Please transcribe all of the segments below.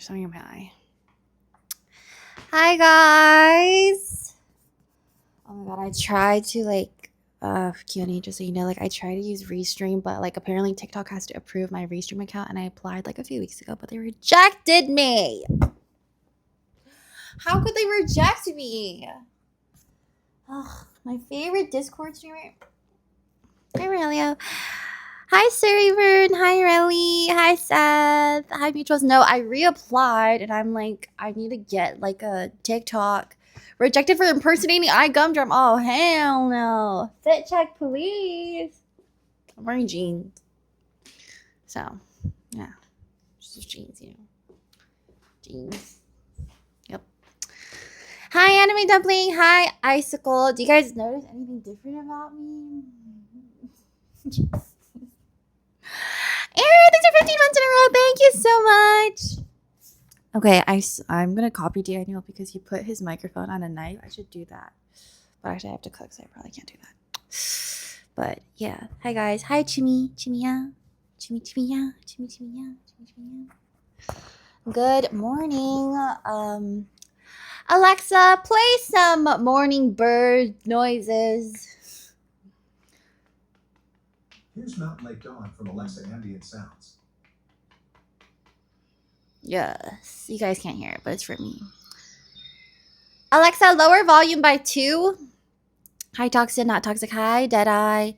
There's something in my eye. Hi guys. Oh my god, I tried to Q&A, just so you know, I tried to use Restream, but apparently TikTok has to approve my Restream account, and I applied a few weeks ago, but they rejected me. How could they reject me? Ugh, my favorite Discord streamer. Hi Aurelio. Hi Surivern. Hi Relly. Hi Seth. Hi Mutuals. No, I reapplied and I'm I need to get a TikTok. Rejected for impersonating iGumdrop. Oh hell no. Fit check please. I'm wearing jeans. So yeah. Just jeans, you know. Jeans. Yep. Hi Anime Dumpling. Hi Icicle. Do you guys notice anything different about me? Aaron, thanks for 15 months in a row. Thank you so much. Okay, I'm going to copy Daniel because he put his microphone on a knife. I should do that. But actually, I have to cook, so I probably can't do that. But yeah. Hi, guys. Hi, Chimia. Chimia. Good morning. Alexa, play some morning bird noises. Here's Mountain Lake Dawn from Alexa Ambient Sounds. Yes, you guys can't hear it, but it's for me. Alexa, lower volume by 2. Hi, Toxin, not toxic. Hi, Deadeye.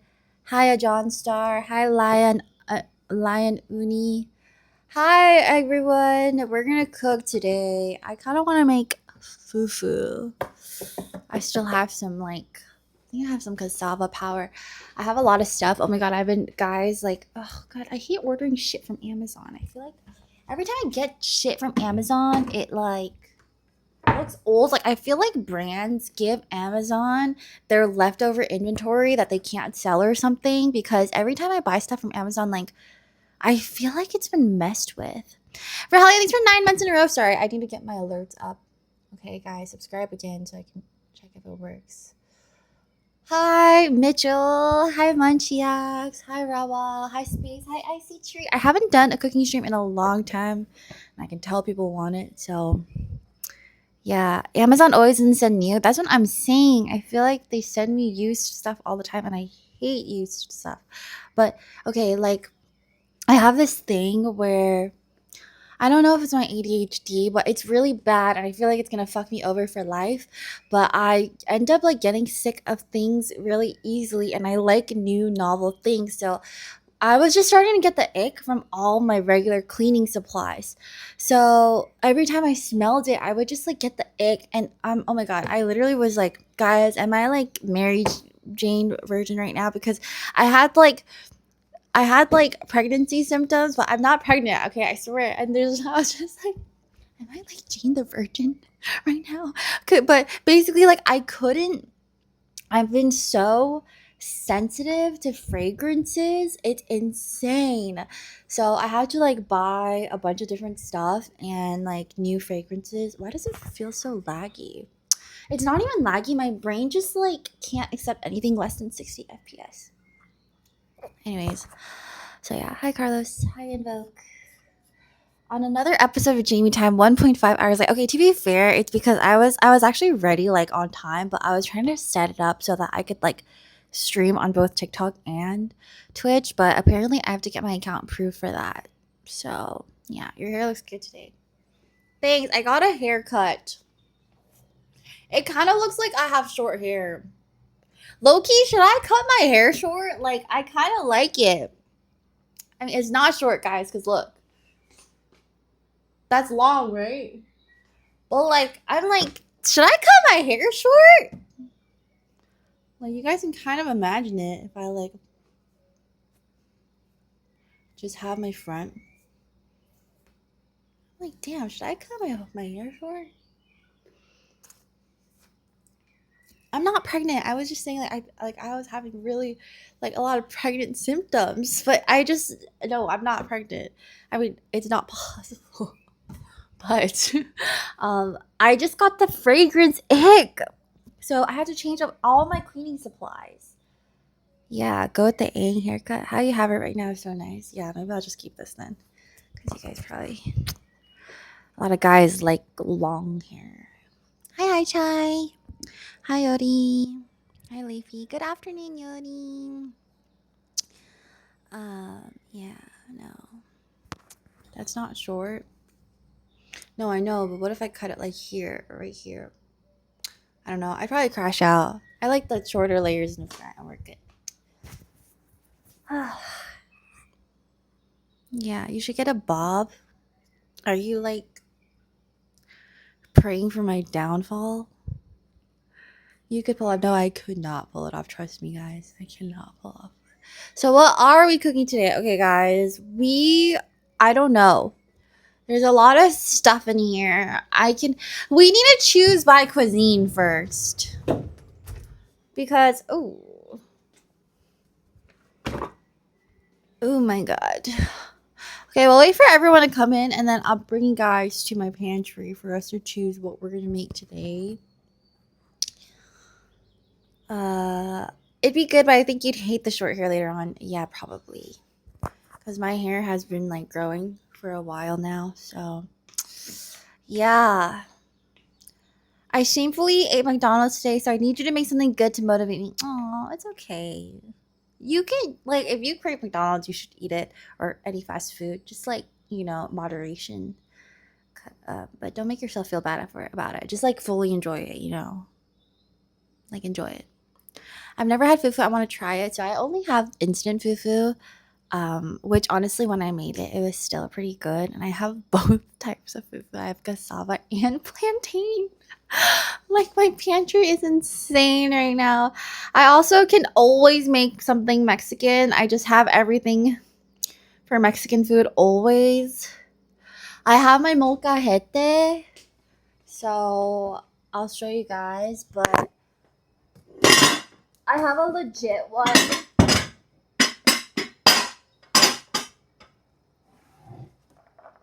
Hi, a John Star. Hi, Lion Uni. Hi, everyone. We're gonna cook today. I kind of want to make fufu. I still have some I think I have some cassava powder. I have a lot of stuff. Oh my god, guys, oh god, I hate ordering shit from Amazon. I feel like every time I get shit from Amazon, it looks old. I feel like brands give Amazon their leftover inventory that they can't sell or something, because every time I buy stuff from Amazon, I feel like it's been messed with. Rahalia, thanks for 9 months in a row. Sorry, I need to get my alerts up. Okay, guys, subscribe again so I can check if it works. Hi, Mitchell. Hi, Munchiax. Hi, Rawa. Hi, Space. Hi, Icy Tree. I haven't done a cooking stream in a long time, and I can tell people want it, so yeah. Amazon always doesn't send new. That's what I'm saying. I feel like they send me used stuff all the time, and I hate used stuff. But okay, I have this thing where I don't know if it's my ADHD, but it's really bad, and I feel like it's gonna fuck me over for life. But I end up getting sick of things really easily, and I like new novel things. So I was just starting to get the ick from all my regular cleaning supplies. So every time I smelled it, I would just get the ick, and oh my god, I literally was like, guys, am I Mary Jane Virgin right now? Because I had pregnancy symptoms, but I'm not pregnant. Okay, I swear. And I was just am I Jane the Virgin right now? Okay, but basically, I've been so sensitive to fragrances. It's insane. So I had to buy a bunch of different stuff and new fragrances. Why does it feel so laggy? It's not even laggy. My brain just can't accept anything less than 60 FPS. Anyways. So yeah, hi Carlos, hi Invoke. On another episode of Jamie Time, 1.5 hours. Okay, to be fair, it's because I was actually ready on time, but I was trying to set it up so that I could stream on both TikTok and Twitch. But apparently, I have to get my account approved for that. So yeah, your hair looks good today. Thanks. I got a haircut. It kind of looks like I have short hair. Low-key, should I cut my hair short? I kind of like it. I mean, it's not short, guys, because look. That's long, right? Well, I'm should I cut my hair short? You guys can kind of imagine it if I, just have my front. Damn, should I cut my hair short? I'm not pregnant. I was just saying I was having really, a lot of pregnant symptoms. But no, I'm not pregnant. I mean, it's not possible. But I just got the fragrance ick. So I had to change up all my cleaning supplies. Yeah, go with the Aang haircut. How you have it right now is so nice. Yeah, maybe I'll just keep this then. Because you guys probably... A lot of guys like long hair. Hi, Chai. Hi, Yori. Hi, Leafy. Good afternoon, Yori. Yeah, no. That's not short. No, I know, but what if I cut it like here, or right here? I don't know. I'd probably crash out. I like the shorter layers in the front, and we're good. Yeah, you should get a bob. Are you like praying for my downfall? You could pull it. No, I could not pull it off. Trust me, guys. I cannot pull off. So, what are we cooking today? Okay, guys. I don't know. There's a lot of stuff in here. We need to choose by cuisine first. Because, oh my God. Okay, we'll wait for everyone to come in, and then I'll bring you guys to my pantry for us to choose what we're going to make today. It'd be good, but I think you'd hate the short hair later on. Yeah, probably. Because my hair has been, like, growing for a while now, so... Yeah. I shamefully ate McDonald's today, so I need you to make something good to motivate me. Aw, it's okay. You can, like, if you crave McDonald's, you should eat it, or any fast food. Just, like, moderation. But don't make yourself feel bad about it. Just, like, fully enjoy it, Like, enjoy it. I've never had fufu. I want to try it. So I only have instant fufu, which honestly, when I made it, it was still pretty good. And I have both types of fufu. I have cassava and plantain. Like, my pantry is insane right now. I also can always make something Mexican. I just have everything for Mexican food always. I have my molcajete, so I'll show you guys, but I have a legit one.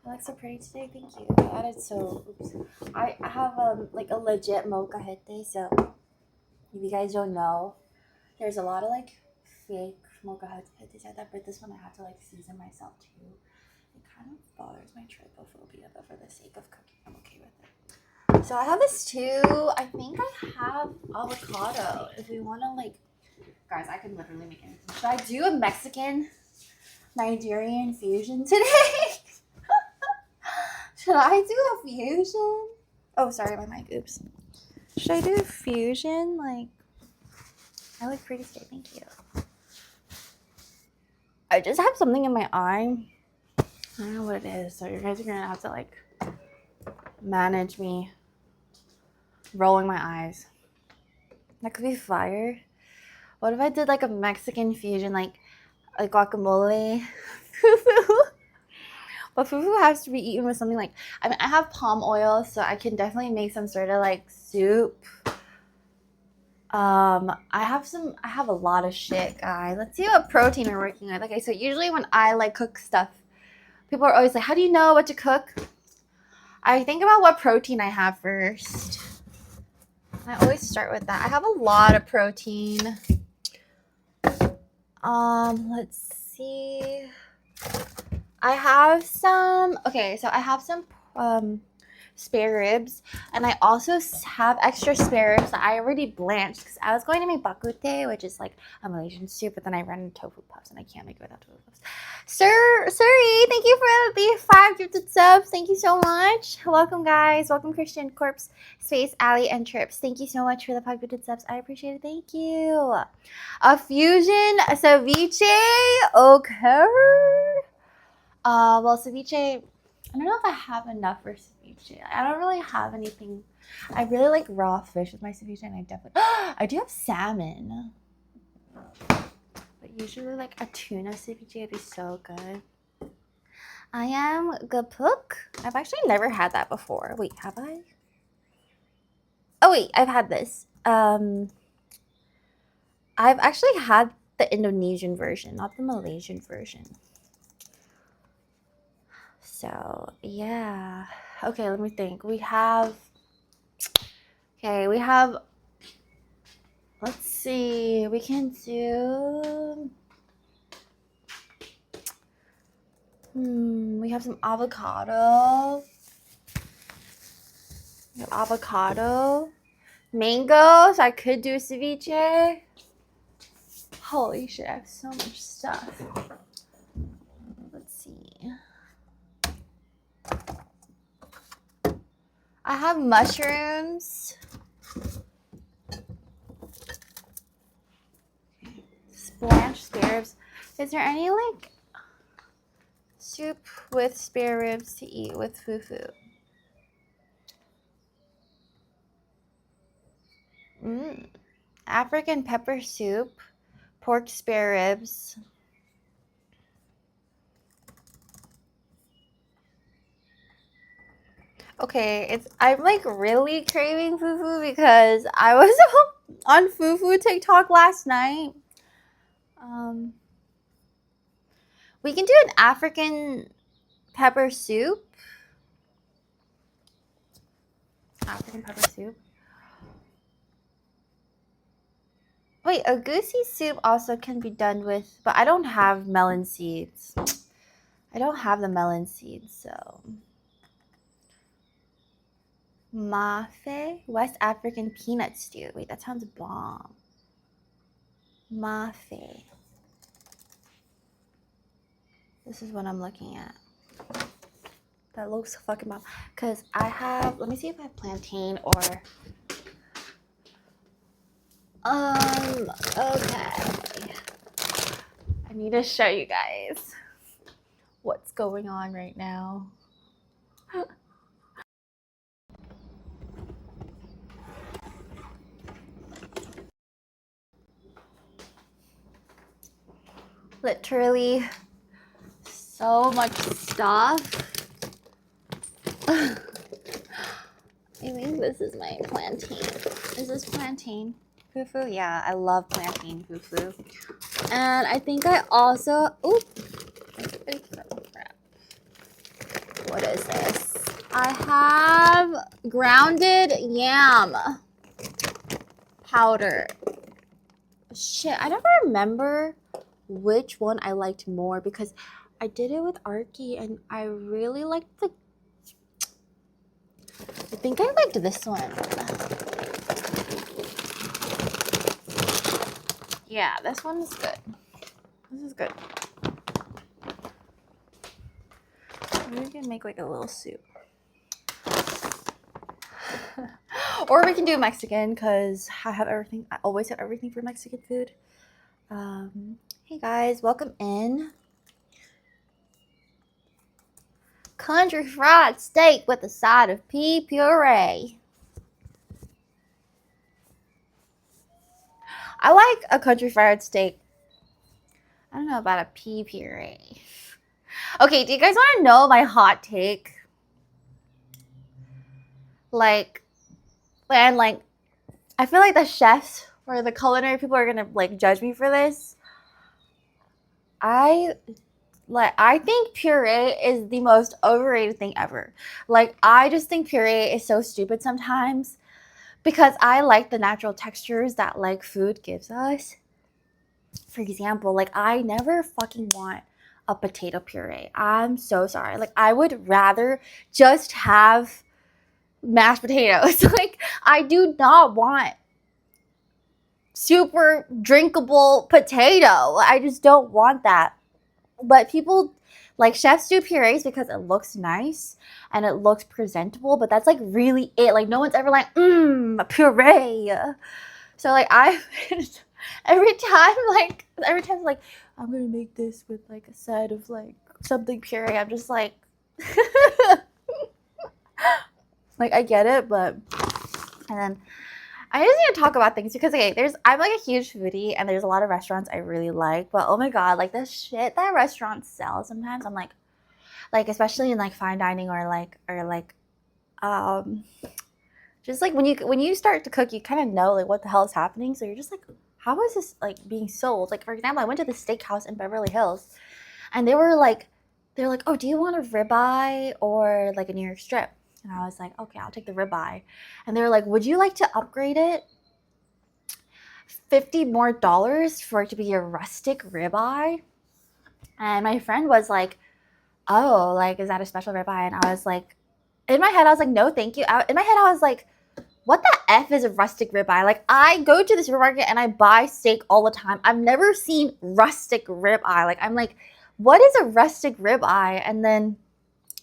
I look so pretty today. Thank you. I added I have like a legit molcajete. So if you guys don't know, there's a lot of like fake molcajetes out there, but this one I have to like season myself too. It kind of bothers my trypophobia, but for the sake of cooking, I'm okay with it. So I have this too. I think I have avocado. If we want to like, guys, I can literally make anything. Should I do a Mexican Nigerian fusion today? Should I do a fusion? Oh, sorry, my mic. Oops. Should I do a fusion? Like, I look pretty today. Thank you. I just have something in my eye. I don't know what it is, so you guys are gonna have to like manage me rolling my eyes. That could be fire. What if I did like a Mexican fusion, like a guacamole? Fufu. But fufu has to be eaten with something like, I mean, I have palm oil, so I can definitely make some sort of like soup. I have a lot of shit, guys. Let's see what protein we're working with. Okay, so usually when I like cook stuff, people are always like, how do you know what to cook? I think about what protein I have first. I always start with that. I have a lot of protein. Let's see. I have some spare ribs, and I also have extra spare ribs that I already blanched because I was going to make bakute, which is like a Malaysian soup, but then I ran into tofu puffs and I can't make it without tofu puffs. Sorry, thank you for the 5 gifted subs. Thank you so much. Welcome, guys. Welcome, Christian Corpse, Space, Ali, and Trips. Thank you so much for the 5 gifted subs. I appreciate it. Thank you. A fusion ceviche. Okay. Well, ceviche, I don't know if I have enough for ceviche. I don't really have anything. I really like raw fish with my ceviche, and I do have salmon. But usually, like a tuna ceviche would be so good. I am gapuk. I've actually never had that before. Wait, have I? Oh wait, I've had this. I've actually had the Indonesian version, not the Malaysian version. So, yeah. Okay, let me think. Let's see. We can do, we have some avocado. avocado, mango, so I could do ceviche. Holy shit, I have so much stuff. Let's see. I have mushrooms. Blanched spare ribs. Is there any like soup with spare ribs to eat with fufu? African pepper soup, pork spare ribs. Okay, I'm like really craving fufu because I was on fufu TikTok last night. We can do an African pepper soup. African pepper soup. Wait, a goosey soup also can be done with, but I don't have melon seeds. I don't have the melon seeds, so. Maafe, West African peanut stew. Wait, that sounds bomb. Maafe. This is what I'm looking at. That looks fucking bomb. Because I have, let me see if I have plantain or, okay. I need to show you guys what's going on right now. Literally so much stuff. I think this is my plantain. Is this plantain fufu? Yeah, I love plantain fufu. And I think I also, oop, crap. What is this? I have grounded yam powder. Shit, I never remember which one I liked more because I did it with Arky and I really liked the, I think I liked this one. Yeah, this one is good. This is good. We can make like a little soup. Or we can do Mexican because I have everything. I always have everything for Mexican food. Hey guys, welcome in. Country fried steak with a side of pea puree. I like a country fried steak. I don't know about a pea puree. Okay, do you guys want to know my hot take? Like, and like, I feel like the chefs or the culinary people are gonna like judge me for this. I think puree is the most overrated thing ever. Like, I just think puree is so stupid sometimes because I like the natural textures that like food gives us. For example, like I never fucking want a potato puree. I'm so sorry. Like I would rather just have mashed potatoes. Like I do not want super drinkable potato. I just don't want that. But people like chefs do purees because it looks nice and it looks presentable, but that's like really it. Like no one's ever like, puree. So like every time like I'm gonna make this with like a side of like something puree, I'm just like like I get it, but and then I just need to talk about things because okay, I'm like a huge foodie and there's a lot of restaurants I really like, but oh my god, like the shit that restaurants sell sometimes I'm like especially in like fine dining or just like when you start to cook, you kind of know like what the hell is happening. So you're just like, how is this like being sold? Like for example, I went to the steakhouse in Beverly Hills, and they're like, oh, do you want a ribeye or like a New York strip? And I was like, okay, I'll take the ribeye. And they were like, would you like to upgrade it? $50 more for it to be a rustic ribeye? And my friend was like, oh, like is that a special ribeye? And I was like, in my head, I was like, no, thank you. In my head, I was like, what the F is a rustic ribeye? Like, I go to the supermarket and I buy steak all the time. I've never seen rustic ribeye. Like, I'm like, what is a rustic ribeye? And then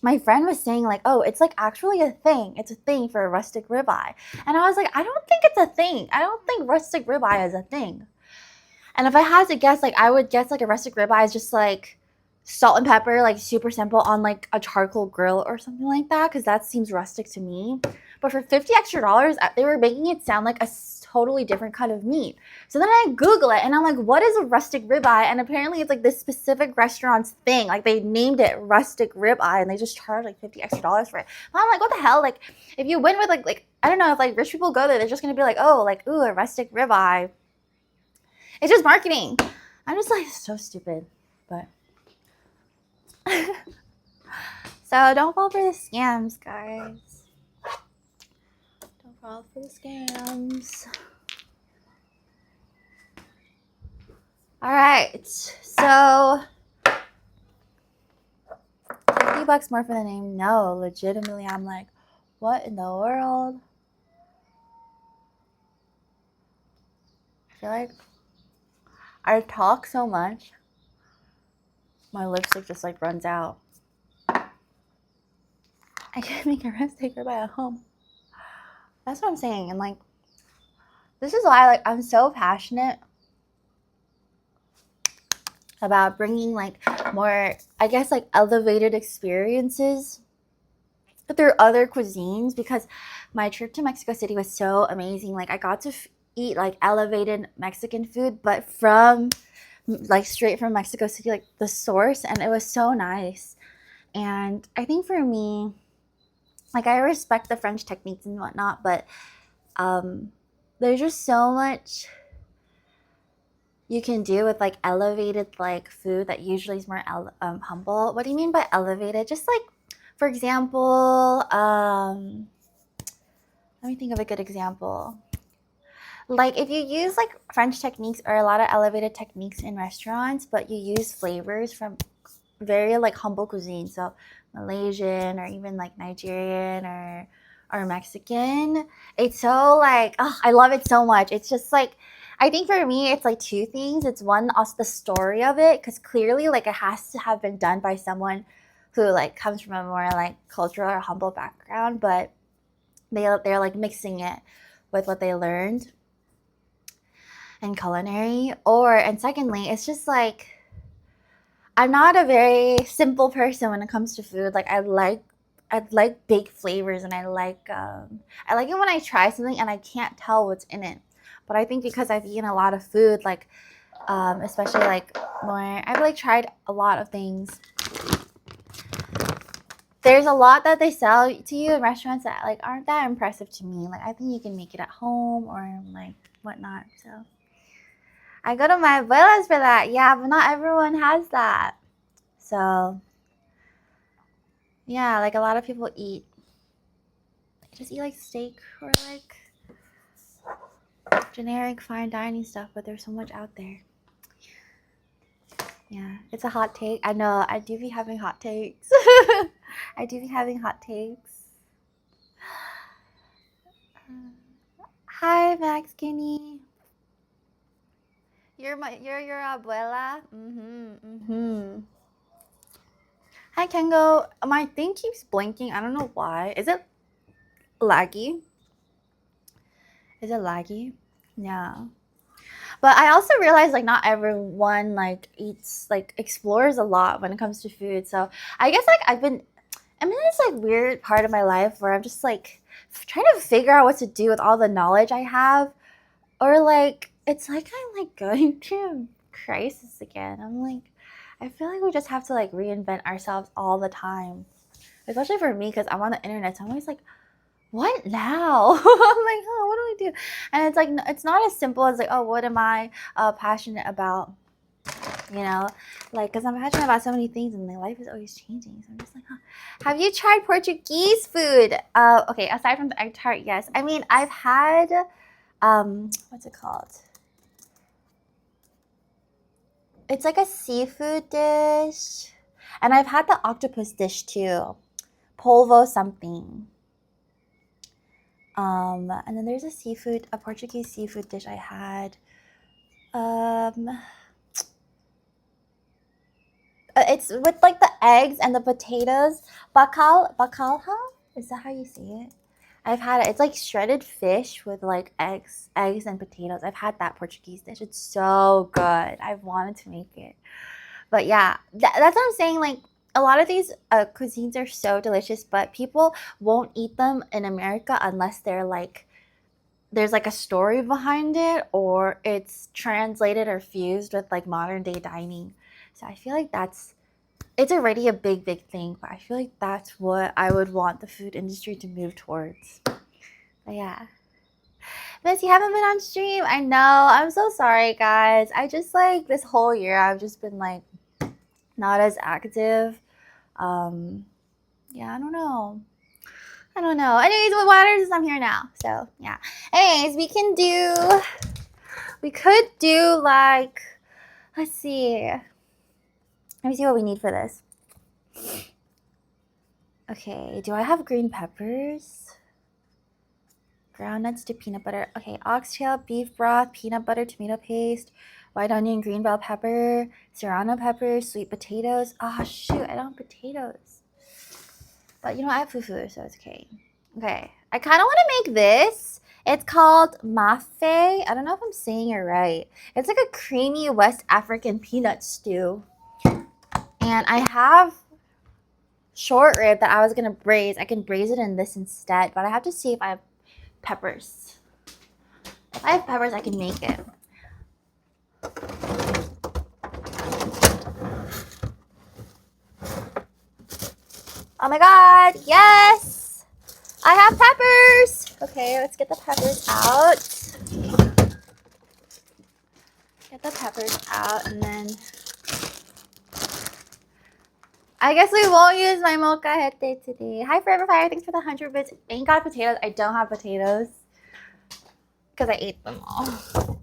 my friend was saying like, oh, it's like actually a thing. It's a thing for a rustic ribeye. And I was like, I don't think it's a thing. I don't think rustic ribeye is a thing. And if I had to guess, like, I would guess like a rustic ribeye is just like salt and pepper, like super simple on like a charcoal grill or something like that, because that seems rustic to me. But for $50 extra, they were making it sound like a totally different kind of meat. So then I Google it and I'm like, what is a rustic ribeye? And apparently it's like this specific restaurant's thing. Like they named it rustic ribeye and they just charge like $50 extra for it. But I'm like, what the hell? Like if you went with like I don't know, if like rich people go there, they're just gonna be like, oh, like, ooh, a rustic ribeye. It's just marketing. I'm just like, so stupid. But so don't fall for the scams, guys. Don't fall for the scams. All right, so $50 more for the name. No, legitimately, I'm like, what in the world? I feel like I talk so much, my lipstick just like runs out. I can't make a rustic ribeye at home. That's what I'm saying. And like, this is why like I'm so passionate about bringing like more, I guess, like elevated experiences through other cuisines, because my trip to Mexico City was so amazing. Like I got to eat like elevated Mexican food, but from like straight from Mexico City, like the source, and it was so nice. And I think for me, like I respect the French techniques and whatnot, but there's just so much you can do with like elevated like food that usually is more humble. What do you mean by elevated? Just like, for example, let me think of a good example. Like if you use like French techniques or a lot of elevated techniques in restaurants, but you use flavors from very like humble cuisine, so Malaysian or even like Nigerian or Mexican, it's so like, oh, I love it so much. It's just like, I think for me it's like two things. It's one, also the story of it, because clearly like it has to have been done by someone who like comes from a more like cultural or humble background, but they're like mixing it with what they learned in culinary. And secondly, it's just like, I'm not a very simple person when it comes to food. Like I like big flavors, and I like it when I try something and I can't tell what's in it. But I think because I've eaten a lot of food, like especially like more, I've like tried a lot of things. There's a lot that they sell to you in restaurants that like aren't that impressive to me. Like I think you can make it at home or like whatnot. So I go to my abuela's for that. Yeah, but not everyone has that. So yeah, like a lot of people just eat like steak or like generic fine dining stuff, but there's so much out there. Yeah, it's a hot take. I know, I do be having hot takes. I do be having hot takes. Hi, Max Skinny. You're your abuela? Hi, Kengo. My thing keeps blinking. I don't know why. Is it laggy? Yeah. But I also realize like not everyone like eats, like explores a lot when it comes to food. So I guess like I'm in this like weird part of my life where I'm just like trying to figure out what to do with all the knowledge I have. Or like it's like I'm like going through a crisis again. I'm like, I feel like we just have to like reinvent ourselves all the time. Especially for me, because I'm on the internet, so I'm always like, what now? I'm like, oh, what do I do? And it's like, it's not as simple as like, oh, what am I passionate about? You know, like, because I'm passionate about so many things and my life is always changing. So I'm just like, huh. Have you tried Portuguese food? Okay, aside from the egg tart, yes. I mean, I've had, what's it called? It's like a seafood dish. And I've had the octopus dish too. polvo something. And then there's a Portuguese seafood dish I had. It's with like the eggs and the potatoes. Bacalhau? Is that how you say it? I've had it. It's like shredded fish with like eggs and potatoes. I've had that Portuguese dish. It's so good. I've wanted to make it. But yeah, that's what I'm saying. Like a lot of these cuisines are so delicious, but people won't eat them in America unless they're like there's like a story behind it or it's translated or fused with like modern day dining. So I feel like it's already a big thing, but I feel like that's what I would want the food industry to move towards. But yeah. Miss, you haven't been on stream? I know. I'm so sorry, guys. I just like this whole year I've just been like not as active. Yeah, I don't know. Anyways, what matters is I'm here now. So yeah. Anyways, we could do like, let's see. Let me see what we need for this. Okay, do I have green peppers? Ground nuts to peanut butter. Okay, oxtail, beef broth, peanut butter, tomato paste, white onion, green bell pepper, serrano pepper, sweet potatoes. Oh shoot, I don't have potatoes. But you know, I have fufu, so it's okay. Okay, I kind of want to make this. It's called maafe. I don't know if I'm saying it right. It's like a creamy West African peanut stew. And I have short rib that I was gonna braise. I can braise it in this instead, but I have to see if I have peppers. If I have peppers, I can make it. Oh my god, yes! I have peppers! Okay, let's get the peppers out. Get the peppers out, and then I guess we won't use my molcajete today. Hi, Forever Fire. Thanks for the 100 bits. Ain't got potatoes. I don't have potatoes because I ate them all.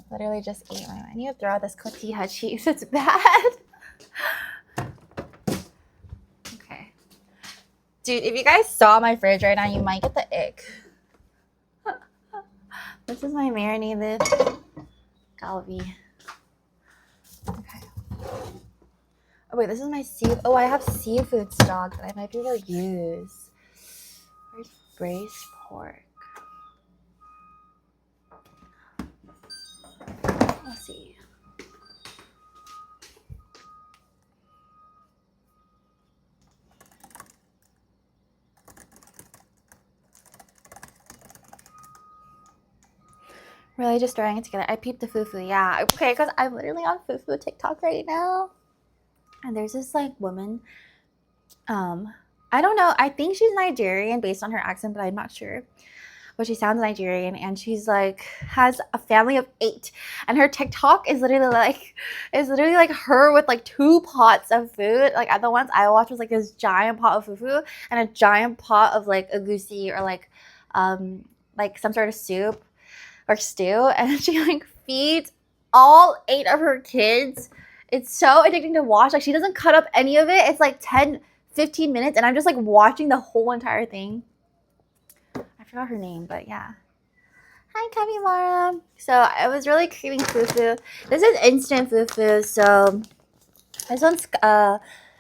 Literally just ate them. I need to throw out this cotija cheese. It's bad. Okay. Dude, if you guys saw my fridge right now, you might get the ick. This is my marinated galbi. Okay. Oh wait, this is my I have seafood stock that I might be able to use. Where's braised pork? Let's see. Really just throwing it together. I peeped the fufu, yeah. Okay, because I'm literally on fufu TikTok right now. And there's this like woman. I don't know. I think she's Nigerian based on her accent, but I'm not sure. But she sounds Nigerian, and she's like has a family of 8, and her TikTok is literally like her with like 2 pots of food. Like the ones I watched was like this giant pot of fufu and a giant pot of like agusi or like some sort of soup or stew, and she like feeds all 8 of her kids. It's so addicting to watch. Like she doesn't cut up any of it. It's like 10-15 minutes, and I'm just like watching the whole entire thing. I forgot her name, but yeah. Hi, Capybara. So I was really craving fufu. This is instant fufu. So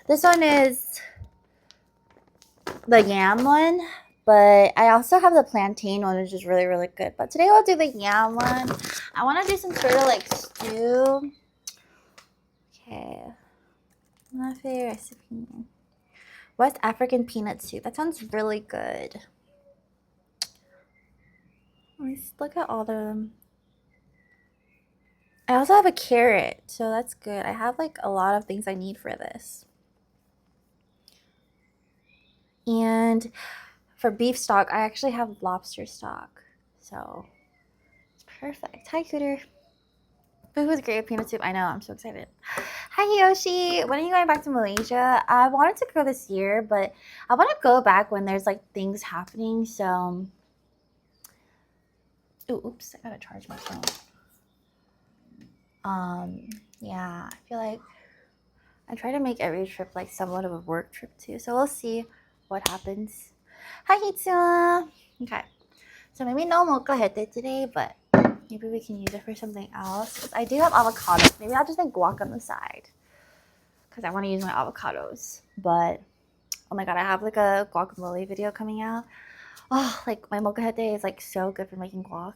this one is the yam one, but I also have the plantain one, which is really good. But today we'll do the yam one. I want to do some sort of like stew. Okay. Maafe recipe. West African peanut soup. That sounds really good. Let's look at all the. I also have a carrot, so that's good. I have like a lot of things I need for this. And for beef stock, I actually have lobster stock, so it's perfect. Hi, Cooter. Food was great with peanut soup. I know, I'm so excited. Hi, Yoshi. When are you going back to Malaysia? I wanted to go this year, but I want to go back when there's like things happening. So, oops, I gotta charge my phone. Yeah, I feel like I try to make every trip like somewhat of a work trip too. So we'll see what happens. Hi, Hitsua. Okay. So maybe no molcajete today, but maybe we can use it for something else. Because I do have avocados. Maybe I'll just make guac on the side. Because I want to use my avocados. But, oh my god, I have like a guacamole video coming out. Oh, like my molcajete is like so good for making guac.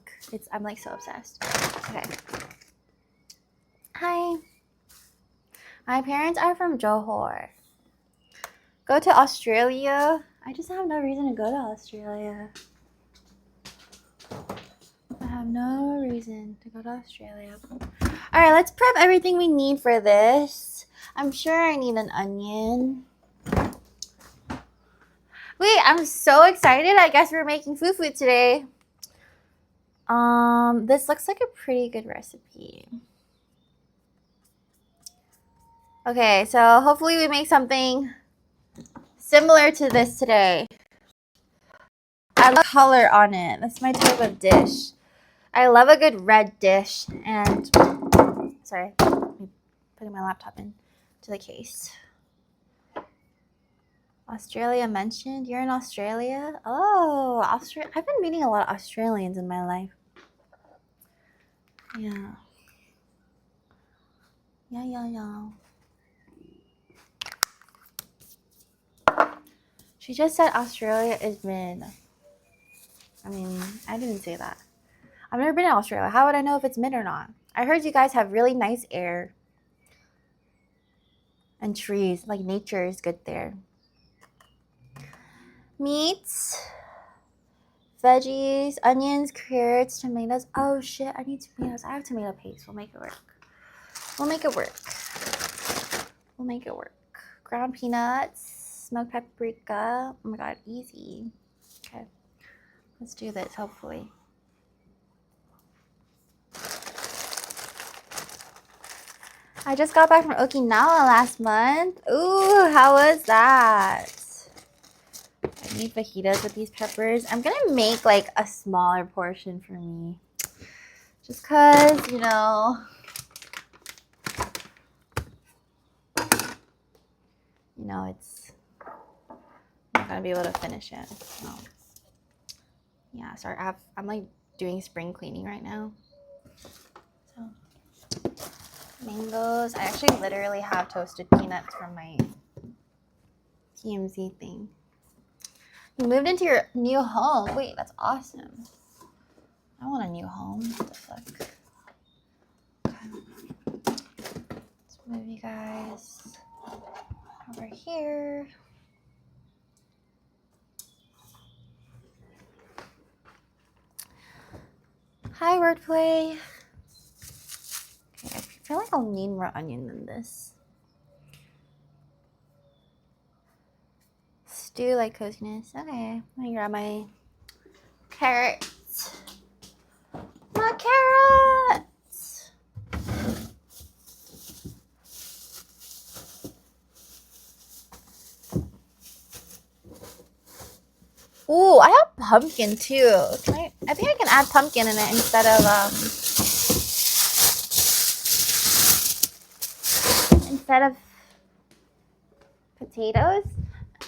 I'm like so obsessed. Okay. Hi. My parents are from Johor. Go to Australia. I just have no reason to go to Australia. I have no reason to go to Australia. All right, let's prep everything we need for this. I'm sure I need an onion. Wait, I'm so excited. I guess we're making fufu today. This looks like a pretty good recipe. Okay, so hopefully we make something similar to this today. I love color on it. That's my type of dish. I love a good red dish. And sorry, I'm putting my laptop into the case. Australia mentioned. You're in Australia? Oh, Australia. I've been meeting a lot of Australians in my life. Yeah. Yeah. She just said Australia is mid. I mean, I didn't say that. I've never been to Australia. How would I know if it's mid or not? I heard you guys have really nice air and trees. Like nature is good there. Meats, veggies, onions, carrots, tomatoes. Oh shit, I need tomatoes. I have tomato paste. We'll make it work. We'll make it work. We'll make it work. Ground peanuts, smoked paprika. Oh my god, easy. Okay, let's do this, hopefully. I just got back from Okinawa last month. Ooh, how was that? I need fajitas with these peppers. I'm gonna make like a smaller portion for me. Just cause, you know, it's I'm not gonna be able to finish it. So yeah, sorry, I'm like doing spring cleaning right now. So mangoes. I actually literally have toasted peanuts from my TMZ thing. You moved into your new home. Wait, that's awesome. I want a new home. What the fuck? Okay. Let's move you guys over here. Hi, wordplay. Okay, I feel like I'll need more onion than this. Stew like coziness. Okay, let me grab my carrots. My carrots! Ooh, I have pumpkin too. I think I can add pumpkin in it instead of potatoes.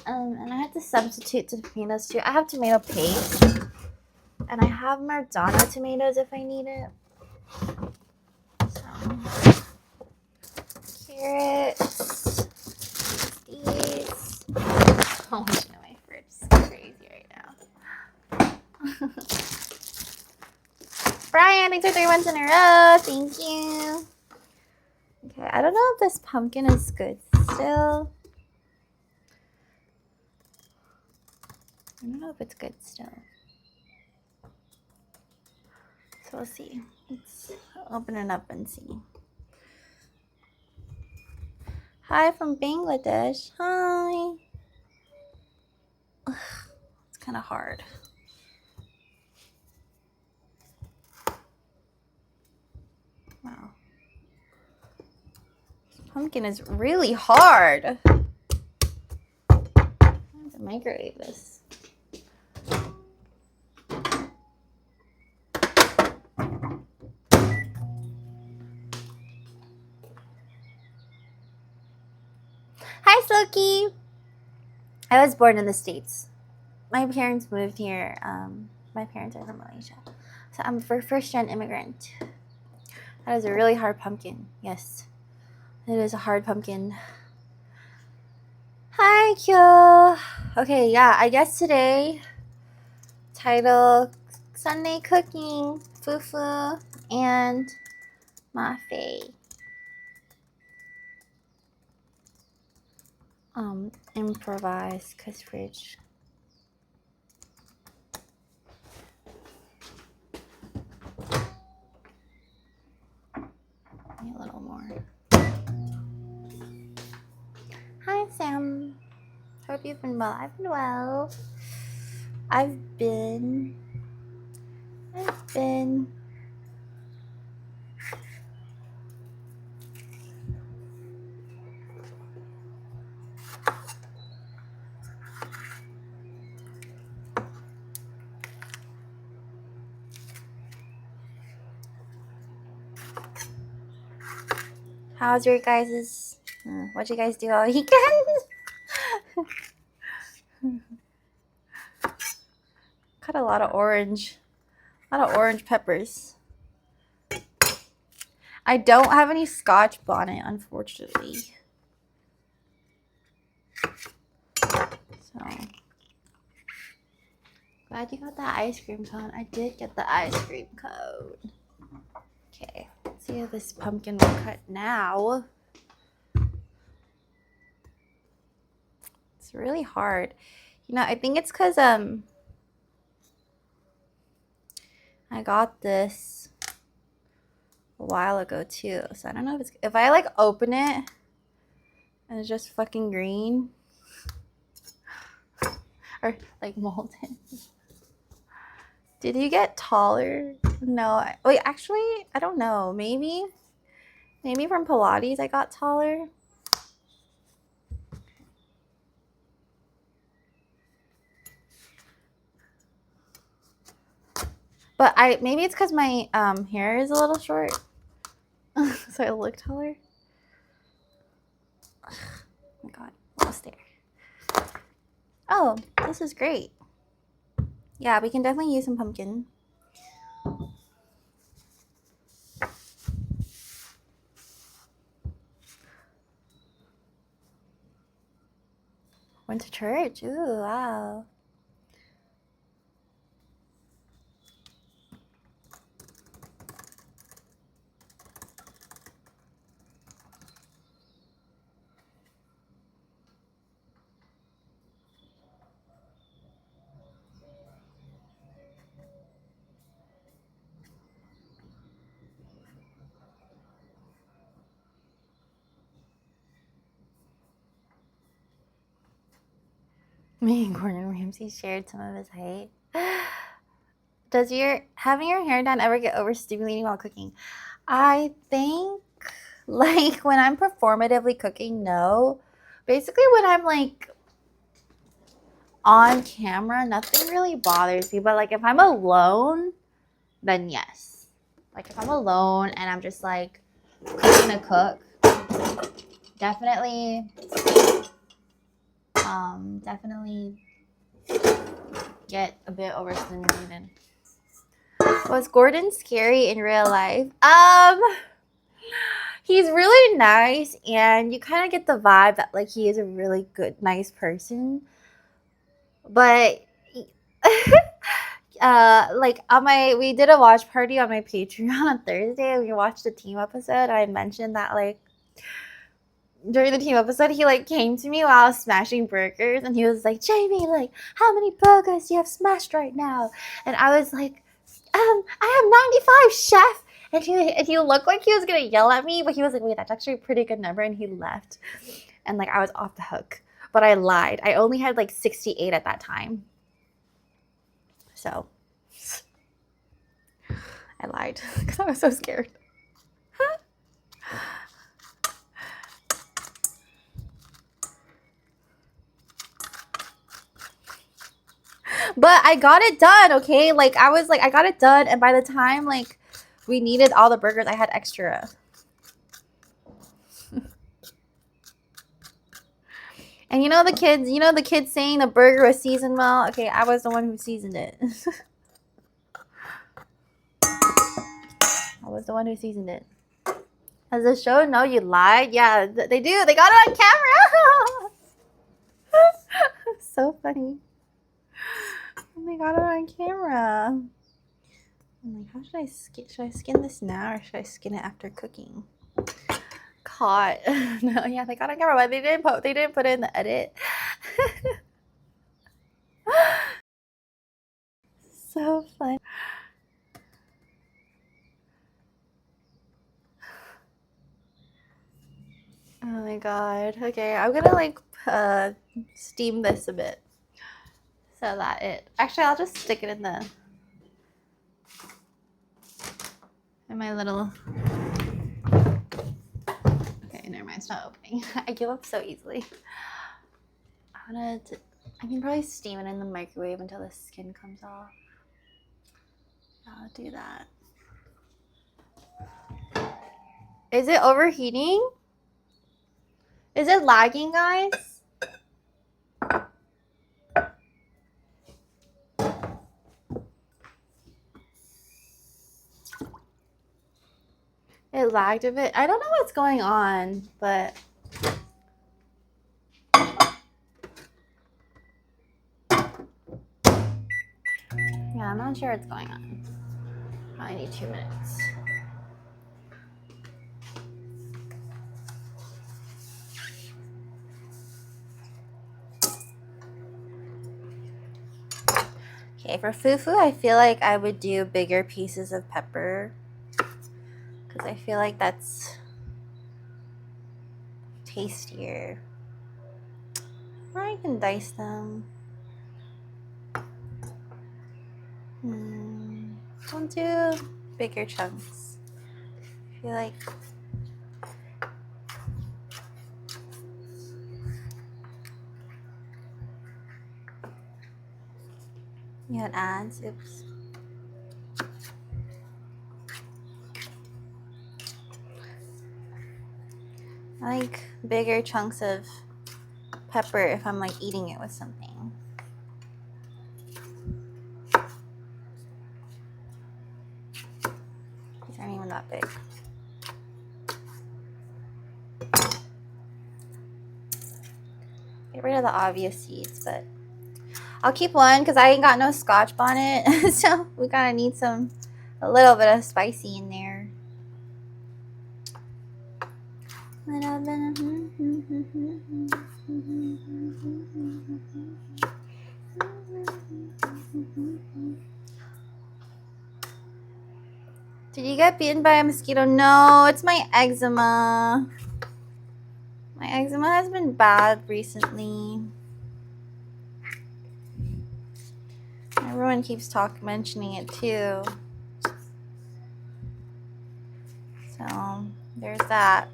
And I have to substitute tomatoes too. I have tomato paste. And I have Marzano tomatoes if I need it. So, carrots. These. Oh, my fridge is crazy right now. Brian, thanks for 3 months in a row. Thank you. Okay, I don't know if this pumpkin is good still. I don't know if it's good still. So we'll see. Let's open it up and see. Hi from Bangladesh. Hi. Ugh, it's kind of hard. Wow. Pumpkin is really hard. I have to microwave this. Hi, Slokey. I was born in the States. My parents moved here. My parents are from Malaysia. So I'm a first-gen immigrant. That is a really hard pumpkin. Yes. It is a hard pumpkin. Hi, Kyo. Okay, yeah, I guess today, title, Sunday cooking, FUFU and MAAFE. Improvise, cause fridge. Need a little more. Hi, Sam. Hope you've been well. I've been well. I've been. How's your guys's? What'd you guys do all weekend? Cut a lot of orange peppers. I don't have any Scotch bonnet, unfortunately. So glad you got that ice cream cone. I did get the ice cream cone. Okay, let's see how this pumpkin will cut now. It's really hard. You know, I think it's because I got this a while ago too. So I don't know if I like open it and it's just fucking green or like molten. Did you get taller? No. Wait, actually, I don't know. Maybe from Pilates I got taller. But maybe it's because my hair is a little short. So I look taller. Oh my god, almost there. Oh, this is great. Yeah, we can definitely use some pumpkin. Went to church. Ooh, wow. Me and Gordon Ramsay shared some of his height. Does having your hair done ever get overstimulating while cooking? I think like when I'm performatively cooking, no. Basically when I'm like on camera, nothing really bothers me. But like if I'm alone, then yes. Like if I'm alone and I'm just like cooking to cook, definitely get a bit overstimulated. Was Gordon scary in real life? He's really nice, and you kind of get the vibe that like he is a really good, nice person. But like we did a watch party on my Patreon on Thursday, and we watched a team episode. I mentioned that like during the team episode, he like came to me while I was smashing burgers, and he was like, "Jamie, like, how many burgers do you have smashed right now?" And I was like, I have 95, chef." And he looked like he was gonna yell at me, but he was like, "Wait, that's actually a pretty good number," and he left. And like I was off the hook, but I lied. I only had like 68 at that time, so I lied because I was so scared. But I got it done, okay? Like I got it done, and by the time like we needed all the burgers, I had extra. And you know the kids saying the burger was seasoned well? Okay, I was the one who seasoned it. I was the one who seasoned it. Does the show know you lied? Yeah, they do. They got it on camera. So funny. They got it on camera. I'm like, how should I skin? Should I skin this now or should I skin it after cooking? Caught. No, yeah, they got it on camera, but they didn't put it in the edit. So fun. Oh my god. Okay, I'm gonna like steam this a bit so that actually I'll just stick it in my little. Okay, never mind, it's not opening. I give up so easily. I can probably steam it in the microwave until the skin comes off. I'll do that. Is it overheating? Is it lagging, guys? It lagged a bit. I don't know what's going on, but yeah, I'm not sure what's going on. I need 2 minutes. Okay, for fufu, I feel like I would do bigger pieces of pepper because I feel like that's tastier. Or I can dice them. Don't do bigger chunks. I feel like you had ads. Oops. I like bigger chunks of pepper if I'm like eating it with something. These aren't even that big. Get rid of the obvious seeds, but I'll keep one because I ain't got no Scotch bonnet. So we gotta need a little bit of spicy in there. Did you get bitten by a mosquito? No, it's my eczema. My eczema has been bad recently. Everyone keeps mentioning it too. So there's that.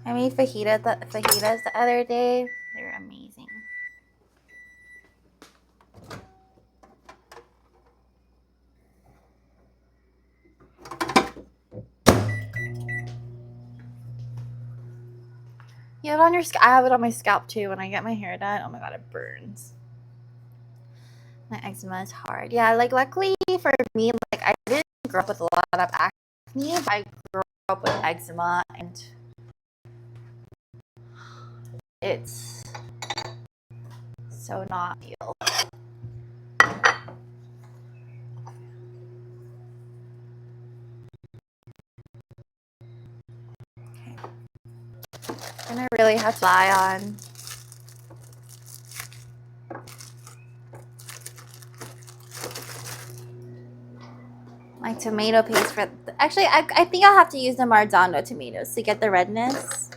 I made fajitas the other day. They're amazing. You have it on your scalp. I have it on my scalp too. When I get my hair done, oh my god, it burns. My eczema is hard. Yeah, like luckily for me, like I didn't grow up with a lot of acne, but I grew up with eczema, and it's so not ideal. Okay. I'm gonna really have to rely on my tomato paste for. Actually, I think I'll have to use the Marzano tomatoes to get the redness.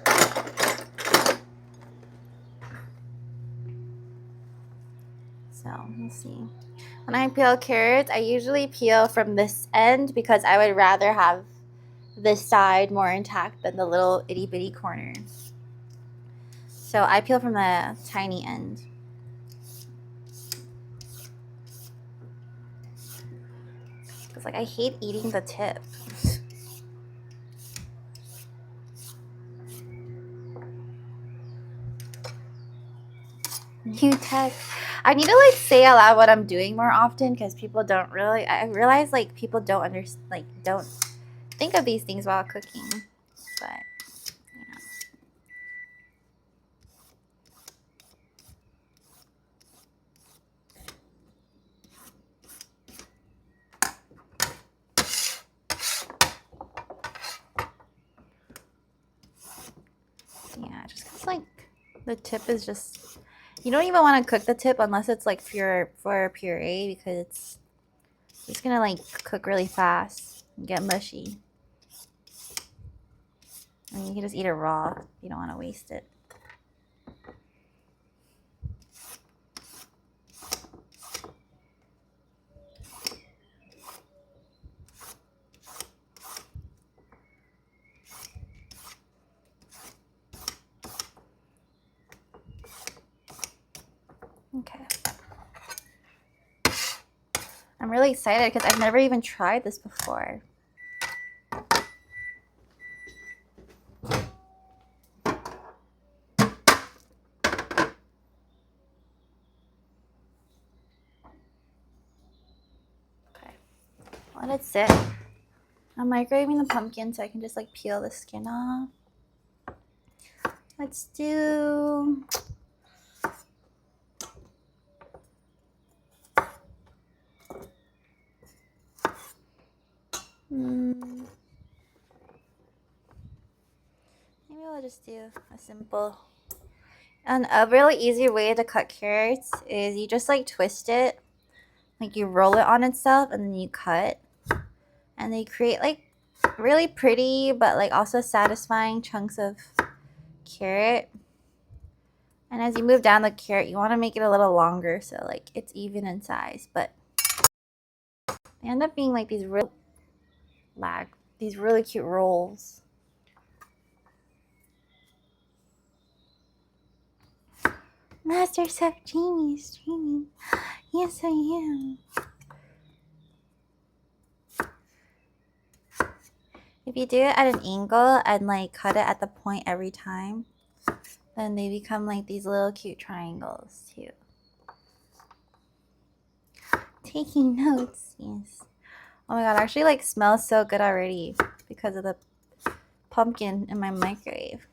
So let's see. When I peel carrots, I usually peel from this end because I would rather have this side more intact than the little itty bitty corner. So I peel from the tiny end. Because like I hate eating the tip. heck? I need to like say out loud what I'm doing more often because people don't really. I realize like people don't understand, like don't think of these things while cooking. But yeah, just cause like the tip is just, you don't even want to cook the tip unless it's like for a puree because it's just gonna like cook really fast and get mushy. And you can just eat it raw. You don't want to waste it. Okay. I'm really excited because I've never even tried this before. Okay. Let it sit. I'm microwaving the pumpkin so I can just like peel the skin off. Let's do maybe I'll just do a simple. And a really easy way to cut carrots is you just like twist it, like you roll it on itself and then you cut. And they create like really pretty but like also satisfying chunks of carrot. And as you move down the carrot, you want to make it a little longer so like it's even in size. But they end up being like these really cute rolls. Master Chef Jamie is streaming. Yes, I am. If you do it at an angle and like cut it at the point every time, then they become like these little cute triangles too. Taking notes, yes. Oh my god, it actually like smells so good already because of the pumpkin in my microwave.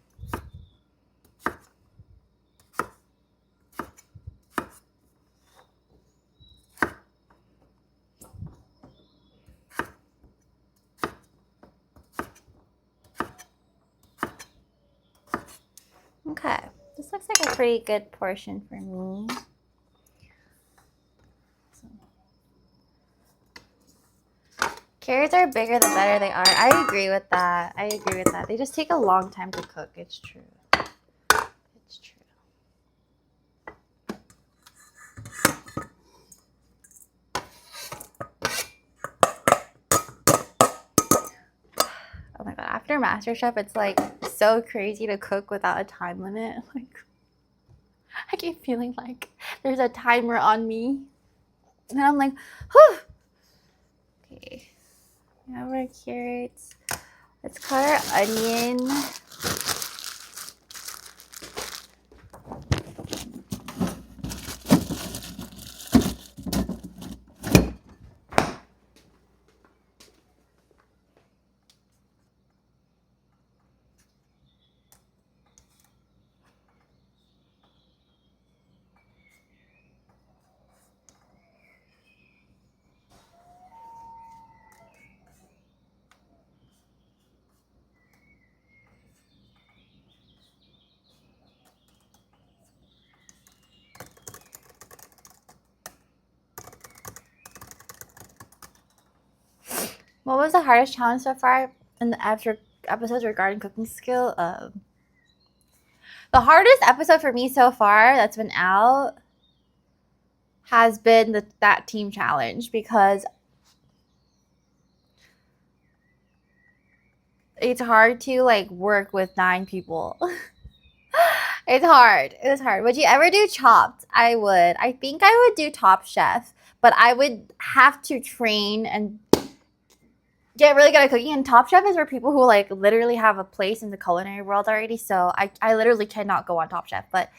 Okay, this looks like a pretty good portion for me. Carrots are bigger the better they are. I agree with that. I agree with that. They just take a long time to cook. It's true. It's true. Oh my god, after MasterChef, it's like so crazy to cook without a time limit. Like, I keep feeling like there's a timer on me. And I'm like, whew. Okay. Now we're carrots. Let's cut our onion. What was the hardest challenge so far in the episodes regarding cooking skill? The hardest episode for me so far that's been out has been that team challenge because it's hard to like work with 9 people. It's hard. It's hard. Would you ever do Chopped? I would. I think I would do Top Chef, but I would have to train and get really good at cooking. And Top Chef is for people who like literally have a place in the culinary world already. So I literally cannot go on Top Chef. But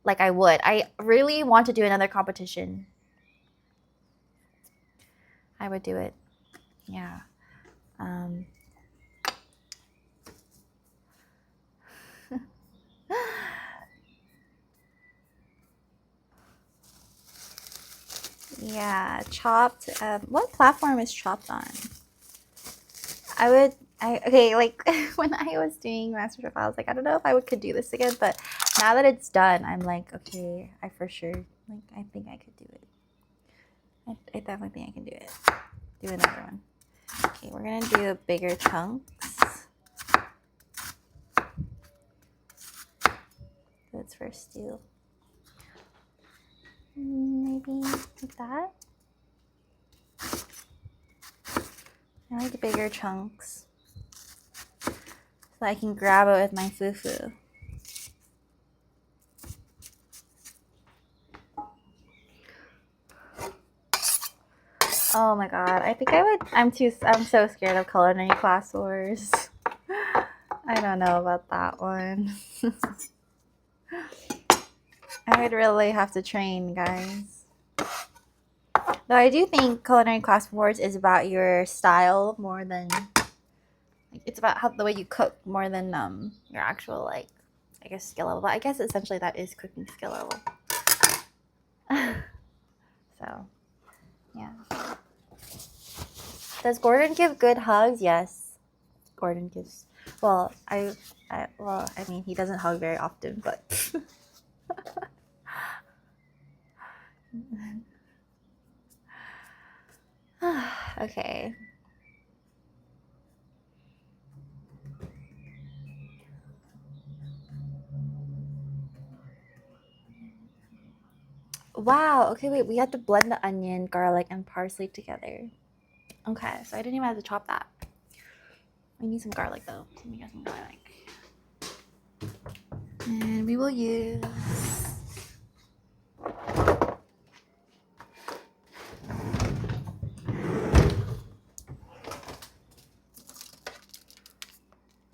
like I would. I really want to do another competition. I would do it. Yeah. Yeah, Chopped. What platform is Chopped on? Okay, like when I was doing MasterChef, I was like, I don't know if I could do this again, but now that it's done, I'm like, okay, I for sure, like, I think I could do it. I definitely think I can do it. Do another one. Okay, we're gonna do bigger chunks. That's for stew. Maybe like that. I like bigger chunks so I can grab it with my fufu. Oh my god, I think I would. I'm so scared of culinary class wars. I don't know about that one. I would really have to train, guys. Though I do think culinary class wars is about your style more than, like, it's about the way you cook more than your actual, like, I guess, skill level. But I guess essentially that is cooking skill level. So, yeah. Does Gordon give good hugs? Yes. Gordon gives. Well, I mean, he doesn't hug very often, but. Okay. Wow. Okay, wait. We had to blend the onion, garlic, and parsley together. Okay, so I didn't even have to chop that. We need some garlic though. So let me get some garlic. And we will use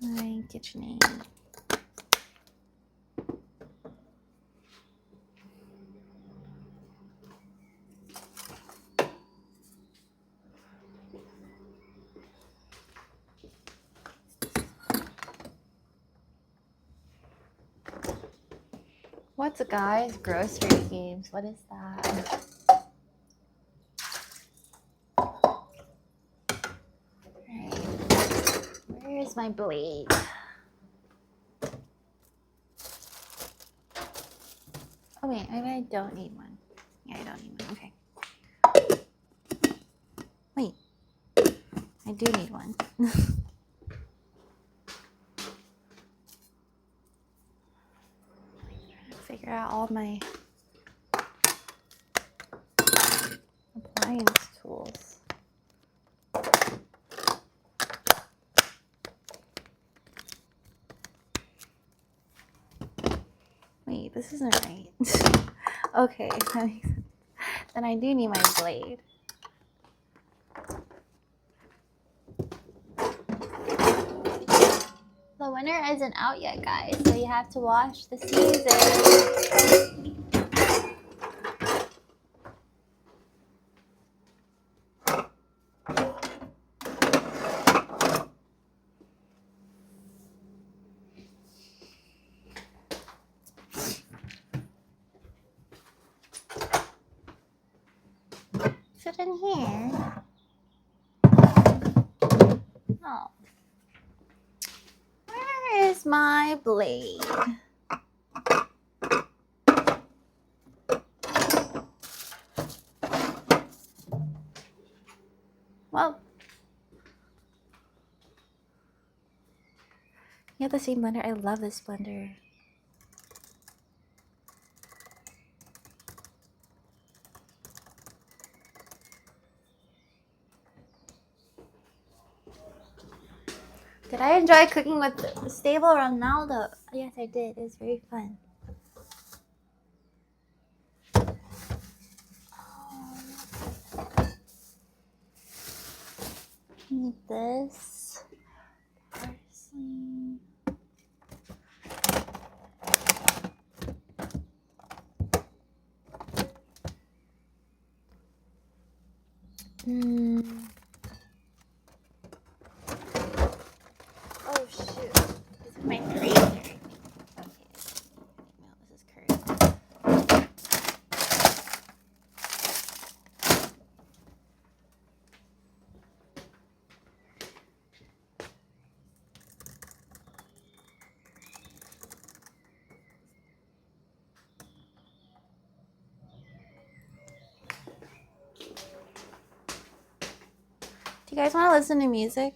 my KitchenAid. What's guys? Grocery games. What is that? Alright. Where is my blade? Oh wait, maybe I don't need one. Yeah, I don't need one. Okay. Wait. I do need one. Figure out all my appliance tools. Wait, this isn't right. Okay, then I do need my blade. The winner isn't out yet, guys, so you have to watch the season. Sit in here. Oh. Where is my blade? Well, you have the same blender. I love this blender. Did I enjoy cooking with Stable Ronaldo? Yes, I did. It was very fun. Need this. Parsley. Oh shoot. This is my eraser. Okay. No, this is current. Do you guys want to listen to music?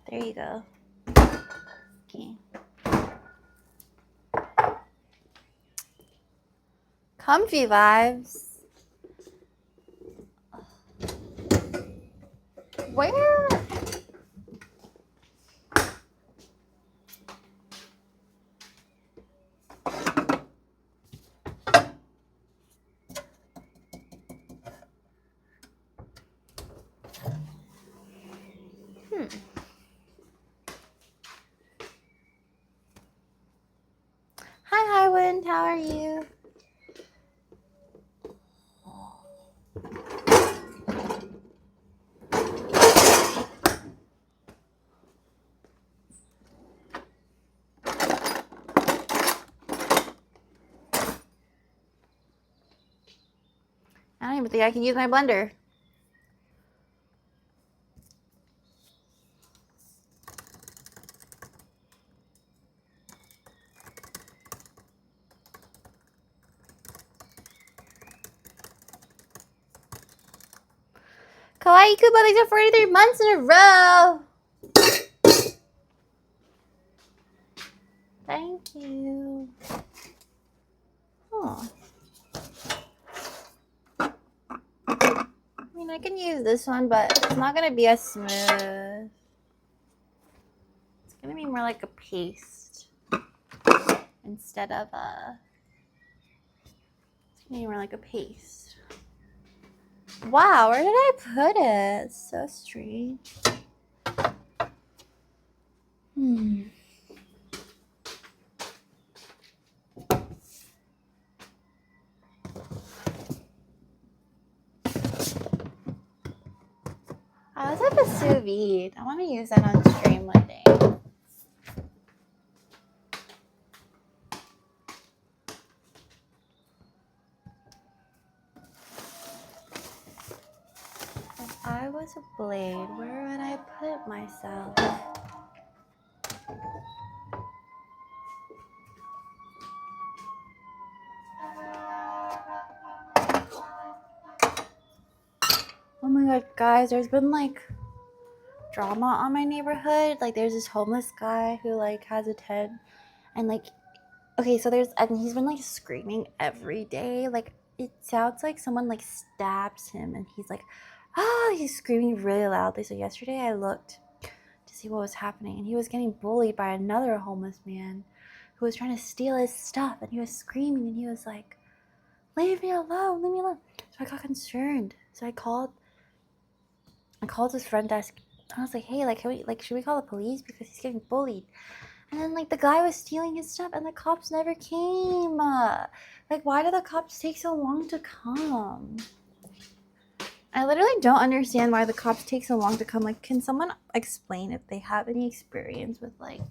There you go. Okay. Comfy vibes. Where? Hi, Highwind. How are you? I don't even think I can use my blender. Kawaii Kuba, thanks for 43 months in a row. Thank you. Oh. I mean, I can use this one, but it's not going to be as smooth. It's going to be more like a paste instead of a... It's going to be more like a paste. Wow, where did I put it? It's so strange. I also have a sous vide. I want to use that on stream one day. If I was a blade, where would I put myself? Oh my god, guys, there's been like drama on my neighborhood. Like there's this homeless guy who like has a tent and like okay, so and he's been like screaming every day. Like it sounds like someone like stabs him and he's like he's screaming really loudly. So yesterday I looked to see what was happening and he was getting bullied by another homeless man who was trying to steal his stuff and he was screaming and he was like, leave me alone. So I got concerned. So I called his front desk. I was like, hey, like, should we call the police because he's getting bullied? And then, like, the guy was stealing his stuff, and the cops never came. Like, why do the cops take so long to come? I literally don't understand why the cops take so long to come. Like, can someone explain if they have any experience with, like,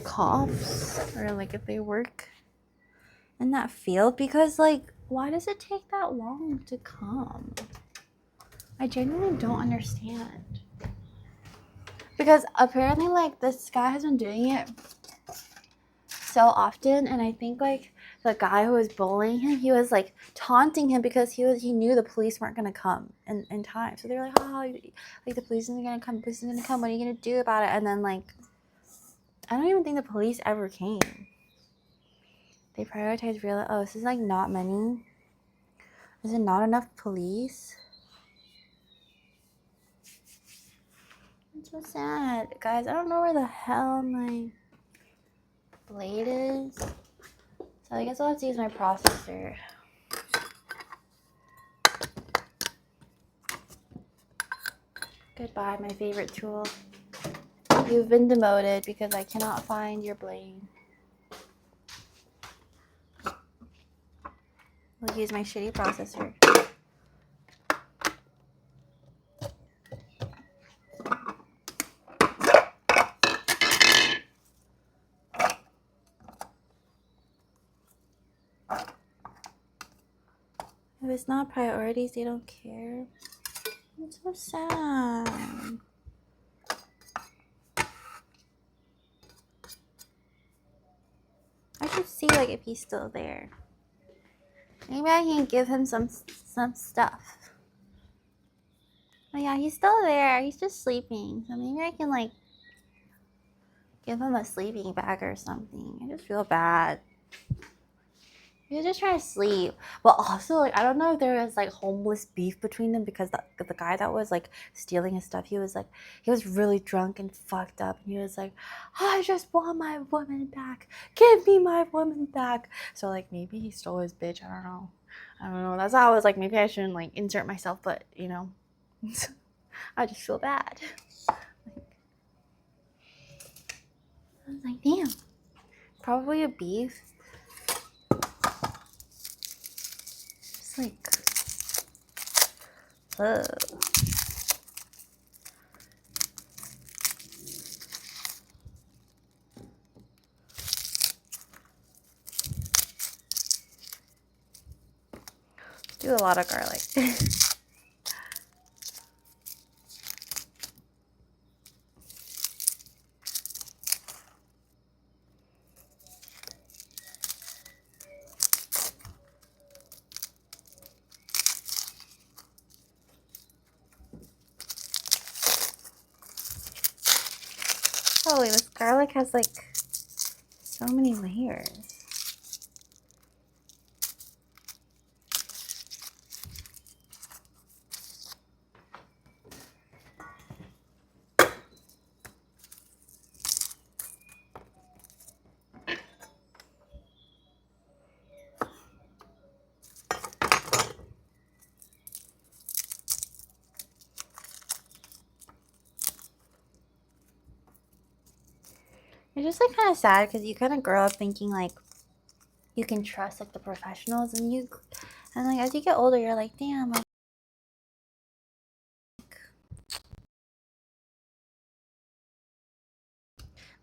cops? Or, like, if they work in that field? Because, like, why does it take that long to come? I genuinely don't understand. Because apparently, like, this guy has been doing it so often, and I think, like, the guy who was bullying him, he was, like, taunting him because he knew the police weren't going to come in time. So they were like, like, the police isn't going to come, what are you going to do about it? And then, like, I don't even think the police ever came. They prioritized this is, like, not many. Is it not enough police? It's so sad. Guys, I don't know where the hell my blade is. So I guess I'll have to use my processor. Goodbye, my favorite tool. You've been demoted because I cannot find your blade. We'll use my shitty processor. If it's not priorities, they don't care. It's so sad. I should see like if he's still there. Maybe I can give him some stuff. Oh yeah, he's still there. He's just sleeping. So maybe I can like give him a sleeping bag or something. I just feel bad. He was just trying to sleep. But also, like, I don't know if there was like homeless beef between them because the guy that was like stealing his stuff, he was really drunk and fucked up. And he was like, I just want my woman back. Give me my woman back. So like maybe he stole his bitch. I don't know. That's how I was like, maybe I shouldn't like insert myself, but you know, I just feel bad. I was like, damn. Probably a beef. Just like, ugh. Do a lot of garlic. Holy, this garlic has like so many layers. It's just like kind of sad because you kind of grow up thinking like you can trust like the professionals, and like as you get older, you're like, damn, like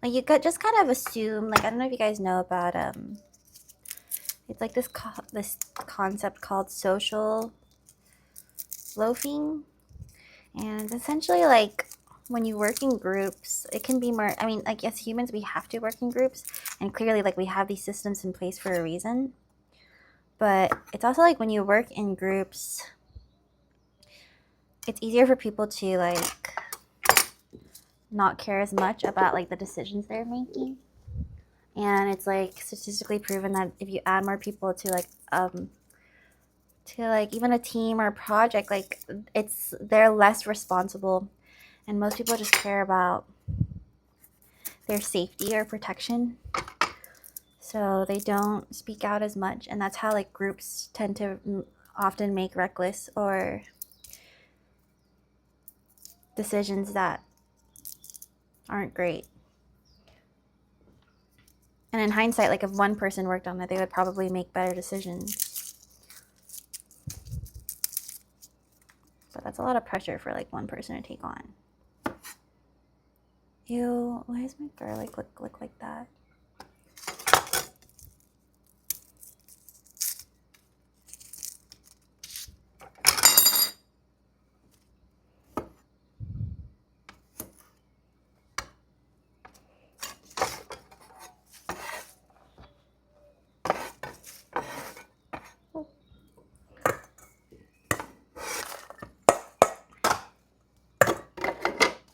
you could just kind of assume, like I don't know if you guys know about it's like this concept called social loafing, and essentially like when you work in groups, it can be more, I mean, like as humans we have to work in groups, and clearly like we have these systems in place for a reason, but it's also like when you work in groups, it's easier for people to like not care as much about like the decisions they're making. And it's like statistically proven that if you add more people to like even a team or a project, like they're less responsible, and most people just care about their safety or protection, so they don't speak out as much. And that's how like groups tend to often make reckless or decisions that aren't great. And in hindsight, like if one person worked on it, they would probably make better decisions. But that's a lot of pressure for like one person to take on. Ew, why does my garlic look like that?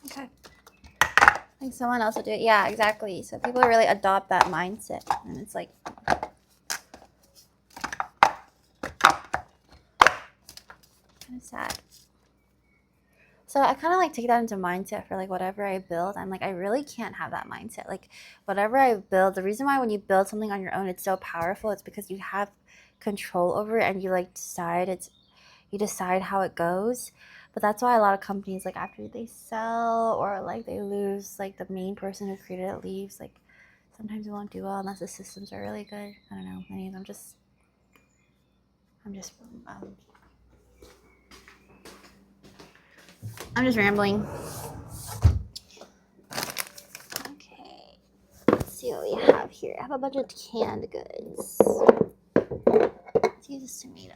Okay. I think someone else will do it. Yeah, exactly. So people really adopt that mindset, and it's like kind of sad. So I kind of like take that into mindset for like whatever I build. I'm like, I really can't have that mindset. Like whatever I build, the reason why when you build something on your own, it's so powerful, it's because you have control over it, and you like decide how it goes. But that's why a lot of companies, like after they sell or like they lose, like the main person who created it leaves, like sometimes it won't do well unless the systems are really good. I don't know. I'm just rambling. Okay, let's see what we have here. I have a bunch of canned goods. Let's use this tomato.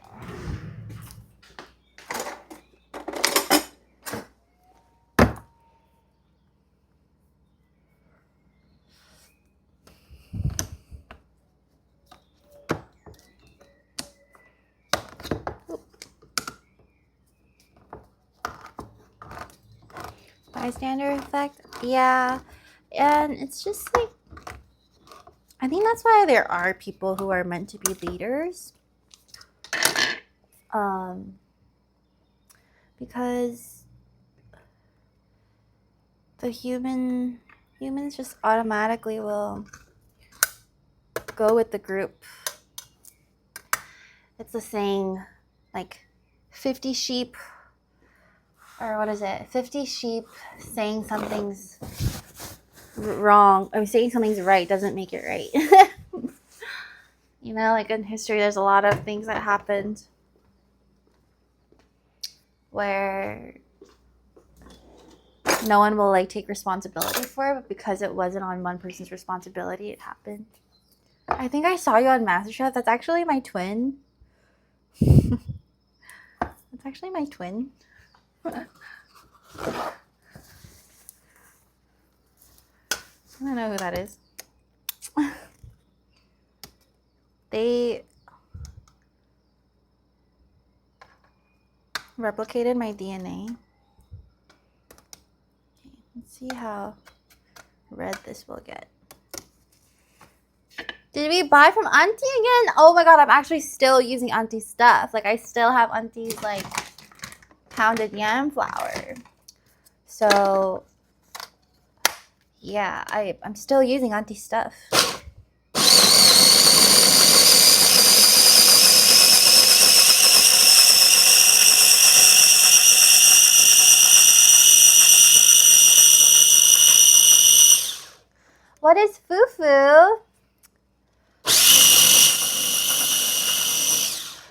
Bystander effect, yeah, and it's just like, I think that's why there are people who are meant to be leaders, because the humans just automatically will go with the group. It's the saying, like 50 sheep, or what is it? 50 sheep saying something's wrong, or saying something's right doesn't make it right. You know, like in history, there's a lot of things that happened where no one will like take responsibility for it, but because it wasn't on one person's responsibility, it happened. I think I saw you on MasterChef. That's actually my twin. That's actually my twin. I don't know who that is. They replicated my DNA. Okay, let's see how red this will get. Did we buy from Auntie again? Oh my god, I'm actually still using Auntie's stuff. Like, I still have Auntie's, like, pounded yam flour. So, yeah, I'm still using Auntie's stuff. What is FUFU?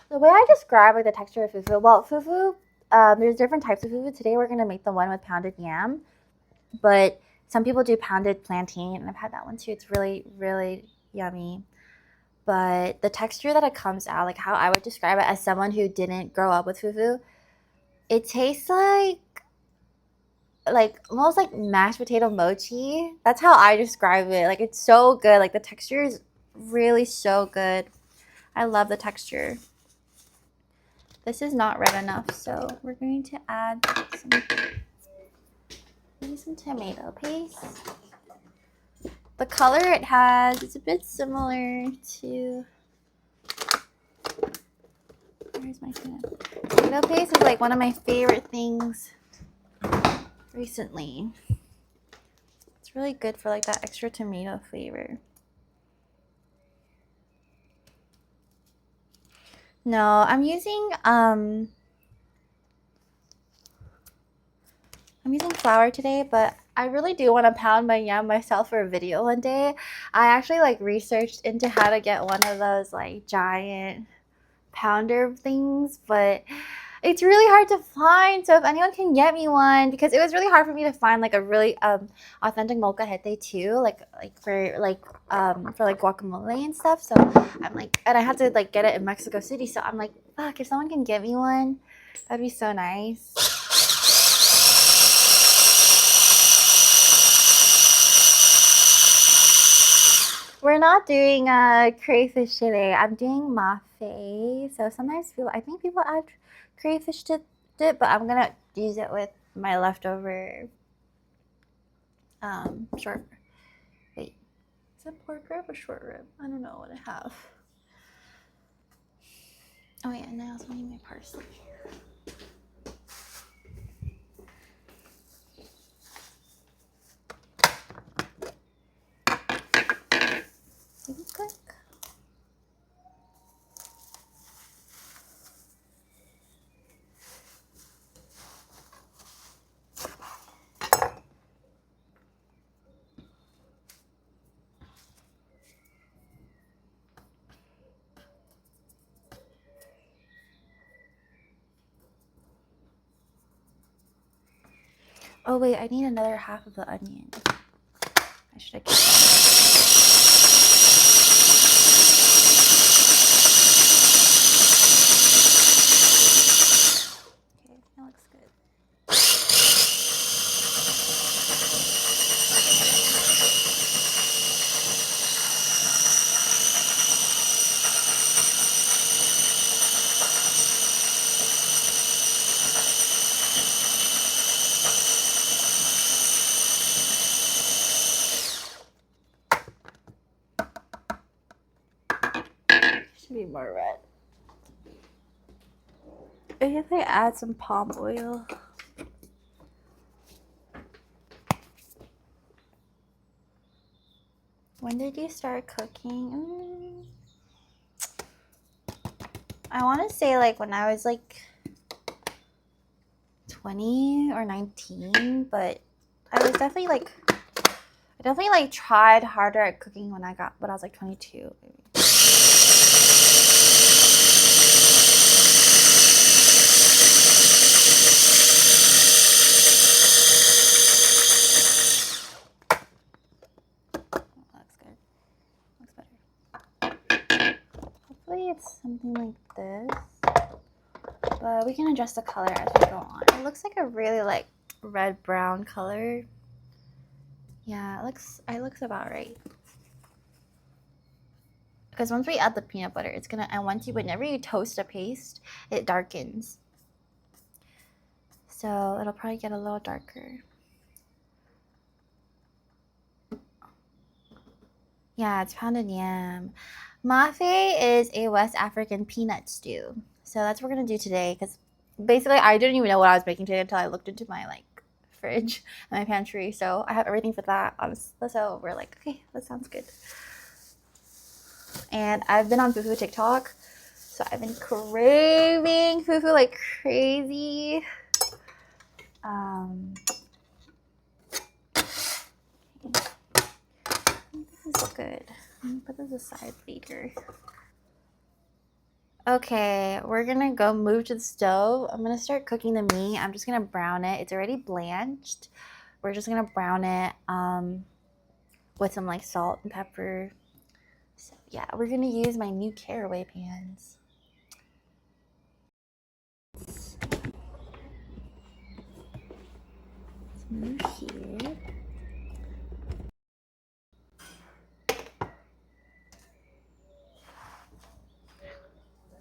The way I describe like the texture of FUFU, well, FUFU, there's different types of FUFU. Today we're gonna make the one with pounded yam, but some people do pounded plantain, and I've had that one too. It's really, really yummy. But the texture that it comes out, like how I would describe it as someone who didn't grow up with FUFU, it tastes like almost like mashed potato mochi. That's how I describe it. Like, it's so good. Like, the texture is really so good. I love the texture. This is not red enough, so we're going to add some tomato paste. The color it has is a bit similar to, where's my tomato? Tomato paste is like one of my favorite things recently. It's really good for like that extra tomato flavor. No, I'm using flour today, but I really do want to pound my yam myself for a video one day. I actually like researched into how to get one of those like giant pounder things, but it's really hard to find. So if anyone can get me one, because it was really hard for me to find like a really authentic molcajete too, like for guacamole and stuff. So I'm like, and I had to like get it in Mexico City. So I'm like, fuck, if someone can get me one, that'd be so nice. We're not doing crayfish today. I'm doing maafe. So sometimes I think people add crayfish to it, but I'm gonna use it with my leftover short. Wait, is it pork rib or short rib? I don't know what I have. Oh yeah, and I also need my parsley. Click. Oh wait, I need another half of the onion. I should have kept that. Okay, that looks good. Should be more red. I guess I add some palm oil. When did you start cooking? I want to say like when I was like 20 or 19, but I was definitely like, I definitely like tried harder at cooking when I was like 22. Maybe. Looks good. Looks better. Hopefully it's something like this. But we can adjust the color as we go on. It looks like a really like red brown color. Yeah, it looks about right. Because once we add the peanut butter, it's gonna, and whenever you toast a paste, it darkens. So it'll probably get a little darker. Yeah, it's pounded yam. Maafe is a West African peanut stew. So that's what we're gonna do today, because basically I didn't even know what I was making today until I looked into my like fridge and my pantry. So I have everything for that. So we're like, okay, that sounds good. And I've been on FUFU TikTok, so I've been craving FUFU like crazy. This is good. Let me put this aside later. Okay, we're gonna go move to the stove. I'm gonna start cooking the meat. I'm just gonna brown it. It's already blanched. We're just gonna brown it with some like salt and pepper. So yeah, we're gonna use my new caraway pans. Let's move here.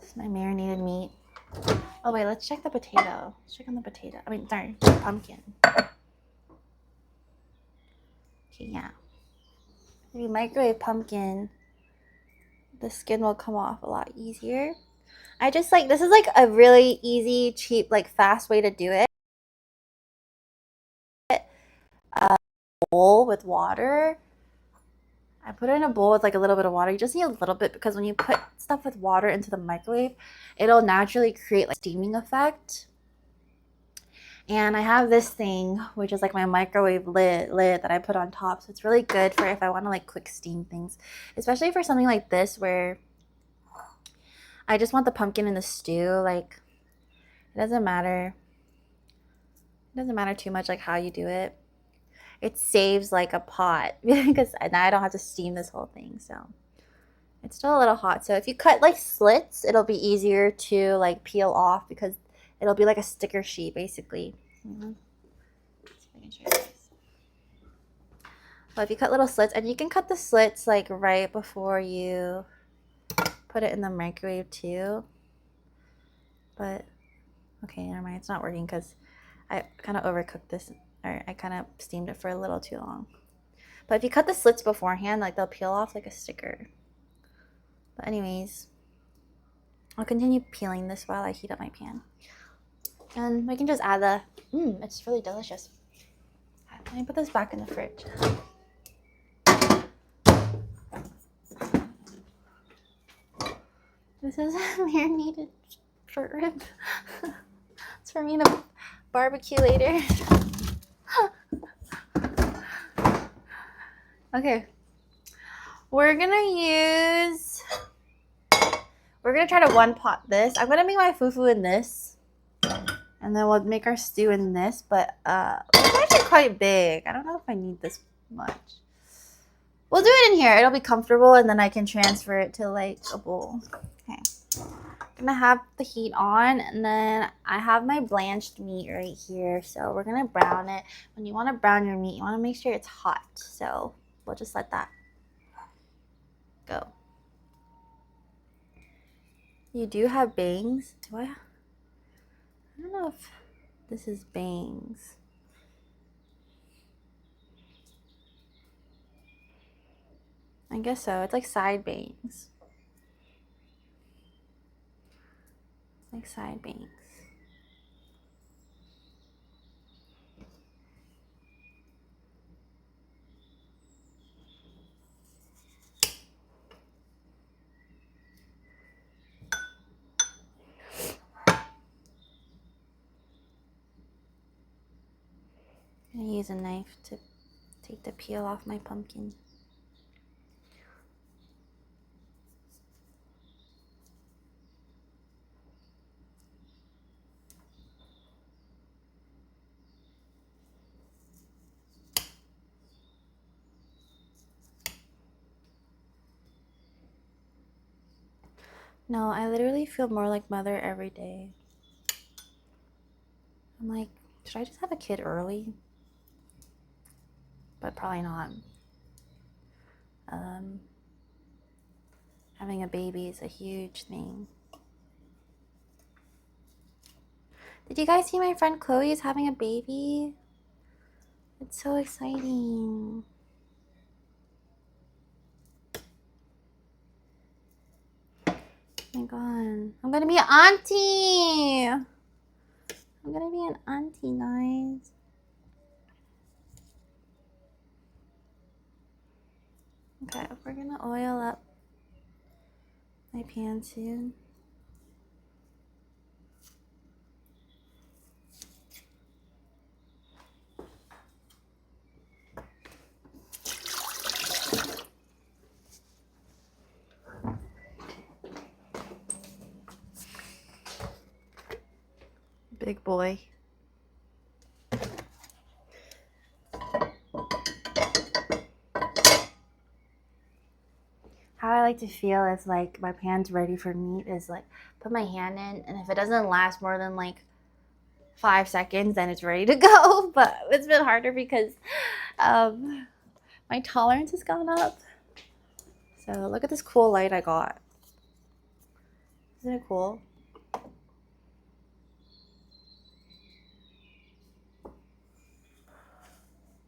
This is my marinated meat. Oh wait, let's check the potato. Let's check on the potato. I mean, sorry, pumpkin. Okay, yeah. If you microwave pumpkin, the skin will come off a lot easier. I just like, this is like a really easy, cheap, like fast way to do it. Bowl with water. I put it in a bowl with like a little bit of water. You just need a little bit, because when you put stuff with water into the microwave, it'll naturally create like steaming effect. And I have this thing, which is like my microwave lid that I put on top. So it's really good for if I want to like quick steam things, especially for something like this where I just want the pumpkin in the stew. Like, it doesn't matter. It doesn't matter too much like how you do it. It saves like a pot because now I don't have to steam this whole thing. So it's still a little hot. So if you cut like slits, it'll be easier to like peel off, because it'll be like a sticker sheet basically. So if you cut little slits, and you can cut the slits like right before you put it in the microwave too. But okay, never mind. It's not working because I kind of overcooked this, or I kind of steamed it for a little too long. But if you cut the slits beforehand, like they'll peel off like a sticker. But anyways, I'll continue peeling this while I heat up my pan. And we can just add the, it's really delicious. Let me put this back in the fridge. This is a marinated short rib. It's for me to barbecue later. Okay. We're gonna try to one pot this. I'm gonna make my fufu in this, and then we'll make our stew in this. But what if I actually quite big. I don't know if I need this much. We'll do it in here. It'll be comfortable, and then I can transfer it to like a bowl. Okay. I'm gonna have the heat on, and then I have my blanched meat right here. So we're gonna brown it. When you want to brown your meat, you want to make sure it's hot. So we'll just let that go. You do have bangs. Do I? I don't know if this is bangs. I guess so. It's like side bangs. Like side bangs. I'm gonna use a knife to take the peel off my pumpkin. No, I literally feel more like mother every day. I'm like, should I just have a kid early? But probably not. Having a baby is a huge thing. Did you guys see my friend Chloe is having a baby? It's so exciting. Oh my god. I'm gonna be an auntie. I'm gonna be an auntie, guys. Okay, we're gonna oil up my pan soon. Big boy. How I like to feel is like my pan's ready for meat is like put my hand in, and if it doesn't last more than like 5 seconds, then it's ready to go. But it's been harder because my tolerance has gone up. So look at this cool light I got. Isn't it cool?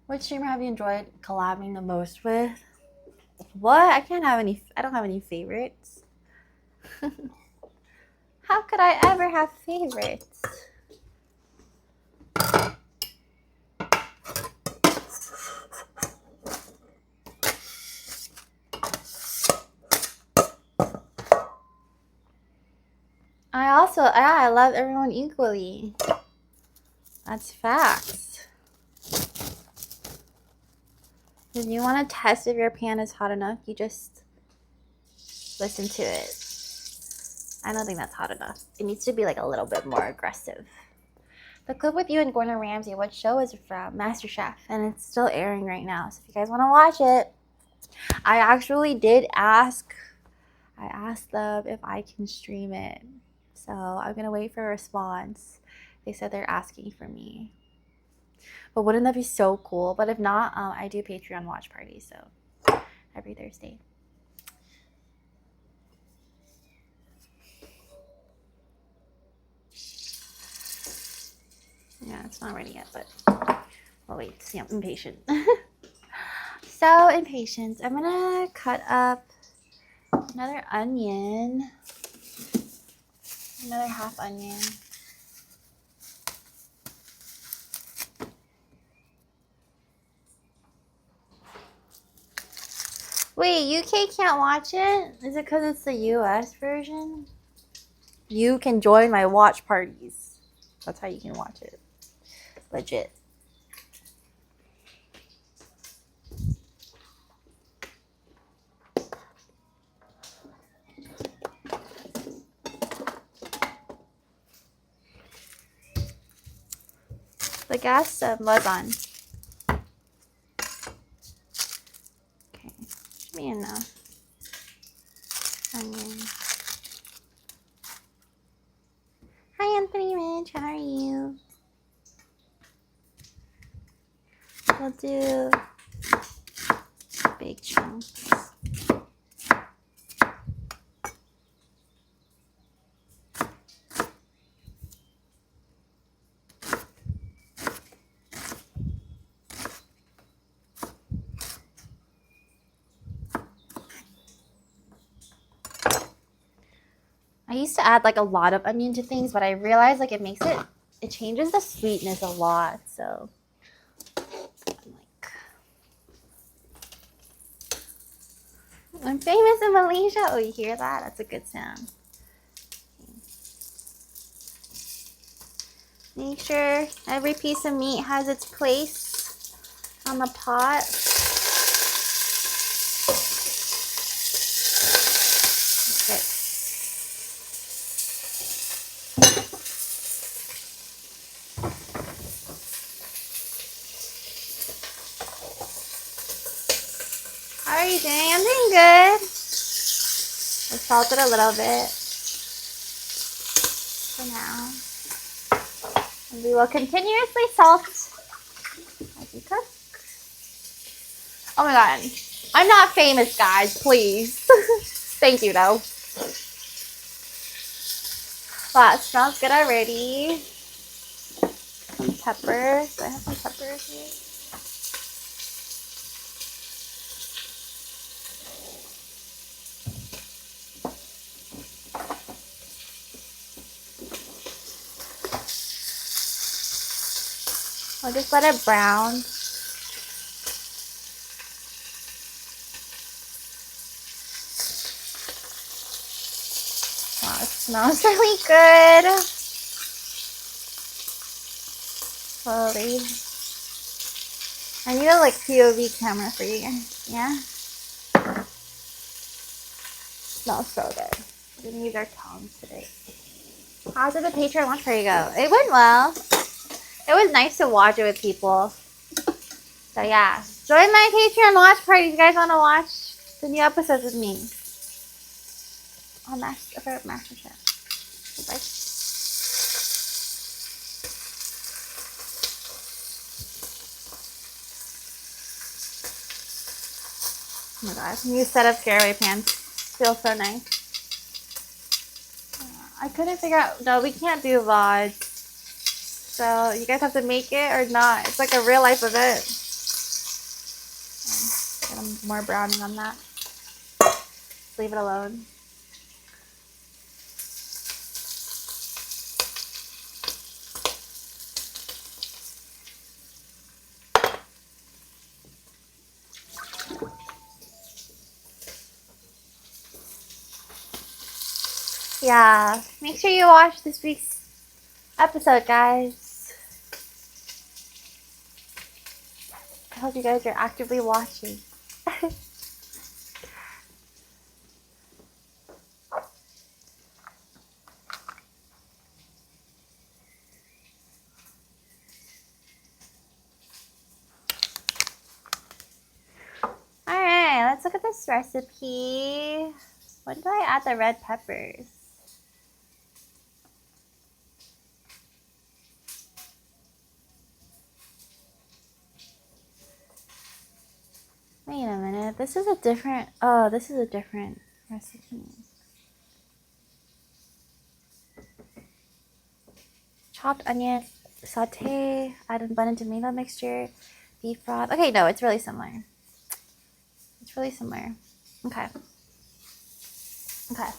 Which streamer have you enjoyed collabing the most with? What? I don't have any favorites. How could I ever have favorites? I love everyone equally. That's facts. If you want to test if your pan is hot enough, you just listen to it. I don't think that's hot enough. It needs to be like a little bit more aggressive. The clip with you and Gordon Ramsay, what show is it from? MasterChef, and it's still airing right now. So if you guys want to watch it, I actually did ask. I asked them if I can stream it. So I'm gonna wait for a response. They said they're asking for me. But wouldn't that be so cool? But if not, I do Patreon watch parties, so every Thursday. Yeah, it's not ready yet, but we'll wait. See, I'm impatient. So impatient. I'm gonna cut up another onion, another half onion. Wait, UK can't watch it? Is it because it's the US version? You can join my watch parties. That's how you can watch it. Legit. The gas was on. be enough. Onion. Hi, Anthony Rich. How are you? We'll do big chunks. I used to add like a lot of onion to things, but I realized like it changes the sweetness a lot. So I'm famous in Malaysia. Oh, you hear that? That's a good sound. Make sure every piece of meat has its place on the pot. Okay. How are you doing? I'm doing good. I salted a little bit for now. And we will continuously salt as we cook. Oh my god. I'm not famous, guys. Please. Thank you, though. Wow, it smells good already. Some pepper. Do I have some pepper here? I'll just let it brown. Wow, it smells really good. Slowly. I need a like POV camera for you guys. Yeah? Smells so good. We're gonna use our tongs today. How did the Patreon watch party go? It went well. It was nice to watch it with people. So yeah, join my Patreon watch party if you guys want to watch the new episodes with me on MasterChef. Bye. Oh my gosh, new set of scaraway pants. Feels so nice. I couldn't figure out. No, we can't do VODs. So you guys have to make it or not. It's like a real life event. Get more browning on that. Just leave it alone. Yeah, make sure you watch this week's episode, guys. I hope you guys are actively watching. Alright, let's look at this recipe. When do I add the red peppers? Wait a minute. This is a different recipe. Chopped onion, saute, add in blended tomato mixture, beef broth. Okay, no, it's really similar. It's really similar. Okay. Okay.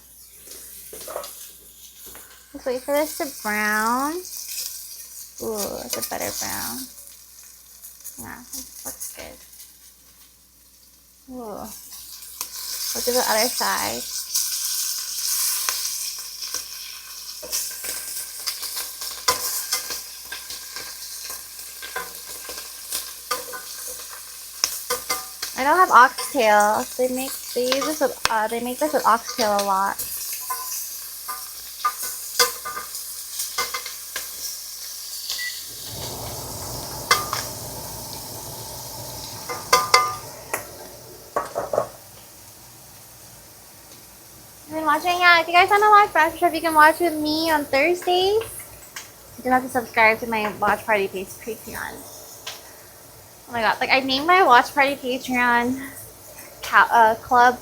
Let's wait for this to brown. Ooh, it's a better brown. Yeah, this looks good. Ooh. We'll do the other side. I don't have oxtail. They make this with oxtail a lot. watching. Yeah, if you guys want to watch Breakfast Chef, you can watch with me on Thursdays. You don't have to subscribe to my watch party page Patreon. Oh my god, like I named my watch party Patreon club.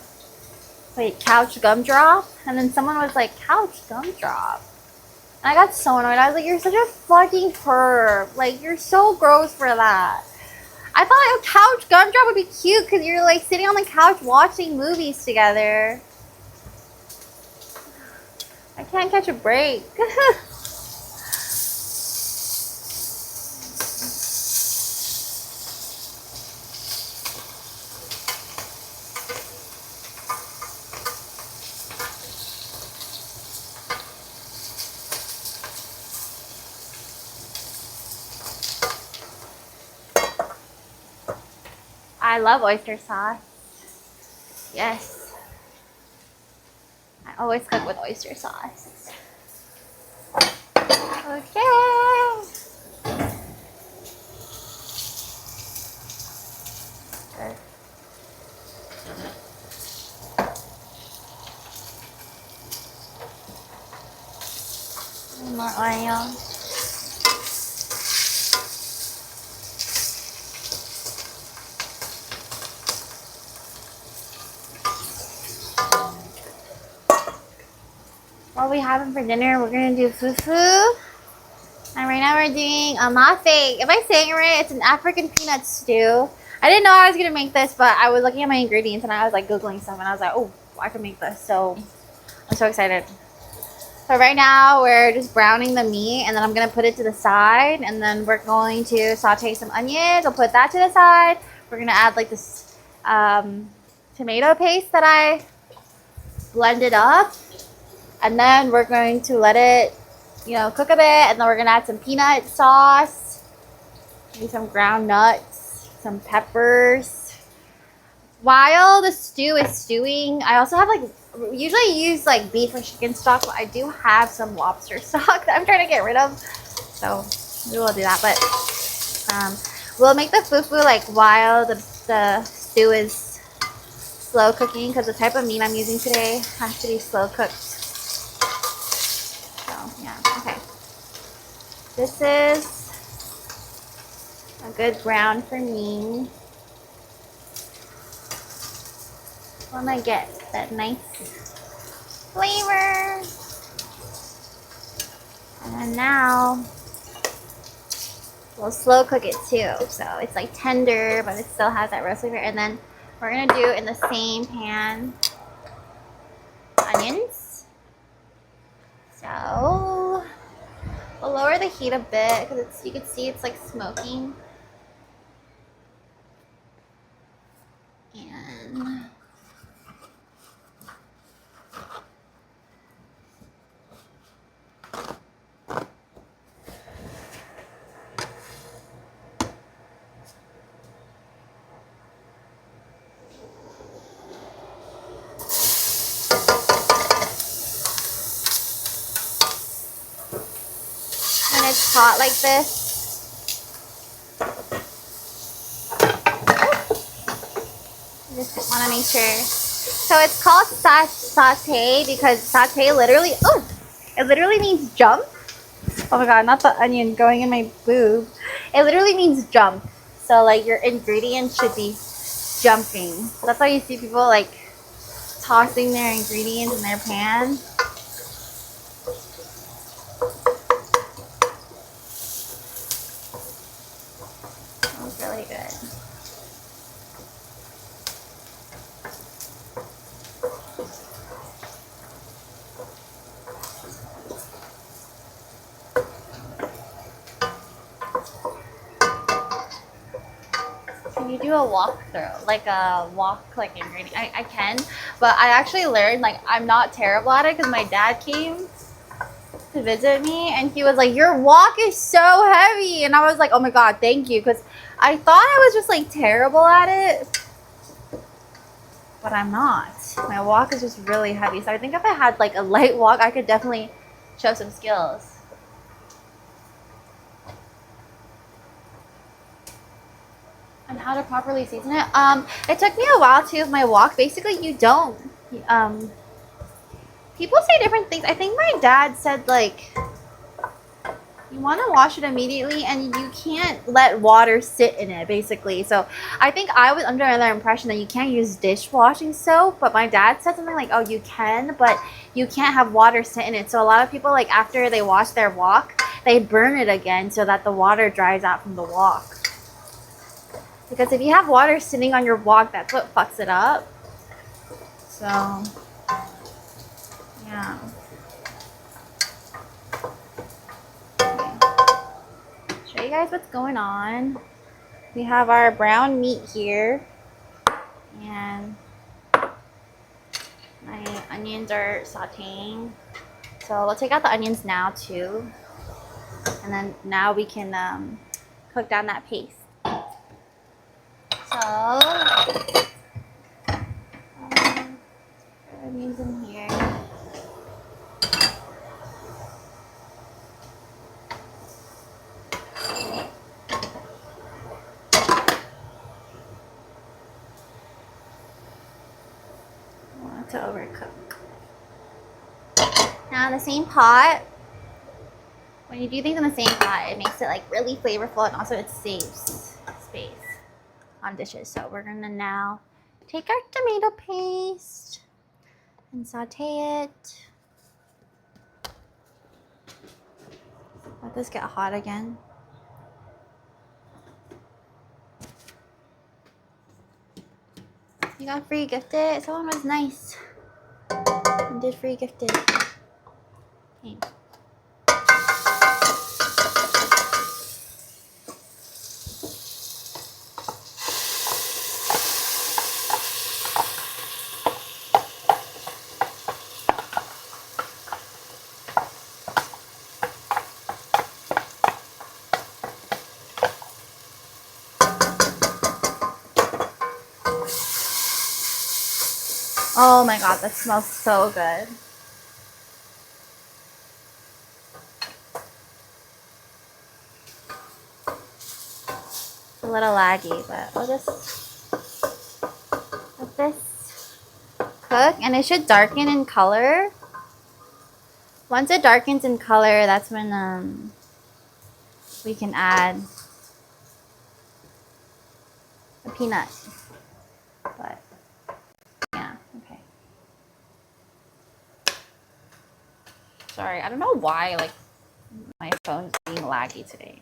Wait, Couch Gumdrop, and then someone was like, Couch Gumdrop. And I got so annoyed. I was like, you're such a fucking perv. Like, you're so gross for that. I thought a couch gumdrop would be cute because you're like sitting on the couch watching movies together. I can't catch a break. I love oyster sauce. Yes. I always cook with oyster sauce. Okay. Good. More oil. What we having for dinner, we're gonna do fufu. And right now we're doing a maafe. Am I saying it right? It's an African peanut stew. I didn't know I was gonna make this, but I was looking at my ingredients and I was like Googling stuff and I was like, oh, I can make this. So I'm so excited. So right now we're just browning the meat and then I'm gonna put it to the side and then we're going to saute some onions. I'll put that to the side. We're gonna add like this tomato paste that I blended up. And then we're going to let it, you know, cook a bit. And then we're going to add some peanut sauce, maybe some ground nuts, some peppers. While the stew is stewing, I also have like, usually use like beef or chicken stock, but I do have some lobster stock that I'm trying to get rid of. So we will do that. But we'll make the fufu like while the stew is slow cooking because the type of meat I'm using today has to be slow cooked. Yeah, okay. This is a good brown for me. I want to get that nice flavor. And then now we'll slow cook it too. So it's like tender, but it still has that roast flavor. And then we're going to do in the same pan onions. So we'll lower the heat a bit because you can see it's like smoking. And when it's hot like this, you just want to make sure. So it's called saute because saute literally, it literally means jump. Oh my god, not the onion going in my boob. It literally means jump. So like your ingredients should be jumping. So that's why you see people like tossing their ingredients in their pan. That was really good. Can you do a walkthrough, like a like ingredient? I can, but I actually learned like I'm not terrible at it because my dad came to visit me and he was like, your wok is so heavy, and I was like, oh my god, thank you, because I thought I was just like terrible at it, but I'm not. My wok is just really heavy, so I think if I had like a light wok I could definitely show some skills. And how to properly season it. It took me a while too with my wok. Basically you don't People say different things. I think my dad said, like, you want to wash it immediately and you can't let water sit in it, basically. So I think I was under the impression that you can't use dishwashing soap, but my dad said something like, oh, you can, but you can't have water sit in it. So a lot of people, like, after they wash their wok, they burn it again so that the water dries out from the wok. Because if you have water sitting on your wok, that's what fucks it up. So, yeah. Show you guys what's going on. We have our brown meat here. And my onions are sauteing. So we'll take out the onions now too. And then now we can cook down that paste. So, onions in here. To overcook. Now in the same pot, when you do things in the same pot, it makes it like really flavorful, and also it saves space on dishes. So we're gonna now take our tomato paste and saute it. Let this get hot again. You got free gifted? Someone was nice and did free gifted. Okay. Oh my god, that smells so good. It's a little laggy, but we'll just let this cook, and it should darken in color. Once it darkens in color, that's when we can add a peanut. But yeah, okay. Sorry, I don't know why like my phone's being laggy today.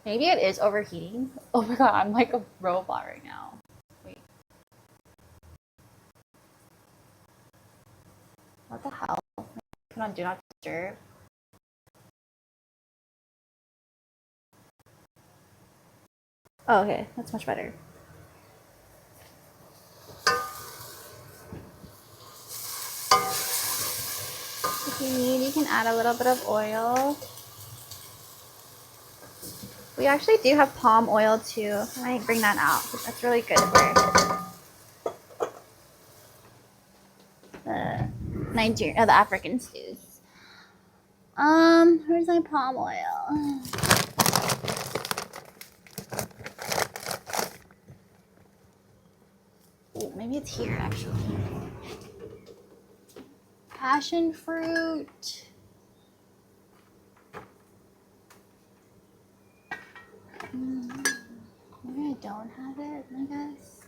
Maybe it is overheating. Oh my god, I'm like a robot right now. Wait. What the hell? Put on do not disturb. Oh, okay, that's much better. If you need, you can add a little bit of oil. We actually do have palm oil too. I might bring that out. That's really good for the the African stews. Where's my palm oil? Ooh, maybe it's here actually. Passion fruit. Maybe I don't have it, I guess.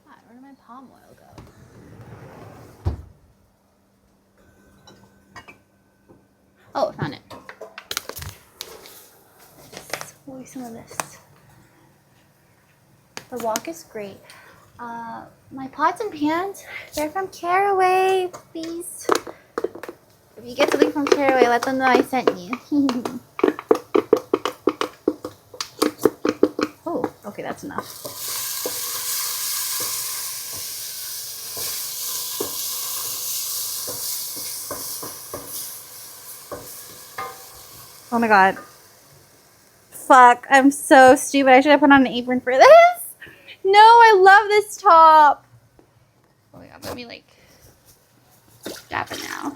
God, where did my palm oil go? Oh, I found it. Ooh, some of this. The wok is great. My pots and pans, they're from Caraway, please. If you get something from Caraway, let them know I sent you. Oh, okay, that's enough. Oh my god. Fuck, I'm so stupid. I should have put on an apron for this. No, I love this top. Oh my god, let me like dab it now.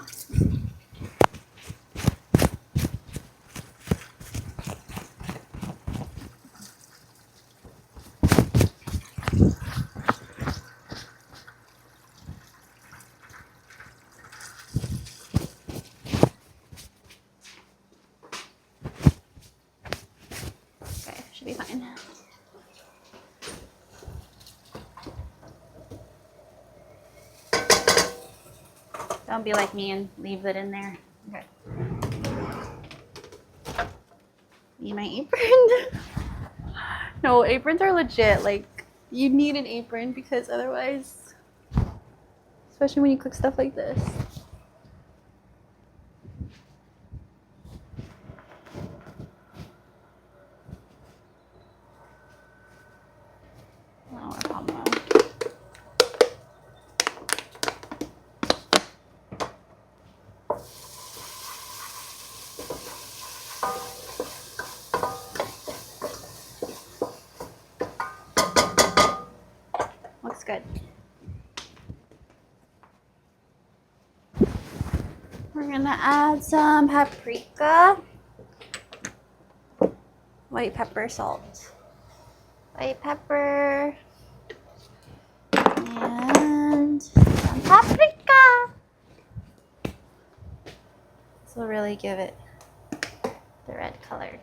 Don't be like me and leave it in there. Okay. Need my apron. No, aprons are legit. Like, you need an apron because otherwise, especially when you cook stuff like this. Looks good. We're gonna add some paprika, white pepper, salt, white pepper, and some paprika. This will really give it the red color.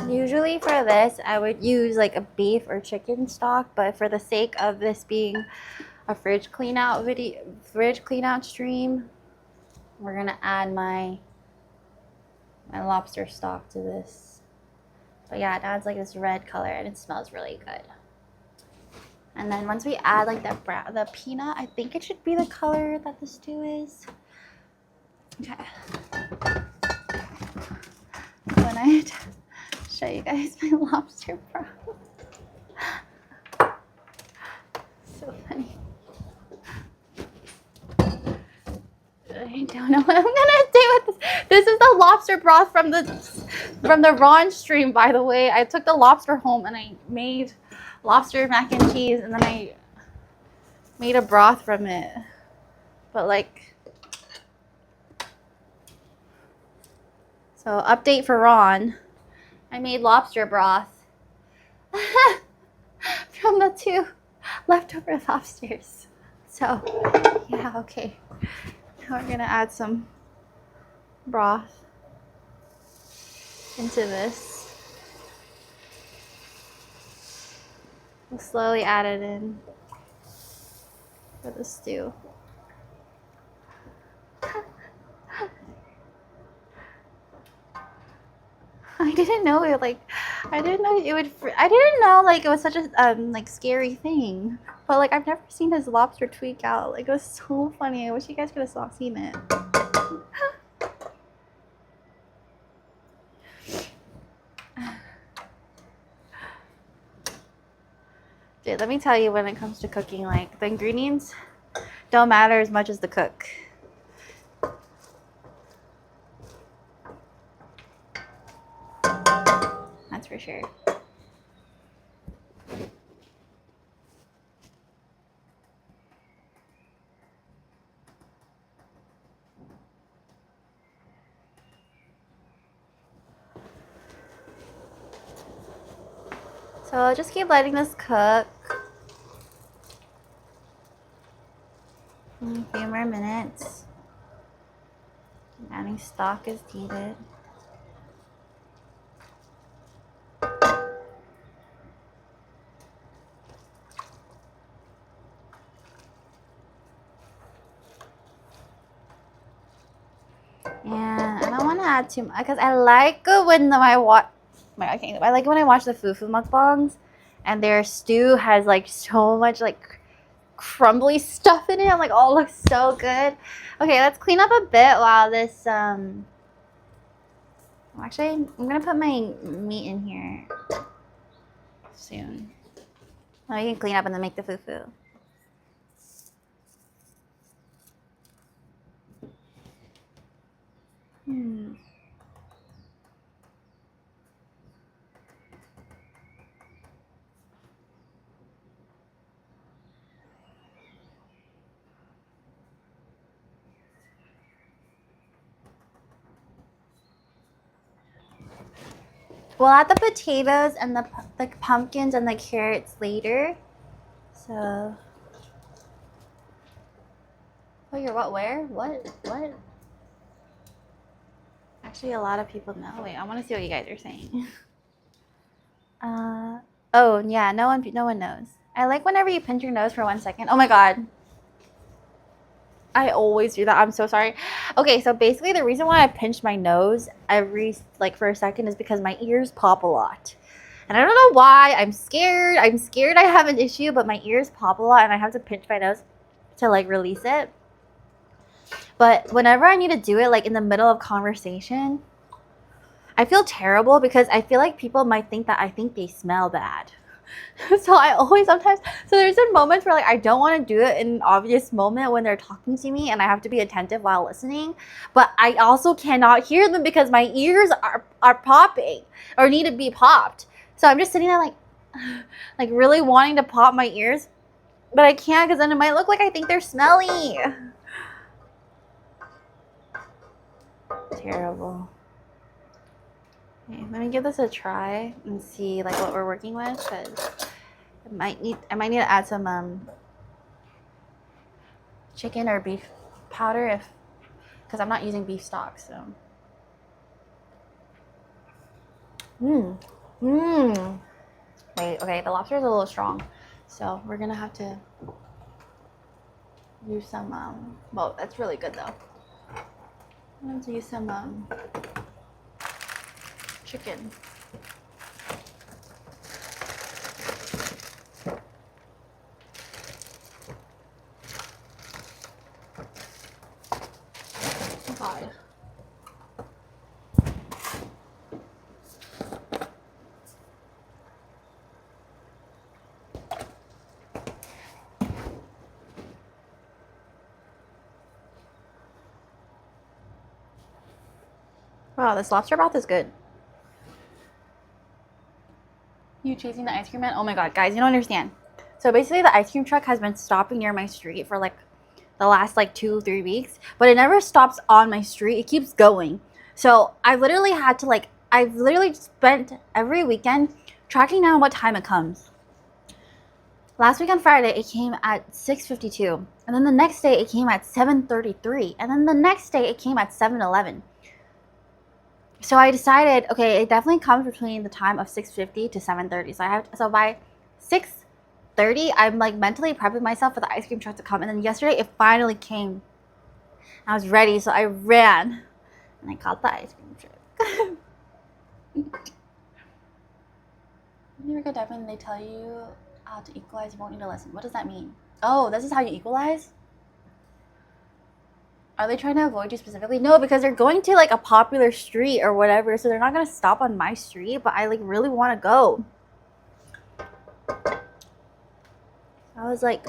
Usually for this, I would use like a beef or chicken stock, but for the sake of this being a fridge clean out stream, we're gonna add my lobster stock to this. But yeah, it adds like this red color and it smells really good. And then once we add like the peanut, I think it should be the color that the stew is. Okay. When I show you guys my lobster broth. So funny. I don't know what I'm gonna do with this. This is the lobster broth from the Ron stream, by the way. I took the lobster home and I made lobster mac and cheese, and then I made a broth from it. But like, so update for Ron. I made lobster broth from the 2 leftover lobsters. So, yeah, okay. Now we're gonna add some broth into this. We'll slowly add it in for the stew. I didn't know it like I didn't know like it was such a like scary thing. But like I've never seen his lobster tweak out. Like it was so funny. I wish you guys could have seen it. Dude, let me tell you, when it comes to cooking, like the ingredients don't matter as much as the cook. That's for sure. So I'll just keep letting this cook. A few more minutes. Adding stock as needed. And I don't want to add too much because I like when I like when I watch the FUFU mukbangs and their stew has like so much like crumbly stuff in it. I'm like, oh, it looks so good. Okay, let's clean up a bit while this actually I'm gonna put my meat in here soon. Well, you can clean up and then make the FUFU. We'll add the potatoes and the pumpkins and the carrots later. So, oh, you're what? Where? What? What? Actually, a lot of people know. Wait, I want to see what you guys are saying. Oh yeah, no one knows. I like whenever you pinch your nose for 1 second. Oh my god. I always do that. I'm so sorry. Okay, so basically the reason why I pinch my nose for a second is because my ears pop a lot. And I don't know why. I'm scared. I'm scared I have an issue, but my ears pop a lot and I have to pinch my nose to like release it. But whenever I need to do it like in the middle of conversation, I feel terrible because I feel like people might think that I think they smell bad. So I always sometimes, so there's been moments where like I don't want to do it in an obvious moment when they're talking to me and I have to be attentive while listening, but I also cannot hear them because my ears are popping or need to be popped. So I'm just sitting there like really wanting to pop my ears, but I can't because then it might look like I think they're smelly. Terrible. Okay, let me give this a try and see like what we're working with because I might need to add some chicken or beef powder because I'm not using beef stock. So wait, okay, the lobster is a little strong, so we're gonna have to use some well, that's really good though. I'm going to use some chicken. God. Wow, this lobster broth is good. You chasing the ice cream man? Oh my god, guys, you don't understand. So basically the ice cream truck has been stopping near my street for like the last like 2-3 weeks, but it never stops on my street. It keeps going. So I've literally spent every weekend tracking down what time it comes. Last week on Friday, it came at 6:52, and then the next day it came at 7:33, and then the next day it came at 7:11. So I decided, okay, it definitely comes between the time of 6:50 to 7:30. So by 6:30, I'm like mentally prepping myself for the ice cream truck to come. And then yesterday, it finally came. I was ready, so I ran and I caught the ice cream truck. You never go diving and they tell you how to equalize. You won't need to listen. What does that mean? Oh, this is how you equalize? Are they trying to avoid you specifically? No, because they're going to like a popular street or whatever, so they're not gonna stop on my street, but I like really want to go. I was like,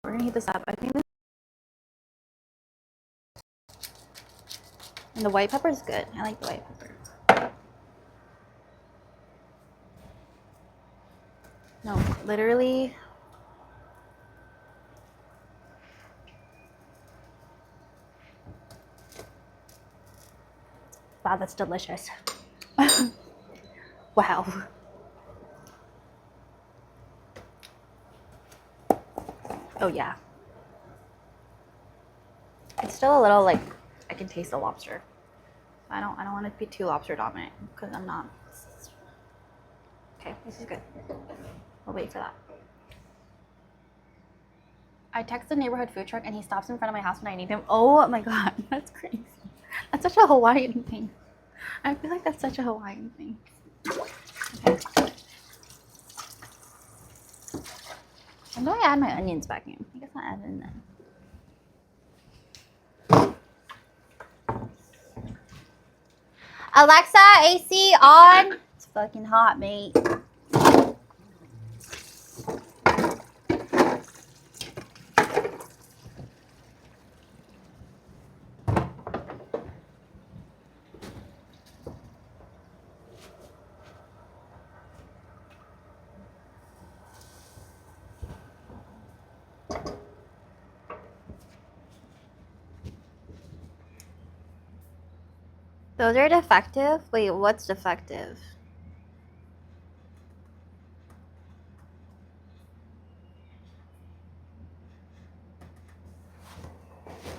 we're gonna heat this up. I think and the white pepper is good. I like the white pepper. No, literally. Wow, that's delicious. Wow. Oh yeah. It's still a little like I can taste the lobster. I don't want to be too lobster dominant because I'm not. Okay, this is good. We'll wait for that. I text the neighborhood food truck and he stops in front of my house when I need him. Oh my god, that's crazy. That's such a Hawaiian thing. I feel like that's such a Hawaiian thing. Okay. When do I add my onions back in? I guess I'll add it in then. Alexa, AC on. It's fucking hot, mate. Those are defective? Wait, what's defective?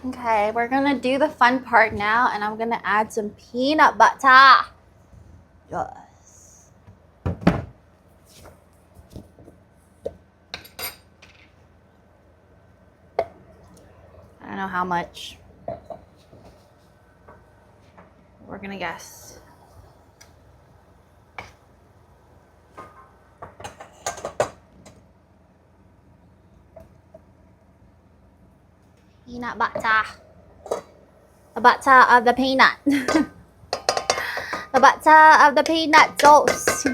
Okay, we're gonna do the fun part now, and I'm gonna add some peanut butter. Yes. I don't know how much. We're gonna guess. Peanut butter. The butter of the peanut. The butter of the peanut sauce.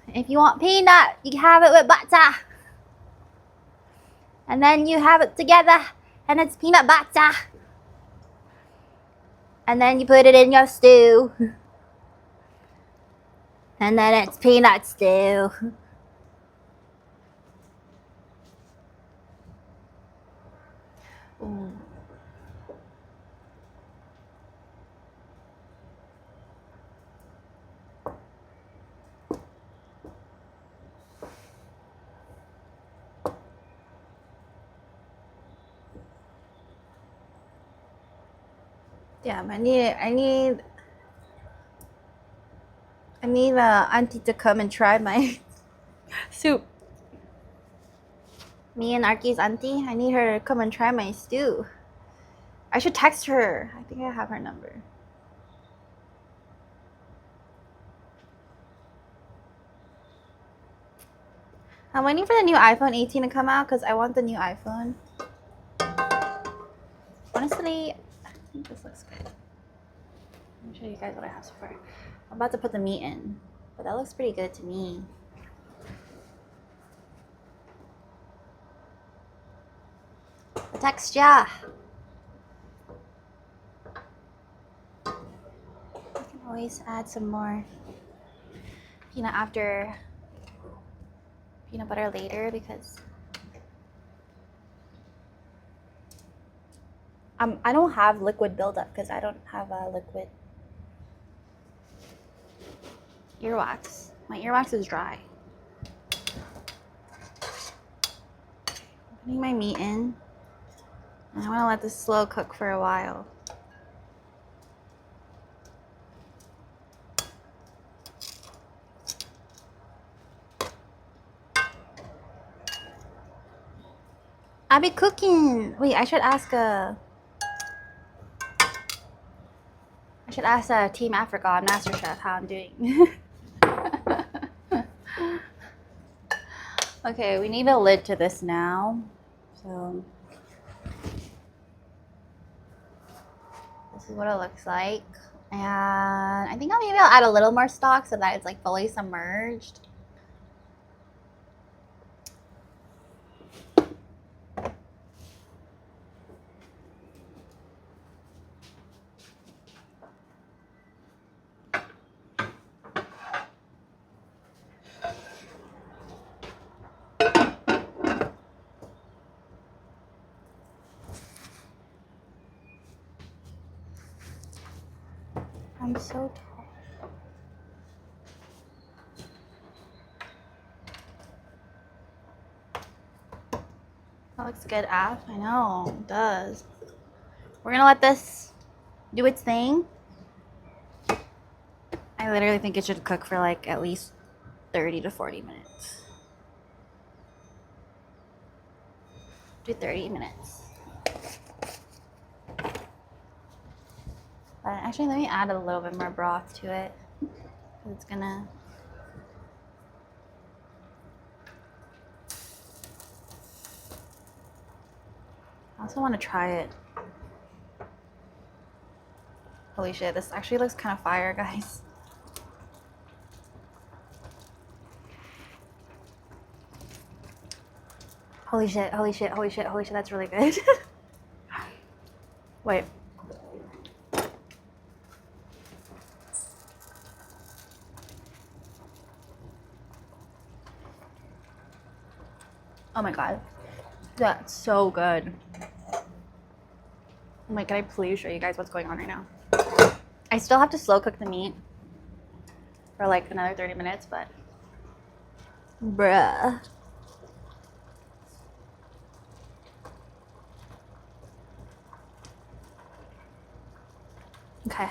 If you want peanut, you have it with butter. And then you have it together, and it's peanut butter. And then you put it in your stew. And then it's peanut stew. Ooh. Damn, I need auntie to come and try my soup. Me and Arky's auntie, I need her to come and try my stew. I should text her. I think I have her number. I'm waiting for the new iPhone 18 to come out because I want the new iPhone. Honestly, I think this looks good. Let me show you guys what I have so far. I'm about to put the meat in, but that looks pretty good to me. The texture. I can always add some more peanut after peanut butter later because I don't have liquid buildup because I don't have a liquid earwax. My earwax is dry. I'm putting my meat in. And I want to let this slow cook for a while. I be cooking. Wait, I should ask Team Africa on MasterChef how I'm doing. Okay, we need a lid to this now. So this is what it looks like. And I think maybe I'll add a little more stock so that it's like fully submerged. I'm so tall. That looks good, Af. I know, it does. We're gonna let this do its thing. I literally think it should cook for like at least 30 to 40 minutes. Do 30 minutes. But actually, let me add a little bit more broth to it. It's gonna... I also want to try it. Holy shit, this actually looks kind of fire, guys. Holy shit, holy shit, holy shit, holy shit, that's really good. Wait. Oh my god. That's so good. I'm like, can I please show you guys what's going on right now? I still have to slow cook the meat for like another 30 minutes, but bruh. Okay.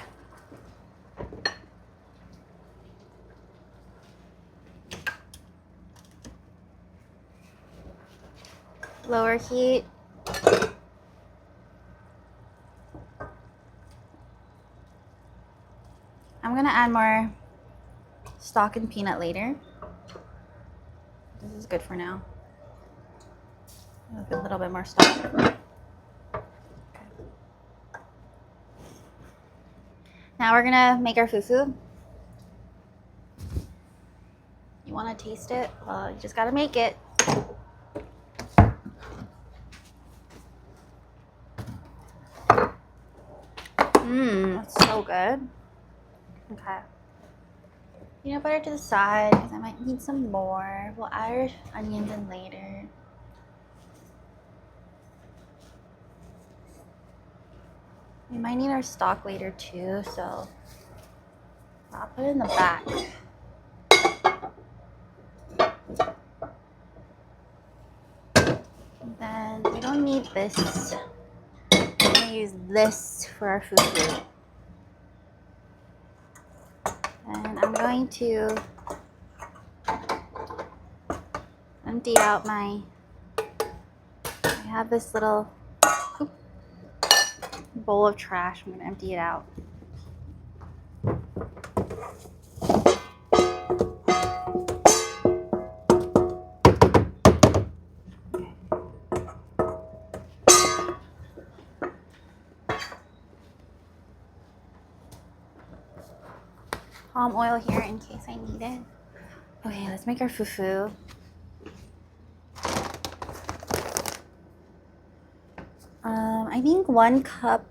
Lower heat. I'm gonna add more stock and peanut later. This is good for now. A little bit more stock. Okay. Now we're gonna make our fufu. You wanna taste it? Well, you just gotta make it. That's so good. Okay. Peanut butter to the side because I might need some more. We'll add our onions in later. We might need our stock later too, so I'll put it in the back. And then we don't need this. I'm gonna use this for our fufu. And I'm going to empty out I have this little bowl of trash. I'm gonna empty it out. Palm oil here in case I need it. Okay, let's make our fufu. I think 1 cup,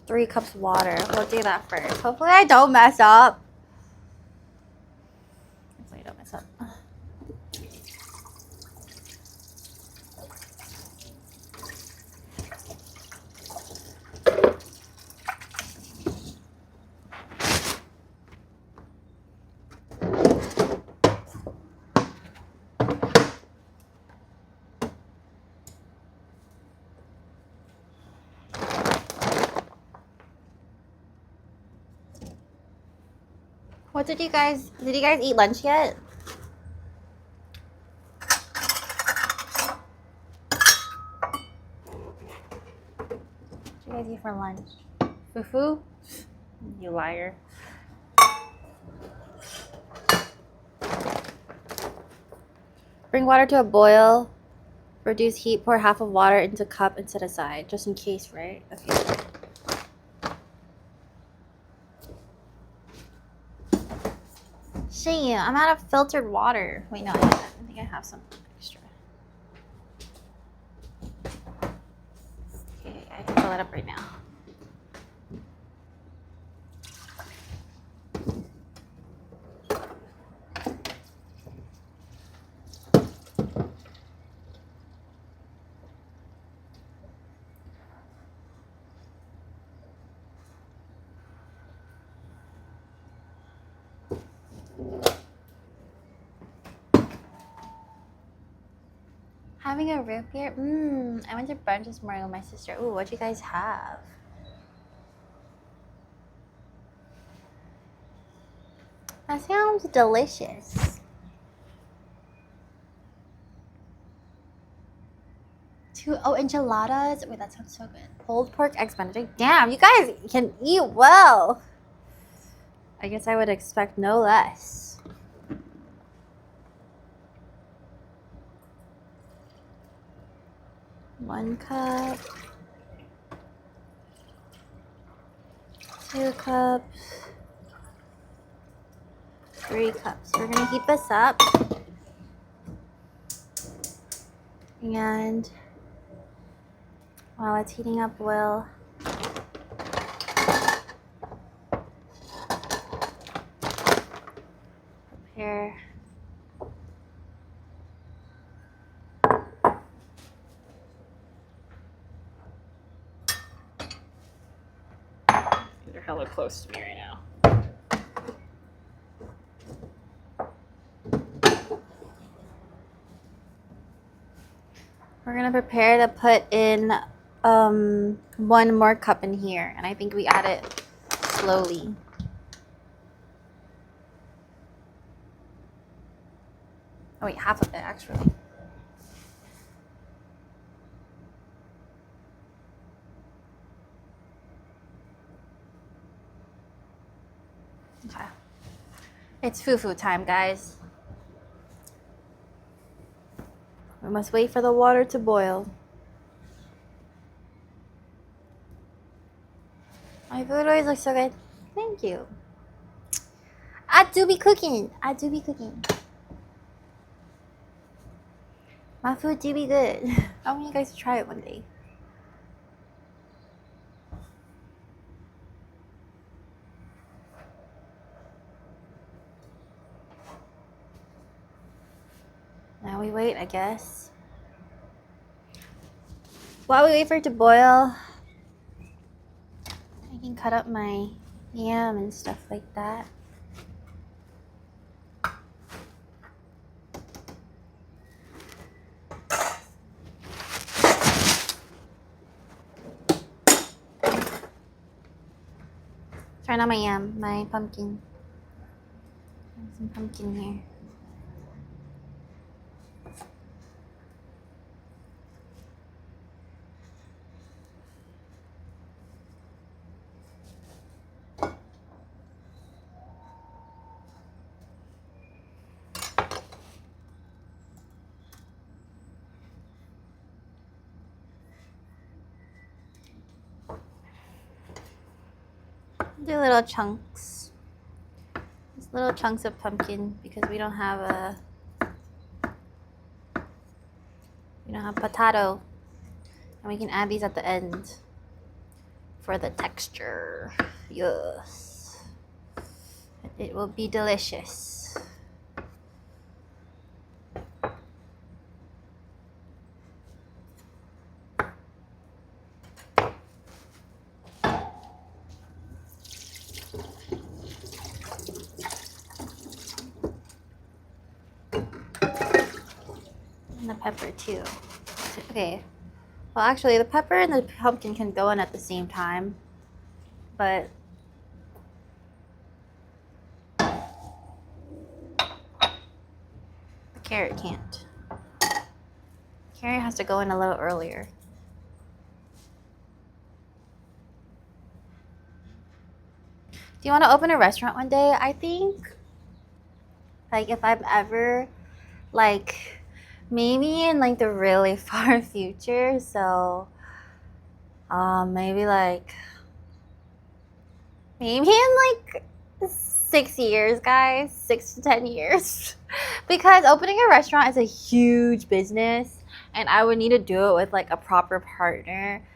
3 cups water. We'll do that first. Hopefully I don't mess up. Hopefully I don't mess up. What did you guys eat lunch yet? What did you guys eat for lunch? Fufu? You liar. Bring water to a boil. Reduce heat. Pour half of water into a cup and set aside. Just in case, right? Okay. Shit, I'm out of filtered water. Wait, no, I think I have some extra. Okay, I can fill it up right now. Having a root beer? I went to brunch this morning with my sister. Ooh, what'd you guys have? That sounds delicious. Enchiladas. Wait, that sounds so good. Pulled pork eggs benedict. Damn, you guys can eat well. I guess I would expect no less. One cup. 2 cups. 3 cups. We're gonna heat this up. And while it's heating up, we'll prepare You're hella close to me right now. We're gonna prepare to put in one more cup in here, and I think we add it slowly. Oh wait, half of it actually. Okay. It's fufu time, guys. We must wait for the water to boil. My food always looks so good. Thank you. I do be cooking. I do be cooking. My food do be good. I want you guys to try it one day. Now we wait, I guess. While we wait for it to boil, I can cut up my yam and stuff like that. Sorry, not my yam, my pumpkin. There's some pumpkin here. Do little chunks. Just little chunks of pumpkin because we don't have potato. And we can add these at the end for the texture. Yes. It will be delicious. And the pepper too. Okay. Well, actually, the pepper and the pumpkin can go in at the same time, but the carrot can't. Carrot has to go in a little earlier. Do you want to open a restaurant one day? I think, like, if I'm ever, like, maybe in, like, the really far future, so, maybe in, like, 6 years, guys, 6 to 10 years, because opening a restaurant is a huge business, and I would need to do it with, like, a proper partner.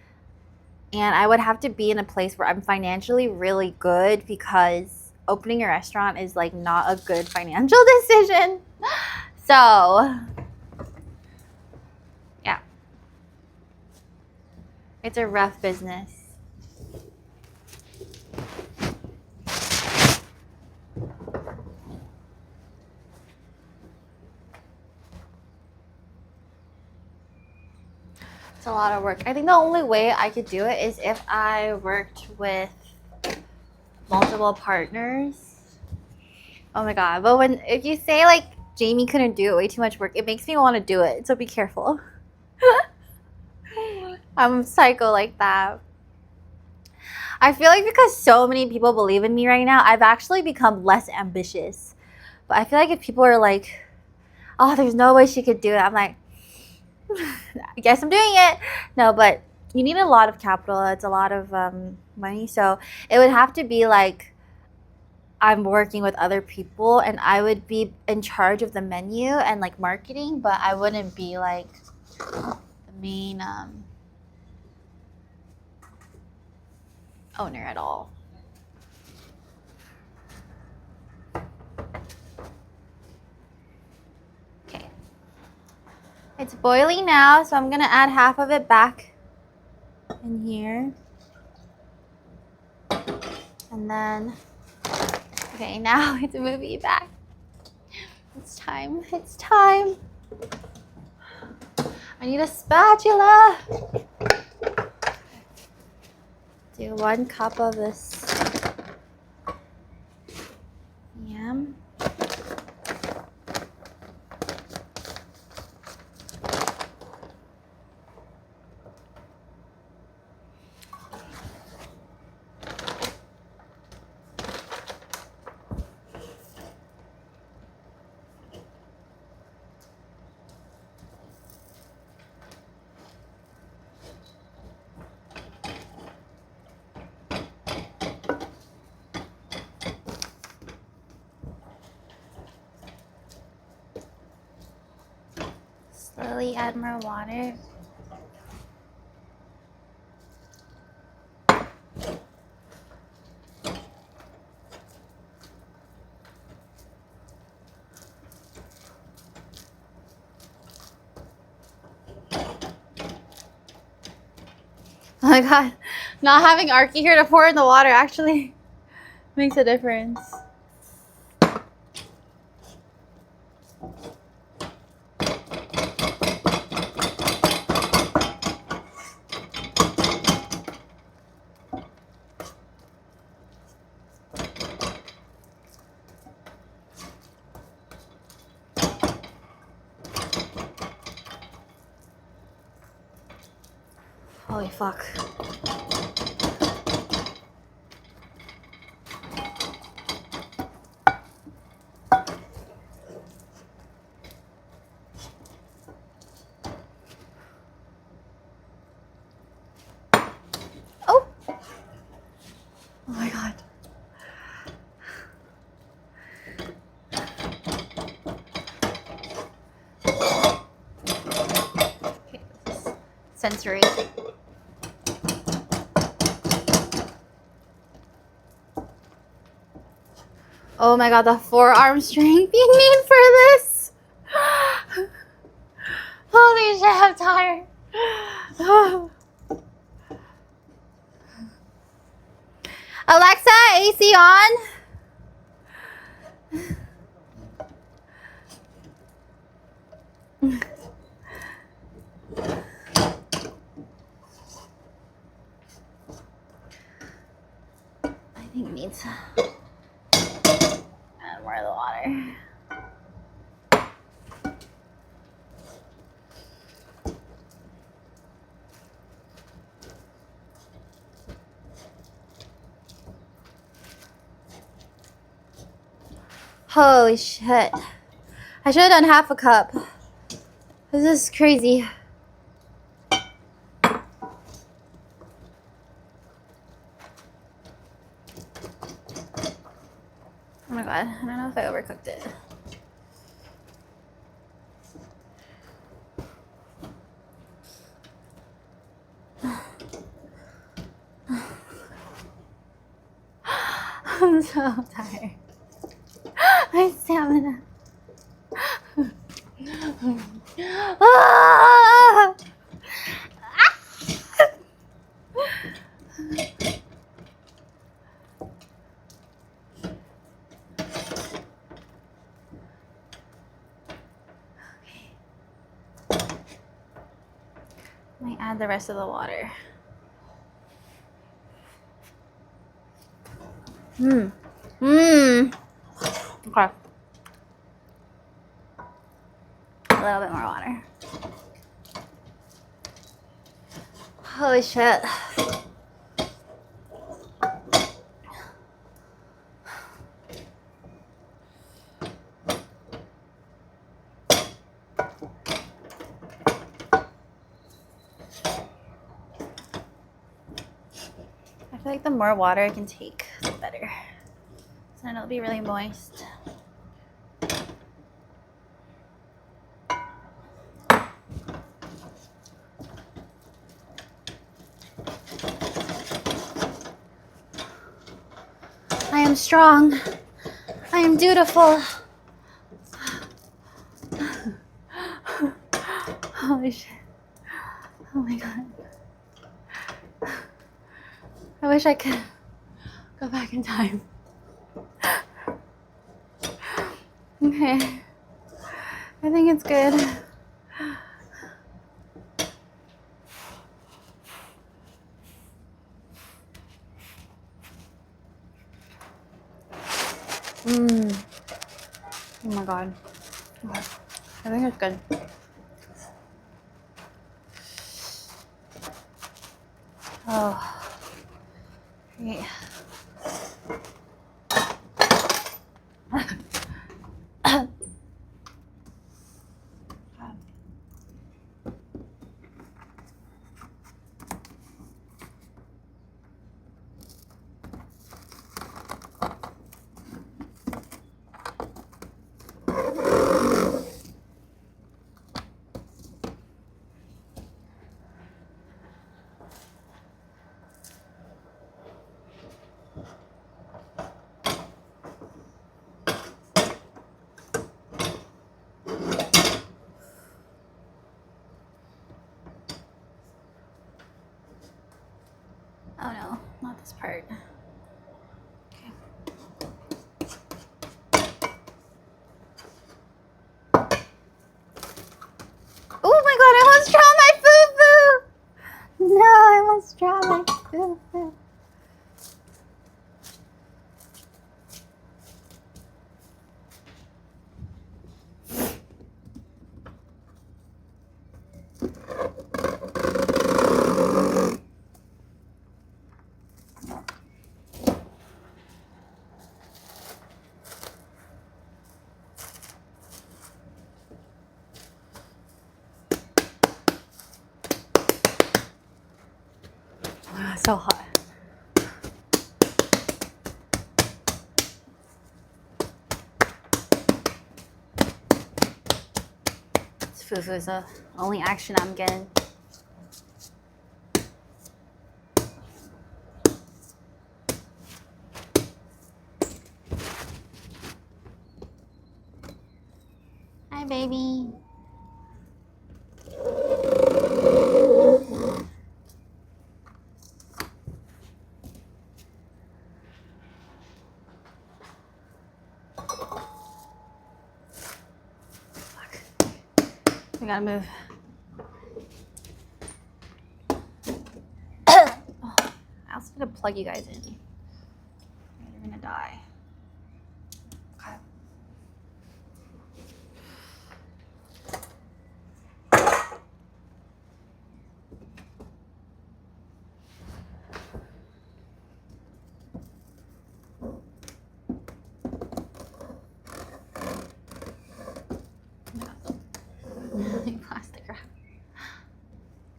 And I would have to be in a place where I'm financially really good because opening a restaurant is like not a good financial decision. So, yeah. It's a rough business. It's a lot of work. I think the only way I could do it is if I worked with multiple partners. Oh my god. But if you say like Jamie couldn't do it, way too much work, it makes me want to do it. So be careful. I'm psycho like that. I feel like because so many people believe in me right now, I've actually become less ambitious. But I feel like if people are like, oh, there's no way she could do it, I'm like, I guess I'm doing it. No, but you need a lot of capital. It's a lot of money. So it would have to be like I'm working with other people and I would be in charge of the menu and like marketing, but I wouldn't be like the main owner at all. Okay. It's boiling now, so I'm gonna add half of it back in here. And then, okay, now it's moving back. It's time. It's time. I need a spatula. Do 1 cup of this yam. Slowly add more water. Oh my god, not having Arky here to pour in the water actually makes a difference. Holy fuck. Oh! Oh my god. Okay, this is sensory. Oh my god, the forearm strength you need for this. Holy shit, I'm tired. Alexa, AC on. I think it needs add more of the water. Holy shit. I should have done half a cup. This is crazy. Oh my god, I don't know if I overcooked it. I'm so tired. My stamina. Ah! Let me add the rest of the water. Okay. A little bit more water. Holy shit. I feel like the more water I can take, the better. So then it'll be really moist. I am strong. I am dutiful. Holy shit. Oh my god. I wish I could go Go back in time. Okay. I think it's good. Oh my god. Okay. I think it's good. Oh. Great. Oh no, not this part. Okay. Oh my god, I almost dropped my FUFU! No, I almost dropped my FUFU. So hot. This FUFU is the only action I'm getting. Hi, baby. Fuck. We gotta move. Oh, I also need to plug you guys in. You're gonna die. Okay. Plastic wrap.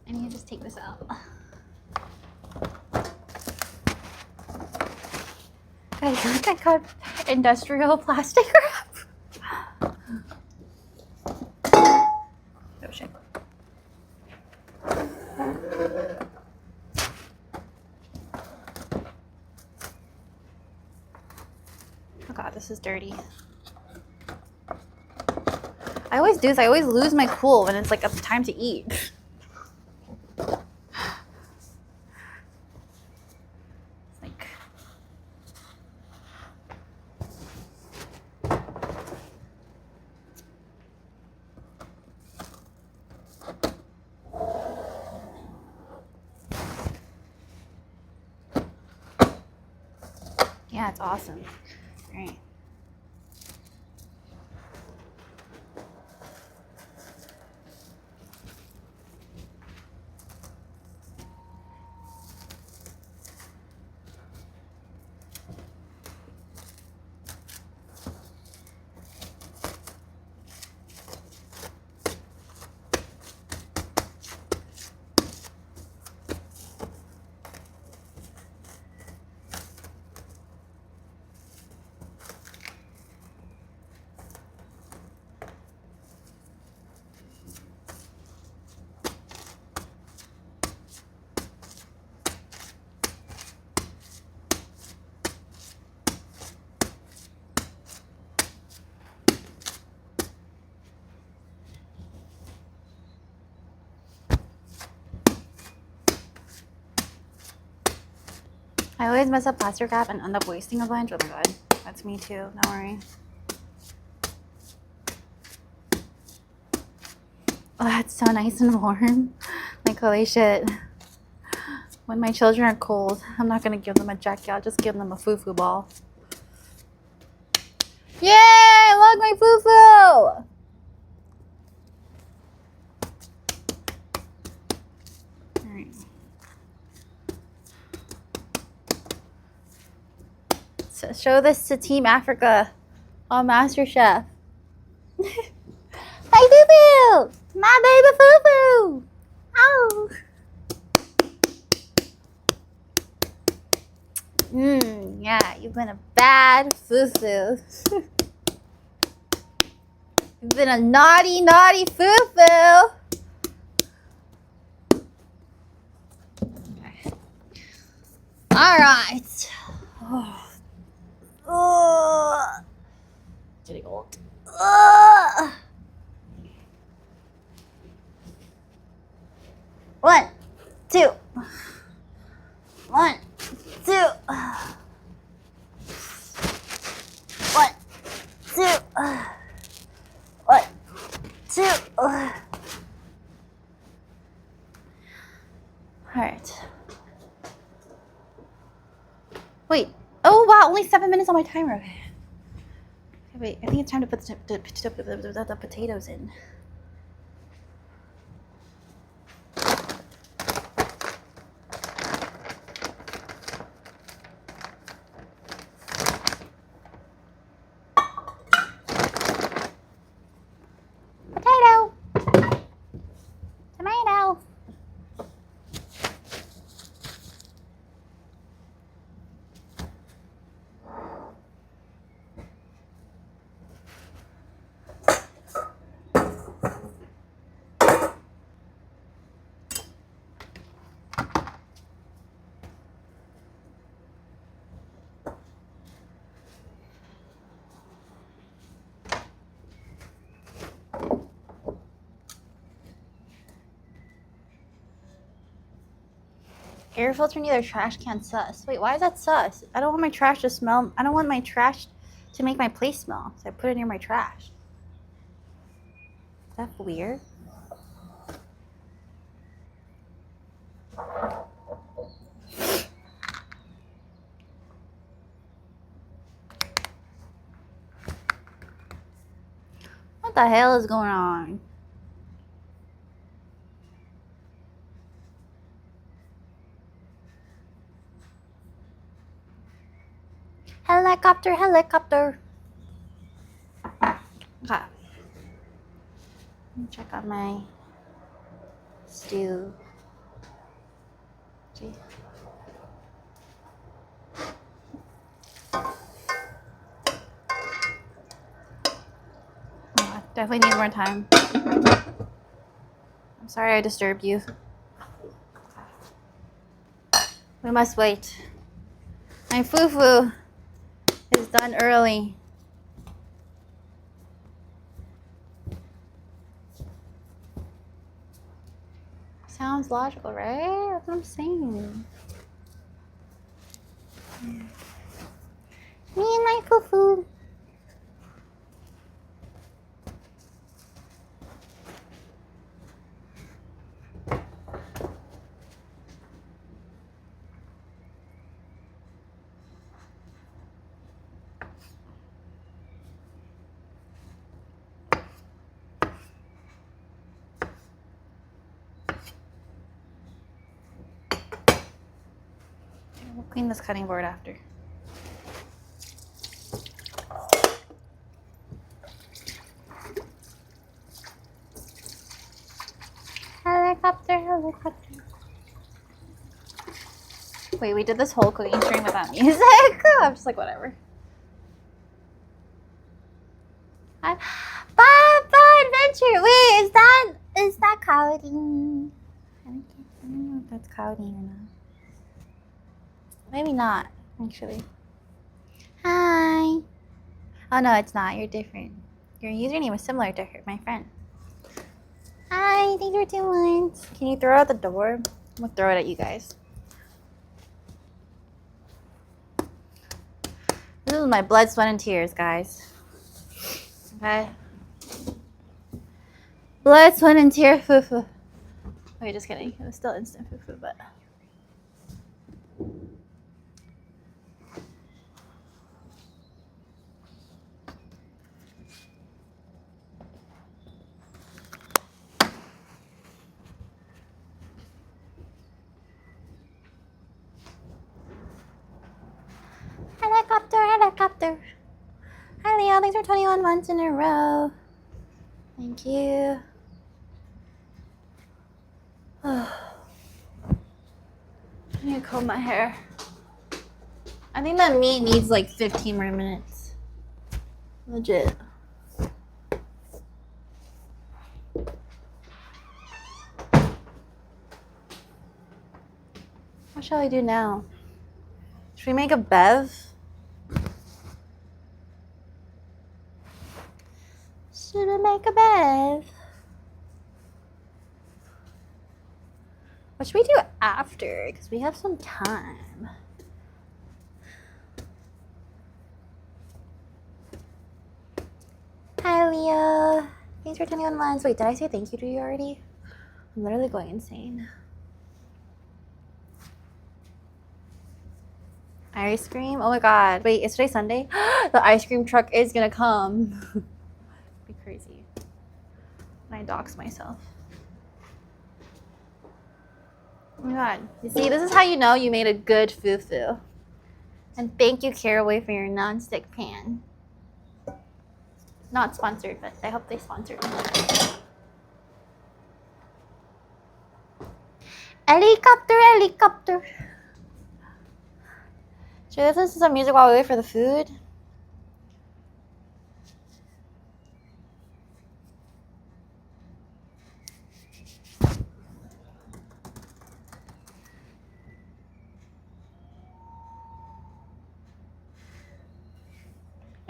I need to just take this out. Guys, look, I got industrial plastic wrap. Oh shit. Oh god, this is dirty. I always do this. I always lose my cool when it's like time to eat. Like, yeah, it's awesome. All right. I always mess up plastic wrap and end up wasting a bunch. Oh my god. That's me too. Don't worry. Oh, that's so nice and warm. Like, holy shit. When my children are cold, I'm not gonna give them a jacket. I'll just give them a FUFU ball. Yay! Look, my FUFU! Alright. So show this to Team Africa on MasterChef. My FUFU! My baby FUFU! Oh! Yeah, you've been a bad FUFU. You've been a naughty, naughty FUFU. Okay. All right. Oh. Getting old. One, two. One, two. One, two. One, two. All right. Wait. Oh wow! Only 7 minutes on my timer. Okay. Wait. I think it's time to put the potatoes in. Potato. Tomato. Air filter near the trash can sus. Wait, why is that sus? I don't want my trash to smell. I don't want my trash to make my place smell. So I put it near my trash. Is that weird? What the hell is going on? Helicopter, helicopter. Okay. Let me check on my stew. See? Oh, I definitely need more time. I'm sorry I disturbed you. We must wait. My FUFU is done early. Sounds logical, right? That's what I'm saying. Me and my FUFU. We'll clean this cutting board after. Helicopter, helicopter. Wait, we did this whole cooking stream without music? I'm just like, whatever. Bye, adventure. Wait, is that counting? I don't know if that's counting or not. Maybe not, actually. Hi. Oh no, it's not. You're different. Your username is similar to her, my friend. Hi, thank you for 2 months. Can you throw it out the door? I'm gonna throw it at you guys. This is my blood, sweat, and tears, guys. Okay. Blood, sweat, and tear fufu. Wait, just kidding. It was still instant fufu, but. Helicopter, helicopter. Hi, Leo. Thanks for 21 months in a row. Thank you. I need to comb my hair. I think that meat needs like 15 more minutes. Legit. What shall I do now? Should we make a bev? Should I make a bev? What should we do after? Because we have some time. Hi, Leah. Thanks for 21 months. Wait, did I say thank you to you already? I'm literally going insane. Ice cream? Oh my god. Wait, is today Sunday? The ice cream truck is gonna come. Be crazy. And I dox myself. Oh my god. You see, this is how you know you made a good fufu. And thank you, Caraway, for your non-stick pan. Not sponsored, but I hope they sponsor me. Helicopter, helicopter. Should we listen to some music while we wait for the food?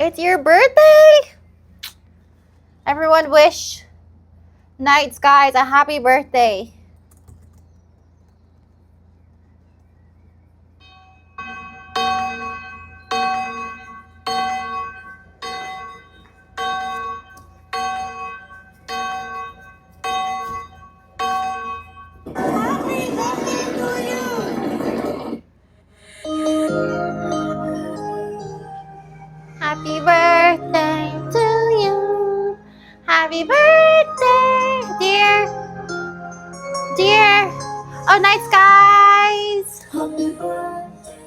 It's your birthday? Everyone wish Night Skies a happy birthday. Happy birthday to you. Happy birthday, dear. Dear. Oh, Night Skies. Happy birthday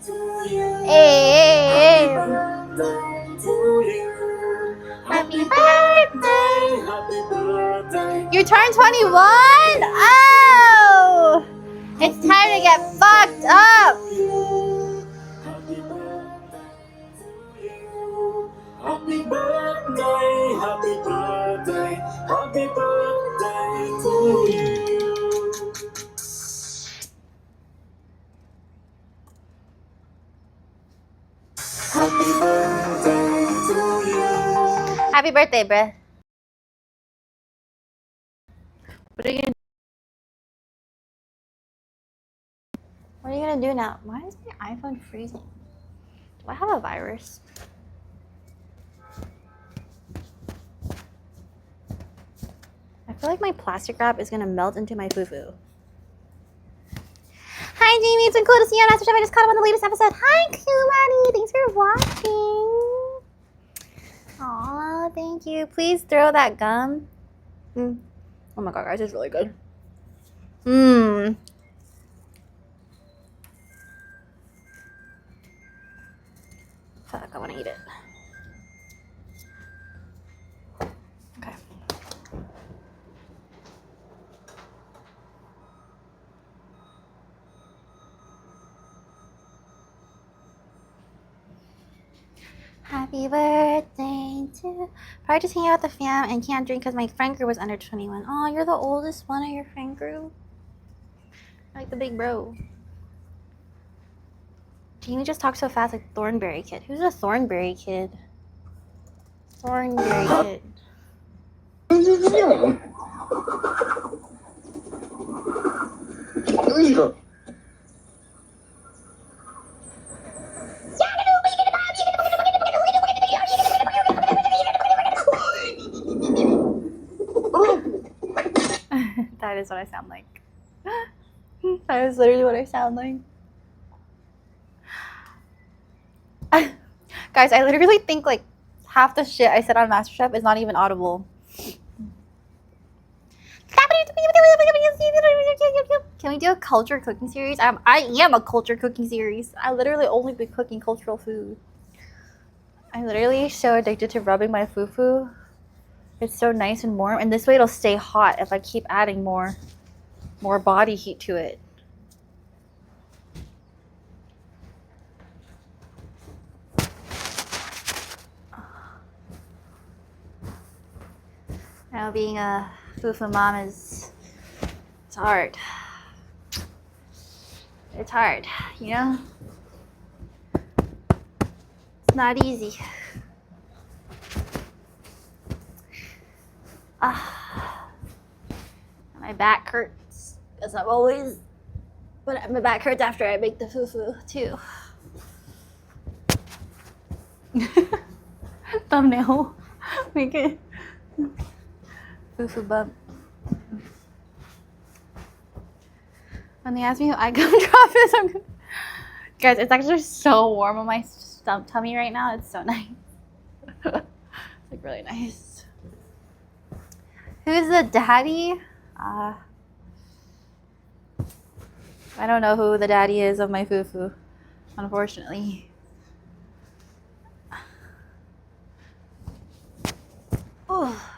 to you. Hey. Happy birthday to you. Happy birthday. Happy birthday. You turned 21? Oh. It's time to get fucked up. Happy birthday to you. Happy birthday. Happy birthday. Happy birthday to you. Happy birthday to you. Happy birthday, bruh. What are you gonna do now? Why is my iPhone freezing? Do I have a virus? I feel like my plastic wrap is gonna melt into my fufu. Hi, Jamie. It's been cool to see you on MasterChef. I just caught up on the latest episode. Hi, Kumani. Thanks for watching. Aw, thank you. Please throw that gum. Oh my god, guys, it's really good. Fuck, I want to eat it. Okay. Happy birthday to... Probably just hanging out with the fam and can't drink because my friend group was under 21. Oh, you're the oldest one of your friend group. You're like the big bro. Jamie just talks so fast like Thornberry Kid. Who's a Thornberry Kid? Thornberry Kid. is what I sound like. That is literally what I sound like. Guys, I literally think like half the shit I said on MasterChef is not even audible. Can we do a culture cooking series? I am a culture cooking series. I literally only be cooking cultural food. I'm literally so addicted to rubbing my fufu. It's so nice and warm, and this way it'll stay hot if I keep adding more body heat to it. Now being a fufu mom it's hard. It's hard, you know? It's not easy. My back hurts because I'm always, but my back hurts after I make the fufu too. Thumbnail. Make it fufu bump. When they ask me who iGumdrop is, I'm gonna... Guys, it's actually so warm on my tummy right now. It's so nice. It's like really nice. Who's the daddy? I don't know who the daddy is of my fufu, unfortunately. Oh.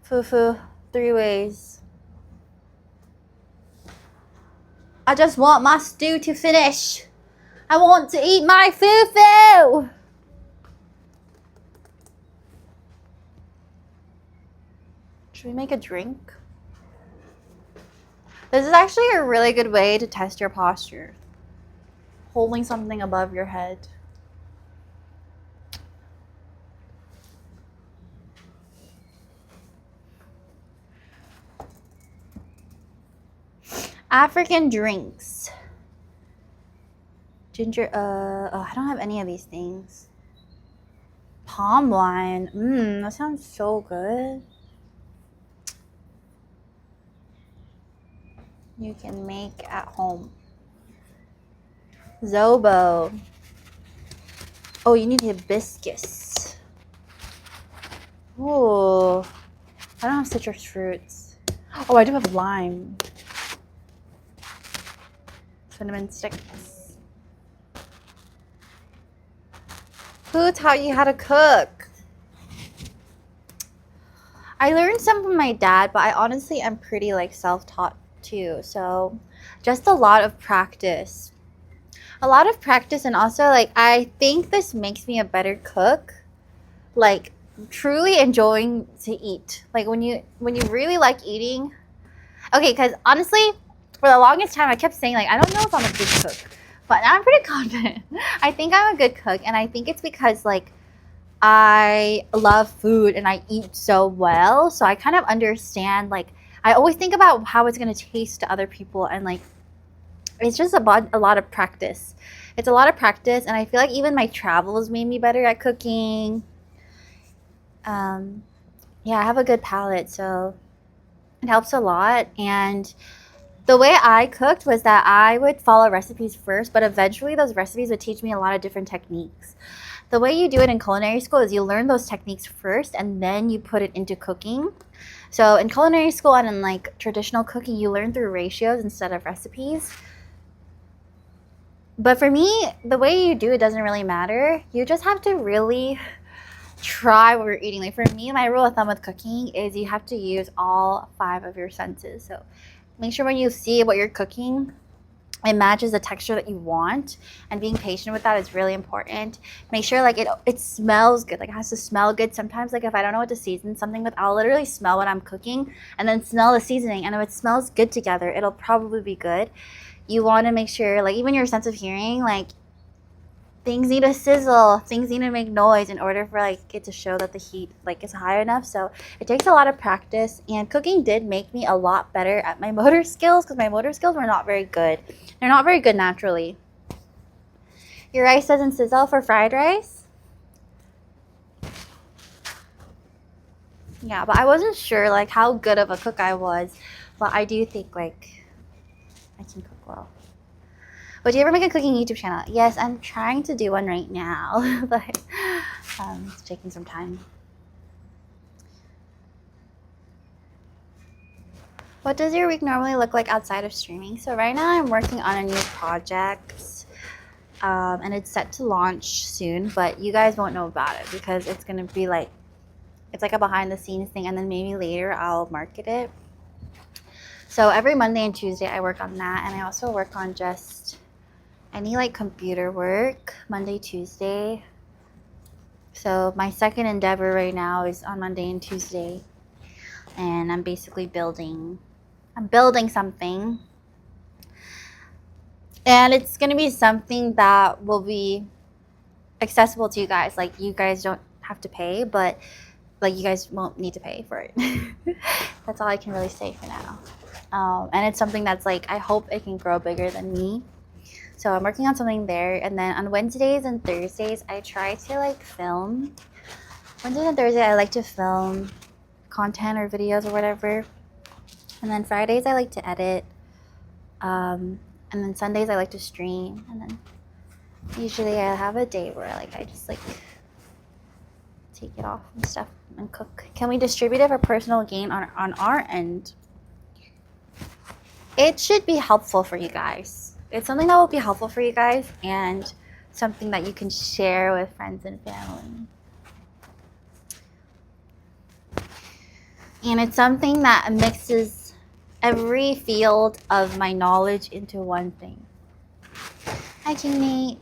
Fufu, 3 ways. I just want my stew to finish. I want to eat my fufu. Should we make a drink? This is actually a really good way to test your posture. Holding something above your head. African drinks. Ginger, I don't have any of these things. Palm wine, that sounds so good. You can make at home. Zobo. Oh, you need hibiscus. Ooh, I don't have citrus fruits. Oh, I do have lime. Cinnamon sticks. Who taught you how to cook? I learned some from my dad, but I honestly am pretty like self-taught too. So just a lot of practice. A lot of practice, and also like I think this makes me a better cook. Like truly enjoying to eat. Like when you really like eating. Okay, because honestly, for the longest time I kept saying like I don't know if I'm a good cook. But now I'm pretty confident. I think I'm a good cook, and I think it's because like I love food and I eat so well. So I kind of understand, like I always think about how it's going to taste to other people, and like it's just about a lot of practice. It's a lot of practice, and I feel like even my travels made me better at cooking. Yeah, I have a good palate, so it helps a lot. And the way I cooked was that I would follow recipes first, but eventually those recipes would teach me a lot of different techniques. The way you do it in culinary school is you learn those techniques first and then you put it into cooking. So in culinary school and in like traditional cooking, you learn through ratios instead of recipes. But for me, the way you do it doesn't really matter. You just have to really try what you're eating. Like for me, my rule of thumb with cooking is you have to use all 5 of your senses. So make sure when you see what you're cooking, it matches the texture that you want, and being patient with that is really important. Make sure like it smells good. Like it has to smell good. Sometimes like if I don't know what to season something with, I'll literally smell what I'm cooking and then smell the seasoning, and if it smells good together, it'll probably be good. You want to make sure like even your sense of hearing, like things need to sizzle, things need to make noise in order for like it to show that the heat like is high enough. So it takes a lot of practice, and cooking did make me a lot better at my motor skills, because my motor skills were not very good. They're not very good naturally. Your rice doesn't sizzle for fried rice? Yeah, but I wasn't sure like how good of a cook I was. But I do think like I can cook well. But do you ever make a cooking YouTube channel? Yes, I'm trying to do one right now. But it's taking some time. What does your week normally look like outside of streaming? So right now I'm working on a new project. And it's set to launch soon, but you guys won't know about it because it's gonna be like, it's like a behind the scenes thing, and then maybe later I'll market it. So every Monday and Tuesday I work on that, and I also work on just any like computer work Monday, Tuesday. So my second endeavor right now is on Monday and Tuesday, and I'm basically building something. And it's going to be something that will be accessible to you guys. Like, you guys don't have to pay, but like, you guys won't need to pay for it. That's all I can really say for now. And it's something that's like, I hope it can grow bigger than me. So I'm working on something there. And then on Wednesdays and Thursdays, I try to like film. Wednesdays and Thursdays, I like to film content or videos or whatever. And then Fridays, I like to edit. And then Sundays I like to stream, and then usually I have a day where like I just like take it off and stuff and cook. Can we distribute it for personal gain on our end? It should be helpful for you guys. It's something that will be helpful for you guys, and something that you can share with friends and family. And it's something that mixes every field of my knowledge into one thing. Hi, Kimmy.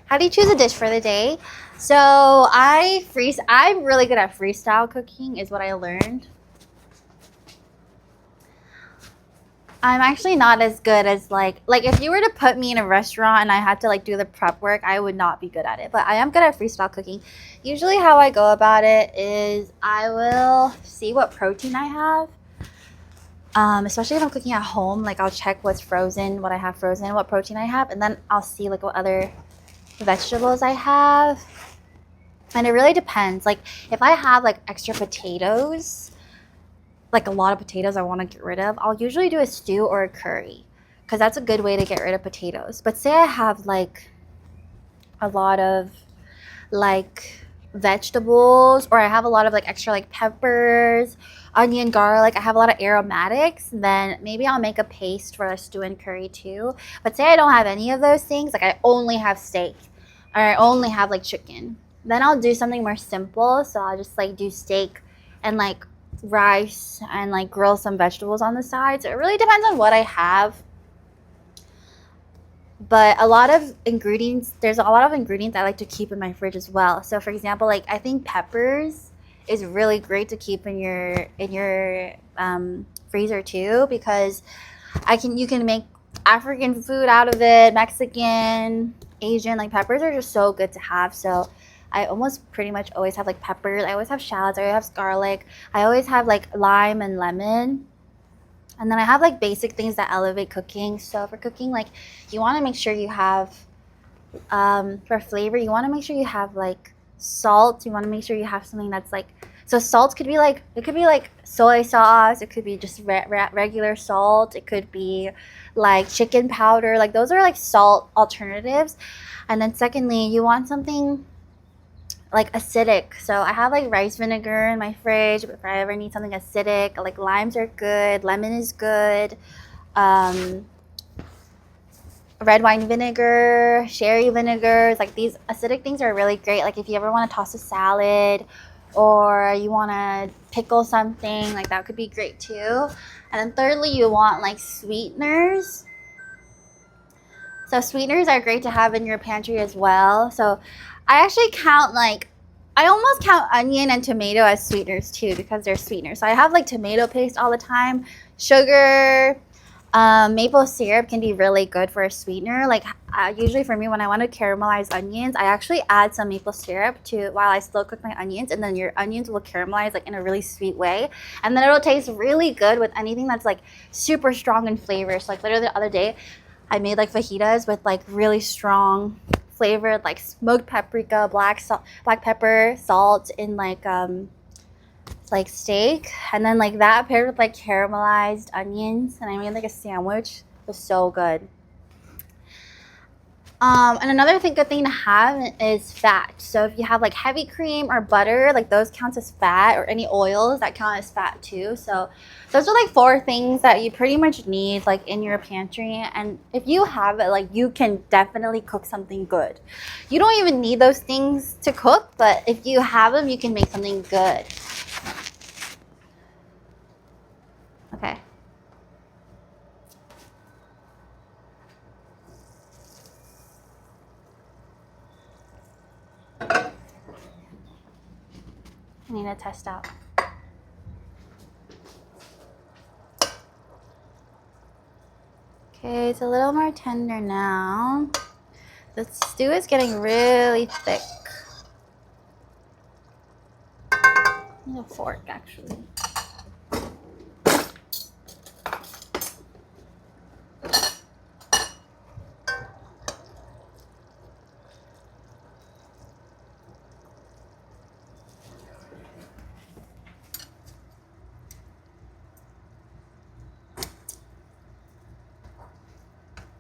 How do you choose a dish for the day? So I'm really good at freestyle cooking, is what I learned. I'm actually not as good as like if you were to put me in a restaurant and I had to like do the prep work, I would not be good at it. But I am good at freestyle cooking. Usually how I go about it is I will see what protein I have. Especially if I'm cooking at home, like I'll check what's frozen, what I have frozen, what protein I have, and then I'll see like what other vegetables I have. And it really depends. Like if I have like extra potatoes, like a lot of potatoes I want to get rid of, I'll usually do a stew or a curry, because that's a good way to get rid of potatoes. But say I have like a lot of like vegetables, or I have a lot of like extra like peppers, onion, garlic, I have a lot of aromatics, then maybe I'll make a paste for a stew and curry too. But say I don't have any of those things, like I only have steak or I only have like chicken, then I'll do something more simple. So I'll just like do steak and like rice and like grill some vegetables on the side. So it really depends on what I have. But there's a lot of ingredients I like to keep in my fridge as well. So for example, like I think peppers is really great to keep in your freezer too, because you can make African food out of it, Mexican, Asian. Like peppers are just so good to have. So I almost pretty much always have like peppers. I always have shallots. I always have garlic. I always have like lime and lemon. And then I have like basic things that elevate cooking. So for cooking, like you want to make sure you have, for flavor, you want to make sure you have like salt. You want to make sure you have something that's like, so salt could be like, it could be like soy sauce. It could be just regular salt. It could be like chicken powder. Like those are like salt alternatives. And then secondly, you want something like acidic. So I have like rice vinegar in my fridge, but if I ever need something acidic, like limes are good, lemon is good, red wine vinegar, sherry vinegars, like these acidic things are really great. Like if you ever want to toss a salad or you want to pickle something, like that could be great too. And then thirdly, you want like sweeteners. So sweeteners are great to have in your pantry as well. So I actually I almost count onion and tomato as sweeteners too, because they're sweeteners. So I have like tomato paste all the time, sugar, maple syrup can be really good for a sweetener. Like usually for me, when I want to caramelize onions, I actually add some maple syrup to while I still cook my onions, and then your onions will caramelize like in a really sweet way, and then it'll taste really good with anything that's like super strong in flavor. So like literally the other day, I made like fajitas with like really strong flavored like smoked paprika, black pepper, salt in like steak, and then like that paired with like caramelized onions, and I made like a sandwich. It was so good. And another good thing to have is fat. So if you have like heavy cream or butter, like those counts as fat, or any oils that count as fat too. So those are like 4 things that you pretty much need like in your pantry. And if you have it, like you can definitely cook something good. You don't even need those things to cook, but if you have them, you can make something good. Okay. I need to test out. Okay, it's a little more tender now. The stew is getting really thick. I need a fork, actually.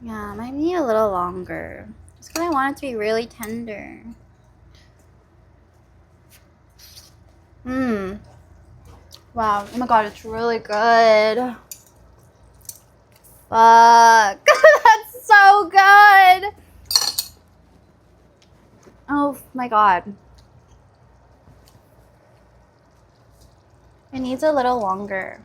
Yeah, might need a little longer. Just because I want it to be really tender. Wow. Oh my god, it's really good. Fuck. That's so good. Oh my god. It needs a little longer.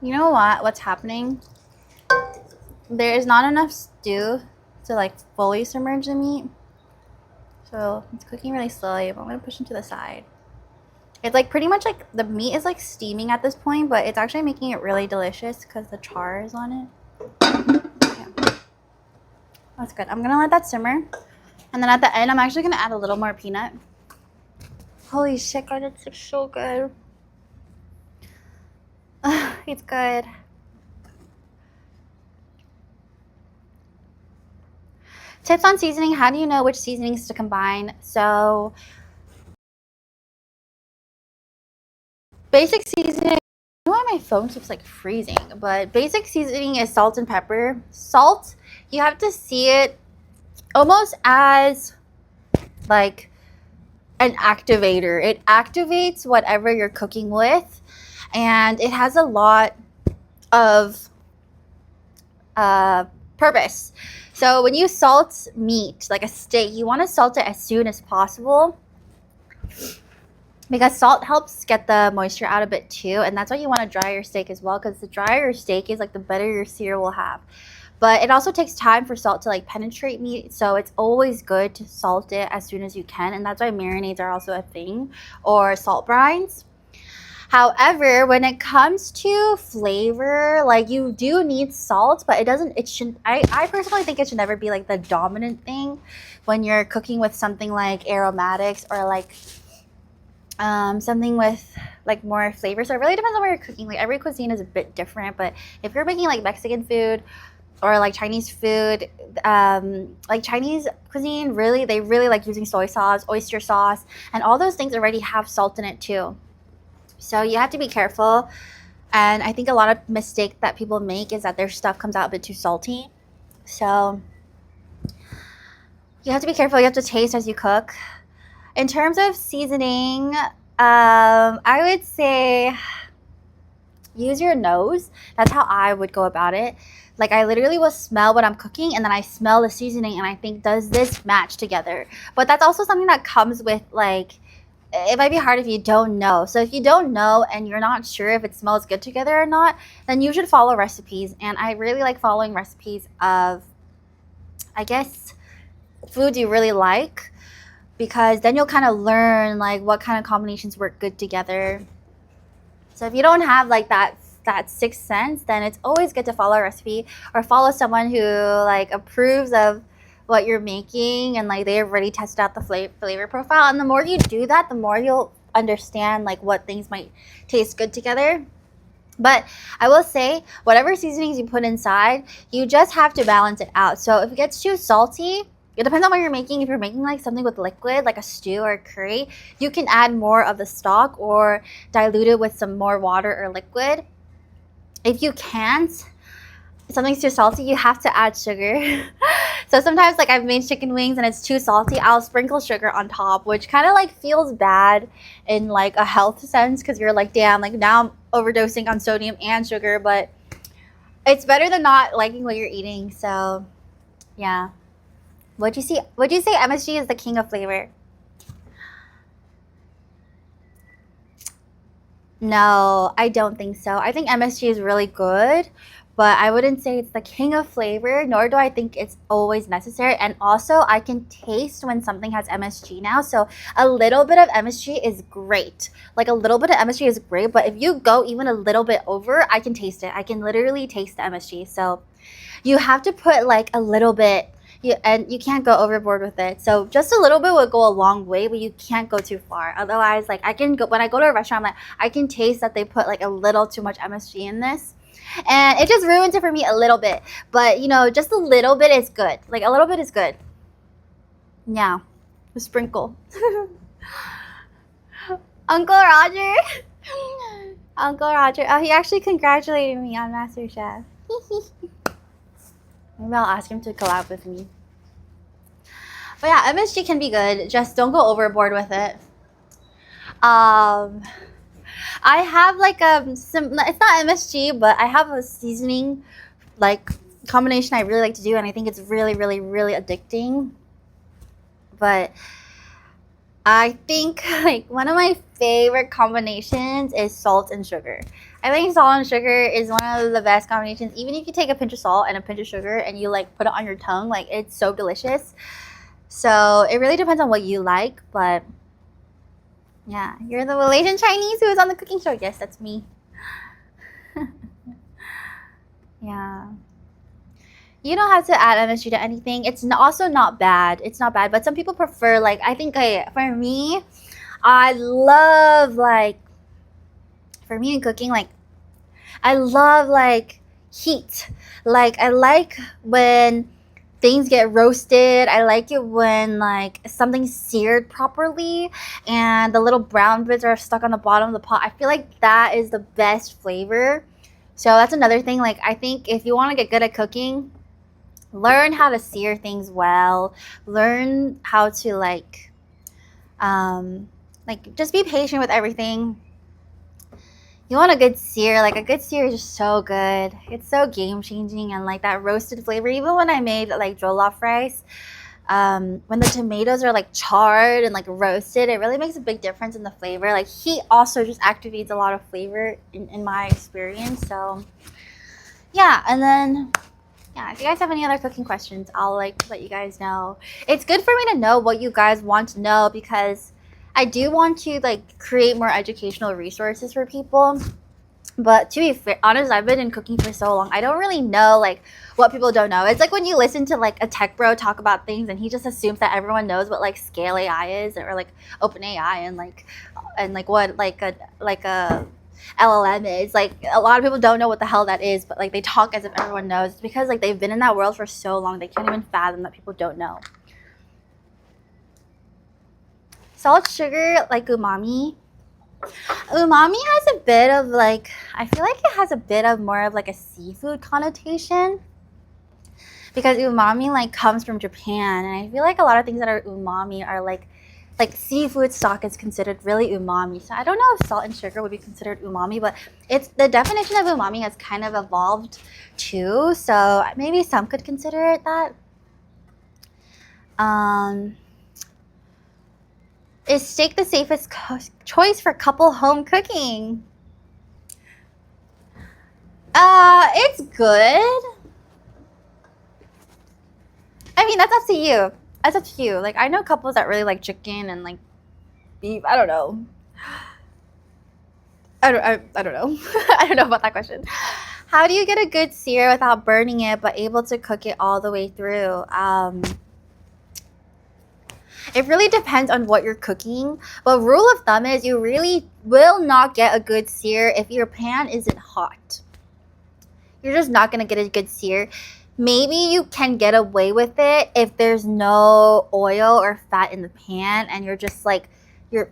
You know what? What's happening? There is not enough stew to like fully submerge the meat. So it's cooking really slowly, but I'm gonna push it to the side. It's like pretty much like the meat is like steaming at this point, but it's actually making it really delicious because the char is on it. Yeah. That's good. I'm gonna let that simmer. And then at the end, I'm actually gonna add a little more peanut. Holy shit, God, it's so good. It's good. Tips on seasoning. How do you know which seasonings to combine? So basic seasoning, I don't know why my phone keeps like freezing, but basic seasoning is salt and pepper. Salt, you have to see it almost as like an activator. It activates whatever you're cooking with, and it has a lot of purpose. So when you salt meat, like a steak, you want to salt it as soon as possible, because salt helps get the moisture out a bit too, and that's why you want to dry your steak as well, because the drier your steak is, like the better your sear will have. But it also takes time for salt to like penetrate meat, so it's always good to salt it as soon as you can, and that's why marinades are also a thing, or salt brines. However, when it comes to flavor, like you do need salt, but I personally think it should never be like the dominant thing when you're cooking with something like aromatics, or like something with like more flavor. So it really depends on what you're cooking. Like every cuisine is a bit different, but if you're making like Mexican food or like Chinese food, like Chinese cuisine, they really like using soy sauce, oyster sauce, and all those things already have salt in it too. So you have to be careful. And I think a lot of mistake that people make is that their stuff comes out a bit too salty. So you have to be careful. You have to taste as you cook. In terms of seasoning, I would say use your nose. That's how I would go about it. Like I literally will smell what I'm cooking, and then I smell the seasoning, and I think, does this match together? But that's also something that comes with like, it might be hard if you don't know. So if you don't know and you're not sure if it smells good together or not, then you should follow recipes. And I really like following recipes of, I guess, foods you really like, because then you'll kind of learn like what kind of combinations work good together. So if you don't have like that sixth sense, then it's always good to follow a recipe or follow someone who like approves of what you're making, and like they've already tested out the flavor profile. And the more you do that, the more you'll understand like what things might taste good together. But I will say, whatever seasonings you put inside, you just have to balance it out. So if it gets too salty, it depends on what you're making. If you're making like something with liquid, like a stew or a curry, you can add more of the stock or dilute it with some more water or liquid. If you can't, something's too salty, you have to add sugar. So sometimes like I've made chicken wings and it's too salty, I'll sprinkle sugar on top, which kind of like feels bad in like a health sense, because you're like, damn, like now I'm overdosing on sodium and sugar. But it's better than not liking what you're eating. So yeah. Would you say MSG is the king of flavor? No, I don't think so. I think MSG is really good, but I wouldn't say it's the king of flavor, nor do I think it's always necessary. And also, I can taste when something has MSG now. So a little bit of MSG is great. Like a little bit of MSG is great, but if you go even a little bit over, I can taste it. I can literally taste the MSG. So you have to put like a little bit. And you can't go overboard with it. So just a little bit would go a long way, but you can't go too far. Otherwise, like I can go when I go to a restaurant, I'm like I can taste that they put like a little too much MSG in this, and it just ruins it for me a little bit. But you know, just a little bit is good. Like a little bit is good. Yeah, a sprinkle. Uncle Roger. Uncle Roger. Oh, he actually congratulated me on MasterChef. Maybe I'll ask him to collab with me. But yeah, MSG can be good. Just don't go overboard with it. I have like some. It's not MSG, but I have a seasoning like combination I really like to do, and I think it's really, really, really addicting. But I think like one of my favorite combinations is salt and sugar. I think salt and sugar is one of the best combinations. Even if you take a pinch of salt and a pinch of sugar and you like put it on your tongue, like it's so delicious. So it really depends on what you like, but yeah, you're the Malaysian Chinese who is on the cooking show. Yes, that's me. Yeah. You don't have to add MSG to anything. It's also not bad. It's not bad, but some people prefer like I think for me, I love like for me in cooking like I love like heat. Like I like when things get roasted. I like it when like something's seared properly and the little brown bits are stuck on the bottom of the pot. I feel like that is the best flavor. So that's another thing. Like I think if you want to get good at cooking, learn how to sear things well. Learn how to just be patient with everything. You want a good sear. Like a good sear is just so good. It's so game changing, and like that roasted flavor. Even when I made like jollof rice, when the tomatoes are like charred and like roasted, it really makes a big difference in the flavor. Like heat also just activates a lot of flavor in my experience. So yeah, and then yeah, if you guys have any other cooking questions, I'll like let you guys know. It's good for me to know what you guys want to know, because I do want to like create more educational resources for people. But to be honest, I've been in cooking for so long, I don't really know like what people don't know. It's like when you listen to like a tech bro talk about things and he just assumes that everyone knows what like Scale AI is, or like Open AI, and like what like a LLM is. Like a lot of people don't know what the hell that is, but like they talk as if everyone knows. It's because like they've been in that world for so long, they can't even fathom that people don't know. Salt, sugar, like umami. Umami has a bit of like, I feel like it has a bit of more of like a seafood connotation, because umami like comes from Japan, and I feel like a lot of things that are umami are like seafood stock is considered really umami. So I don't know if salt and sugar would be considered umami, but it's the definition of umami has kind of evolved too. So maybe some could consider it that. Is steak the safest choice for couple home cooking? It's good. I mean, that's up to you. That's up to you. Like, I know couples that really like chicken and like beef. I don't know. I don't know. I don't know about that question. How do you get a good sear without burning it, but able to cook it all the way through? It really depends on what you're cooking. But rule of thumb is you really will not get a good sear if your pan isn't hot. You're just not going to get a good sear. Maybe you can get away with it if there's no oil or fat in the pan and you're just like,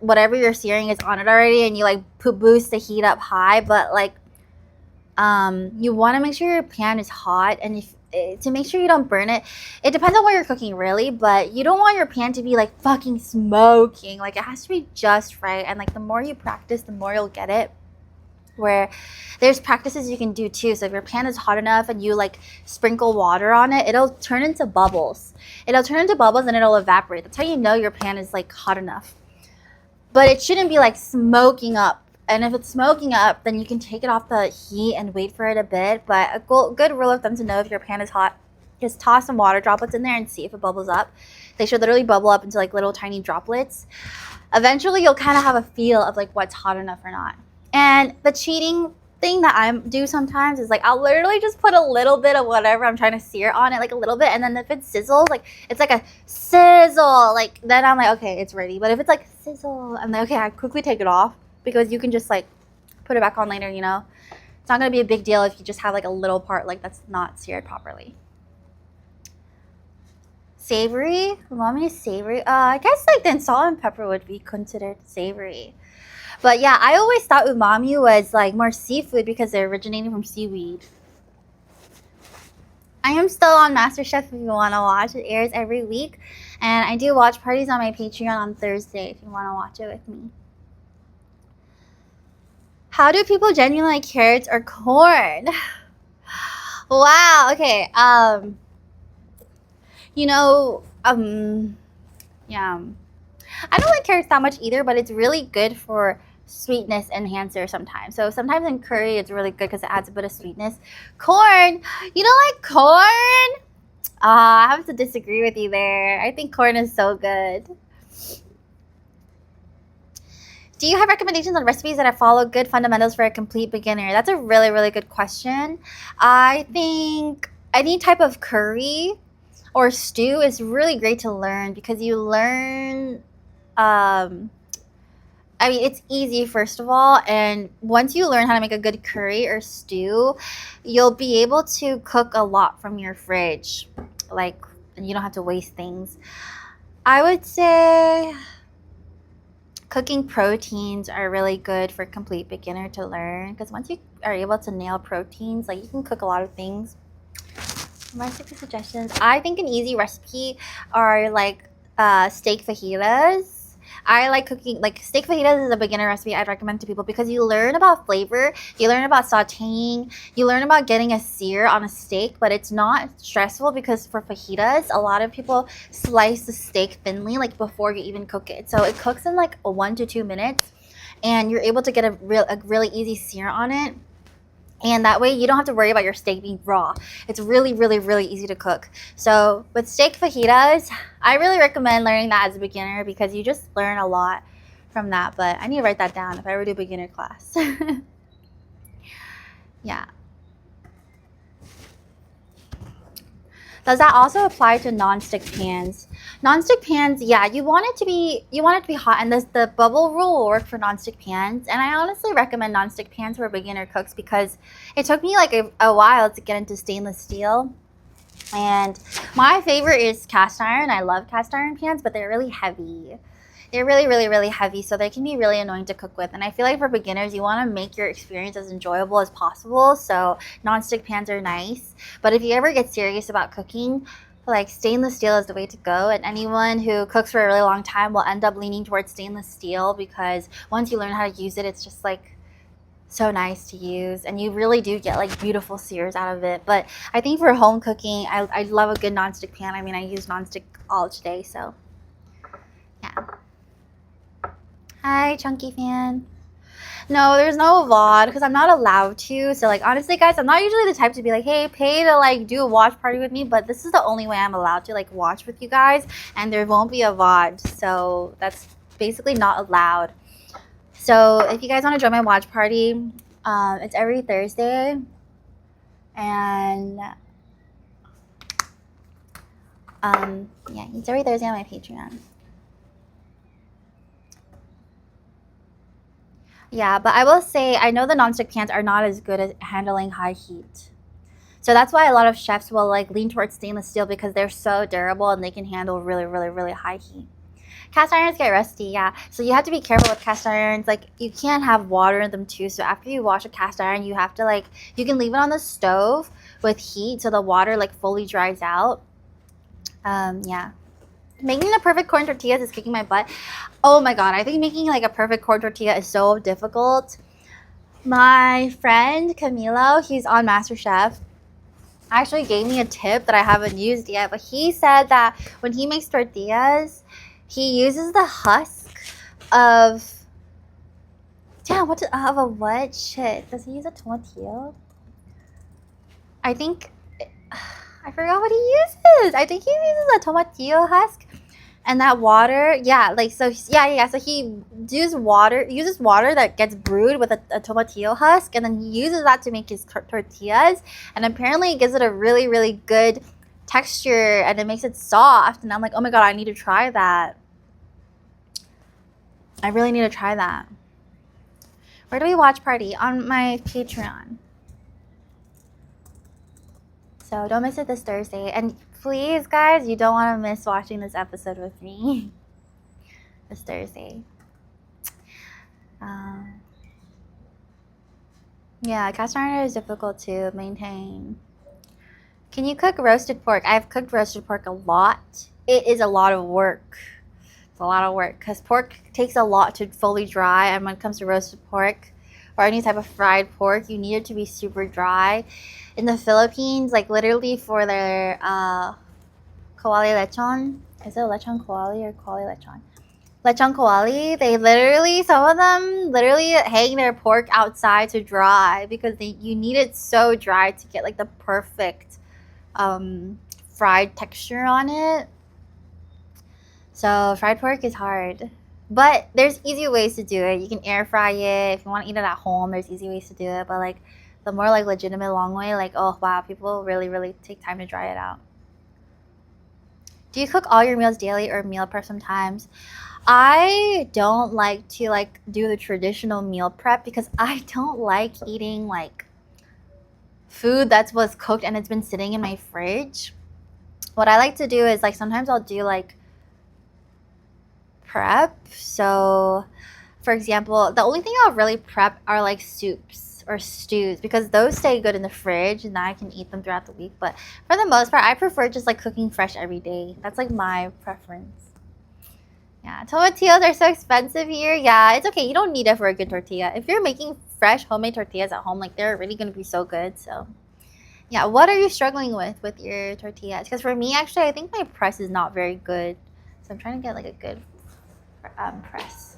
whatever you're searing is on it already and you like boost the heat up high. But like, you want to make sure your pan is hot, and to make sure you don't burn it. It depends on what you're cooking really, but you don't want your pan to be like fucking smoking. Like, it has to be just right, and like the more you practice, the more you'll get it. Where there's practices you can do too. So if your pan is hot enough and you like sprinkle water on it, it'll turn into bubbles. And it'll evaporate. That's how you know your pan is like hot enough. But it shouldn't be like smoking up. And if it's smoking up, then you can take it off the heat and wait for it a bit. But a good rule of thumb to know if your pan is hot is toss some water droplets in there and see if it bubbles up. They should literally bubble up into like little tiny droplets. Eventually, you'll kind of have a feel of like what's hot enough or not. And the cheating thing that I do sometimes is like I'll literally just put a little bit of whatever I'm trying to sear on it, like a little bit. And then if it sizzles, like it's like a sizzle, like then I'm like, okay, it's ready. But if it's like sizzle, I'm like, okay, I quickly take it off. Because you can just like put it back on later, you know. It's not going to be a big deal if you just have like a little part like that's not seared properly. Savory? Umami is savory? I guess like then salt and pepper would be considered savory. But yeah, I always thought umami was like more seafood because they're originating from seaweed. I am still on MasterChef if you want to watch. It airs every week. And I do watch parties on my Patreon on Thursday if you want to watch it with me. How do people genuinely like carrots or corn? Wow, okay. Yeah. I don't like carrots that much either, but it's really good for sweetness enhancer sometimes. So sometimes in curry, it's really good because it adds a bit of sweetness. Corn! You don't like corn? I have to disagree with you there. I think corn is so good. Do you have recommendations on recipes that follow good fundamentals for a complete beginner? That's a really, really good question. I think any type of curry or stew is really great to learn because you learn, it's easy first of all. And once you learn how to make a good curry or stew, you'll be able to cook a lot from your fridge. Like, you don't have to waste things. I would say cooking proteins are really good for complete beginner to learn because once you are able to nail proteins, like you can cook a lot of things. Recipe suggestions. I think an easy recipe are like steak fajitas. I like cooking, like steak fajitas is a beginner recipe I'd recommend to people because you learn about flavor, you learn about sauteing, you learn about getting a sear on a steak, but it's not stressful because for fajitas, a lot of people slice the steak thinly like before you even cook it. So it cooks in like 1 to 2 minutes and you're able to get a really easy sear on it. And that way you don't have to worry about your steak being raw. It's really, really, really easy to cook. So with steak fajitas, I really recommend learning that as a beginner because you just learn a lot from that. But I need to write that down if I ever do beginner class. Yeah. Does that also apply to non-stick pans? Non-stick pans, yeah, you want it to be hot, and the bubble rule will work for non-stick pans. And I honestly recommend non-stick pans for beginner cooks because it took me like a while to get into stainless steel. And my favorite is cast iron. I love cast iron pans, but they're really heavy. They're really, really, really heavy, so they can be really annoying to cook with. And I feel like for beginners, you want to make your experience as enjoyable as possible. So non-stick pans are nice. But if you ever get serious about cooking, like stainless steel is the way to go. And anyone who cooks for a really long time will end up leaning towards stainless steel because once you learn how to use it, it's just like so nice to use. And you really do get like beautiful sears out of it. But I think for home cooking, I love a good non-stick pan. I mean, I use non-stick all today, so yeah. Hi, Chunky Fan. No, there's no VOD because I'm not allowed to. So, like, honestly, guys, I'm not usually the type to be like, hey, pay to, like, do a watch party with me. But this is the only way I'm allowed to, like, watch with you guys. And there won't be a VOD. So, that's basically not allowed. So, if you guys want to join my watch party, it's every Thursday. And, yeah, it's every Thursday on my Patreon. Yeah, but I will say I know the nonstick pans are not as good at handling high heat. So that's why a lot of chefs will like lean towards stainless steel because they're so durable and they can handle really, really, really high heat. Cast irons get rusty, yeah. So you have to be careful with cast irons. Like you can't have water in them too. So after you wash a cast iron, you have to like, you can leave it on the stove with heat so the water like fully dries out. Yeah. Making the perfect corn tortillas is kicking my butt. Oh my god, I think making like a perfect corn tortilla is so difficult. My friend Camilo, he's on MasterChef, actually gave me a tip that I haven't used yet, but he said that when he makes tortillas, he uses the husk of of a what? Shit. Does he use a tomatillo? I think I forgot what he uses. I think he uses a tomatillo husk. And that water, yeah, like so yeah. So he uses water that gets brewed with a tomatillo husk, and then he uses that to make his tortillas. And apparently it gives it a really, really good texture and it makes it soft. And I'm like, oh my god, I need to try that. I really need to try that. Where do we watch party? On my Patreon. So don't miss it this Thursday. And please, guys, you don't want to miss watching this episode with me this Thursday. Yeah, cast iron is difficult to maintain. Can you cook roasted pork? I've cooked roasted pork a lot. It is a lot of work. It's a lot of work because pork takes a lot to fully dry. And when it comes to roasted pork or any type of fried pork, you need it to be super dry. In the Philippines, like literally for their kawali lechon, is it lechon kawali or kawali lechon? Lechon kawali, they literally, some of them literally hang their pork outside to dry because you need it so dry to get like the perfect fried texture on it. So fried pork is hard, but there's easy ways to do it. You can air fry it. If you want to eat it at home, there's easy ways to do it. But like the more like legitimate long way, like, oh wow, people really, really take time to dry it out. Do you cook all your meals daily or meal prep sometimes? I don't like to like do the traditional meal prep because I don't like eating like food that was cooked and it's been sitting in my fridge. What I like to do is like sometimes I'll do like prep. So for example, the only thing I'll really prep are like soups or stews because those stay good in the fridge and I can eat them throughout the week. But for the most part, I prefer just like cooking fresh every day. That's like my preference. Yeah, tomatillos are so expensive here. Yeah, it's okay. You don't need it for a good tortilla. If you're making fresh homemade tortillas at home, like they're really going to be so good. So, yeah, what are you struggling with your tortillas? Because for me, actually, I think my press is not very good. So I'm trying to get like a good press.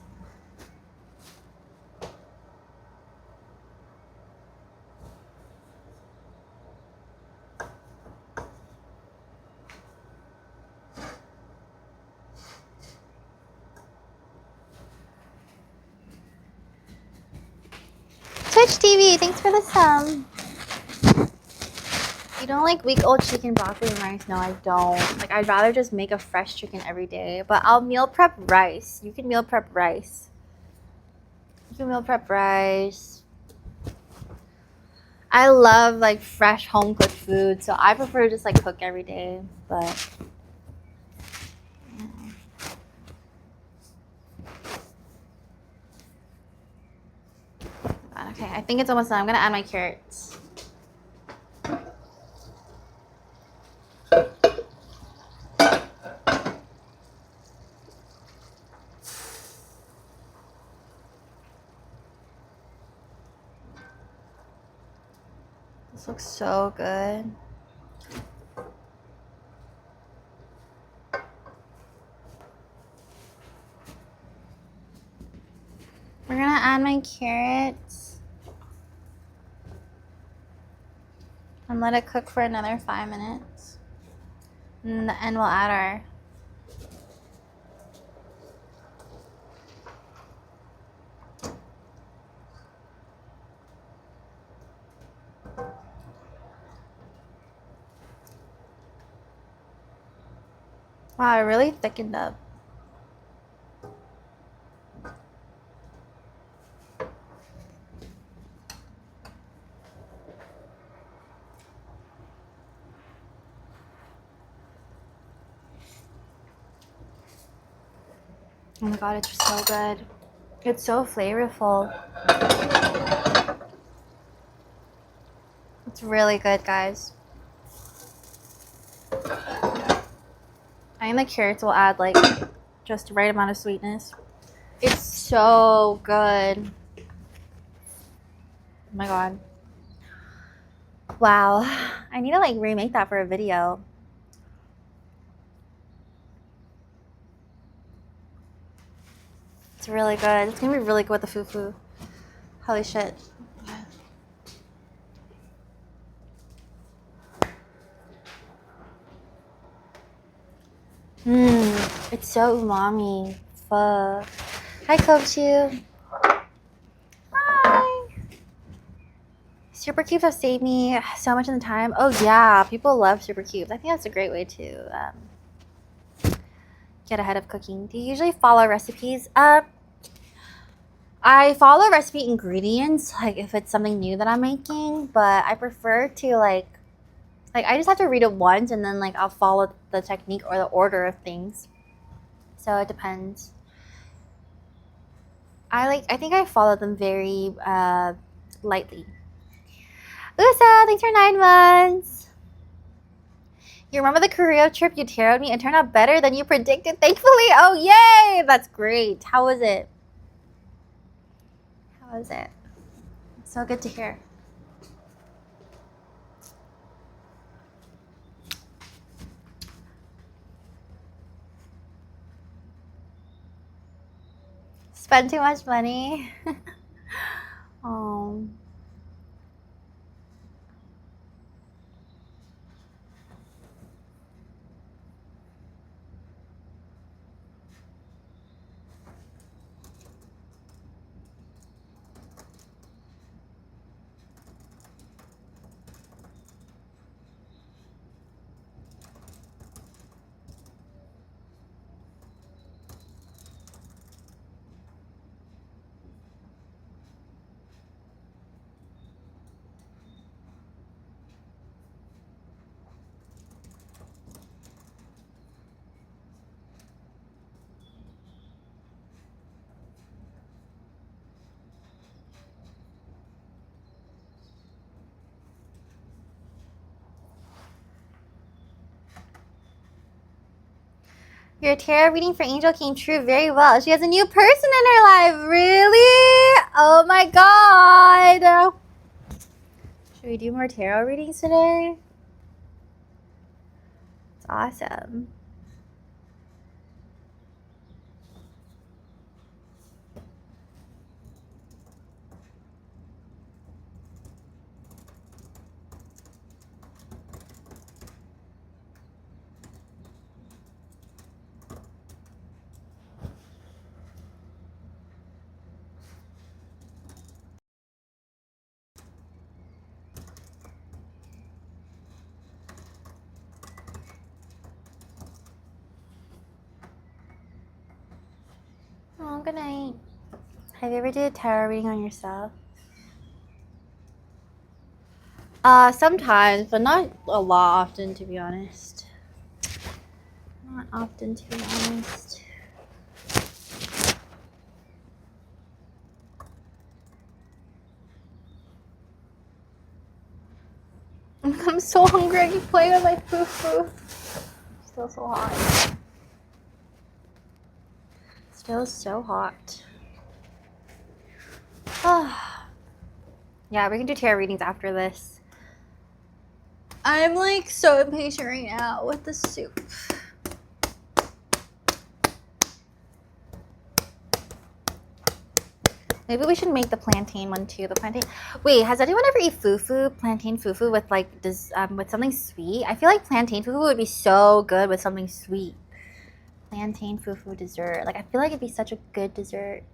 Twitch TV, thanks for the sub. You don't like week-old chicken, broccoli, and rice? No, I don't. Like, I'd rather just make a fresh chicken every day. But I'll meal prep rice. You can meal prep rice. You can meal prep rice. I love, like, fresh home-cooked food. So I prefer to just, like, cook every day. But... okay, I think it's almost done. I'm gonna add my carrots. This looks so good. We're gonna add my carrots and let it cook for another 5 minutes. And we'll add our wow, it really thickened up. Oh my god, it's so good. It's so flavorful. It's really good, guys. I think the carrots will add like just the right amount of sweetness. It's so good. Oh my god. Wow. I need to like remake that for a video. It's really good. It's gonna be really good with the fufu. Holy shit. It's so umami. Fuck. Hi, Kochu. Hi. Super cubes have saved me so much in the time. Oh yeah, people love super cubes. I think that's a great way to get ahead of cooking. Do you usually follow recipes? I follow recipe ingredients, like if it's something new that I'm making, but I prefer to like I just have to read it once and then like I'll follow the technique or the order of things. So it depends. I think I follow them very lightly. Usa, thanks for 9 months. You remember the Korea trip you tarot me? It turned out better than you predicted, thankfully. Oh, yay! That's great. How was it? How was it? So good to hear. Spend too much money. Oh. Your tarot reading for Angel came true very well. She has a new person in her life. Really? Oh my god. Should we do more tarot readings today? It's awesome. Oh, good night. Have you ever did a tarot reading on yourself? Sometimes, but not a lot often, to be honest. Not often, to be honest. I'm so hungry. I keep playing with my fufu. Still so hot. Still so hot. Yeah, we can do tarot readings after this. I'm like so impatient right now with the soup. Maybe we should make the plantain one too. The plantain. Wait, has anyone ever eat fufu, plantain fufu with like this with something sweet? I feel like plantain fufu would be so good with something sweet. Plantain fufu dessert. Like I feel like it'd be such a good dessert.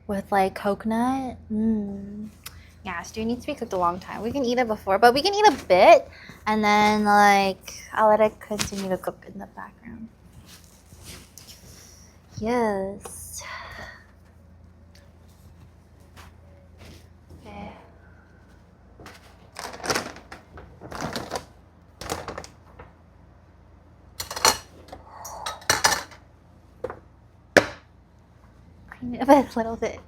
With like coconut. Yeah, stew needs to be cooked a long time. We can eat it before, but we can eat a bit and then like I'll let it continue to cook in the background. Yes. Okay. a little bit.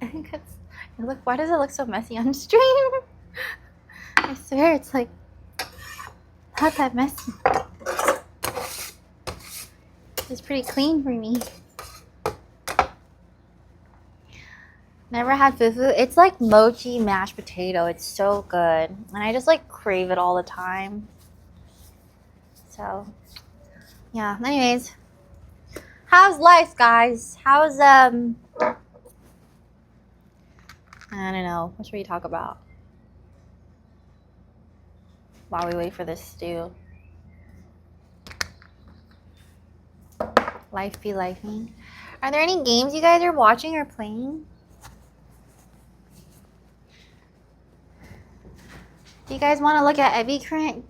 Look, why does it look so messy on stream? I swear it's like not that messy. It's pretty clean for me. Never had fufu. It's like mochi mashed potato. It's so good. And I just like crave it all the time. So, yeah. Anyways, how's life, guys? How's, I don't know. What should we talk about? While we wait for this stew. Life be lifing. Are there any games you guys are watching or playing? Do you guys want to look at Ebicam?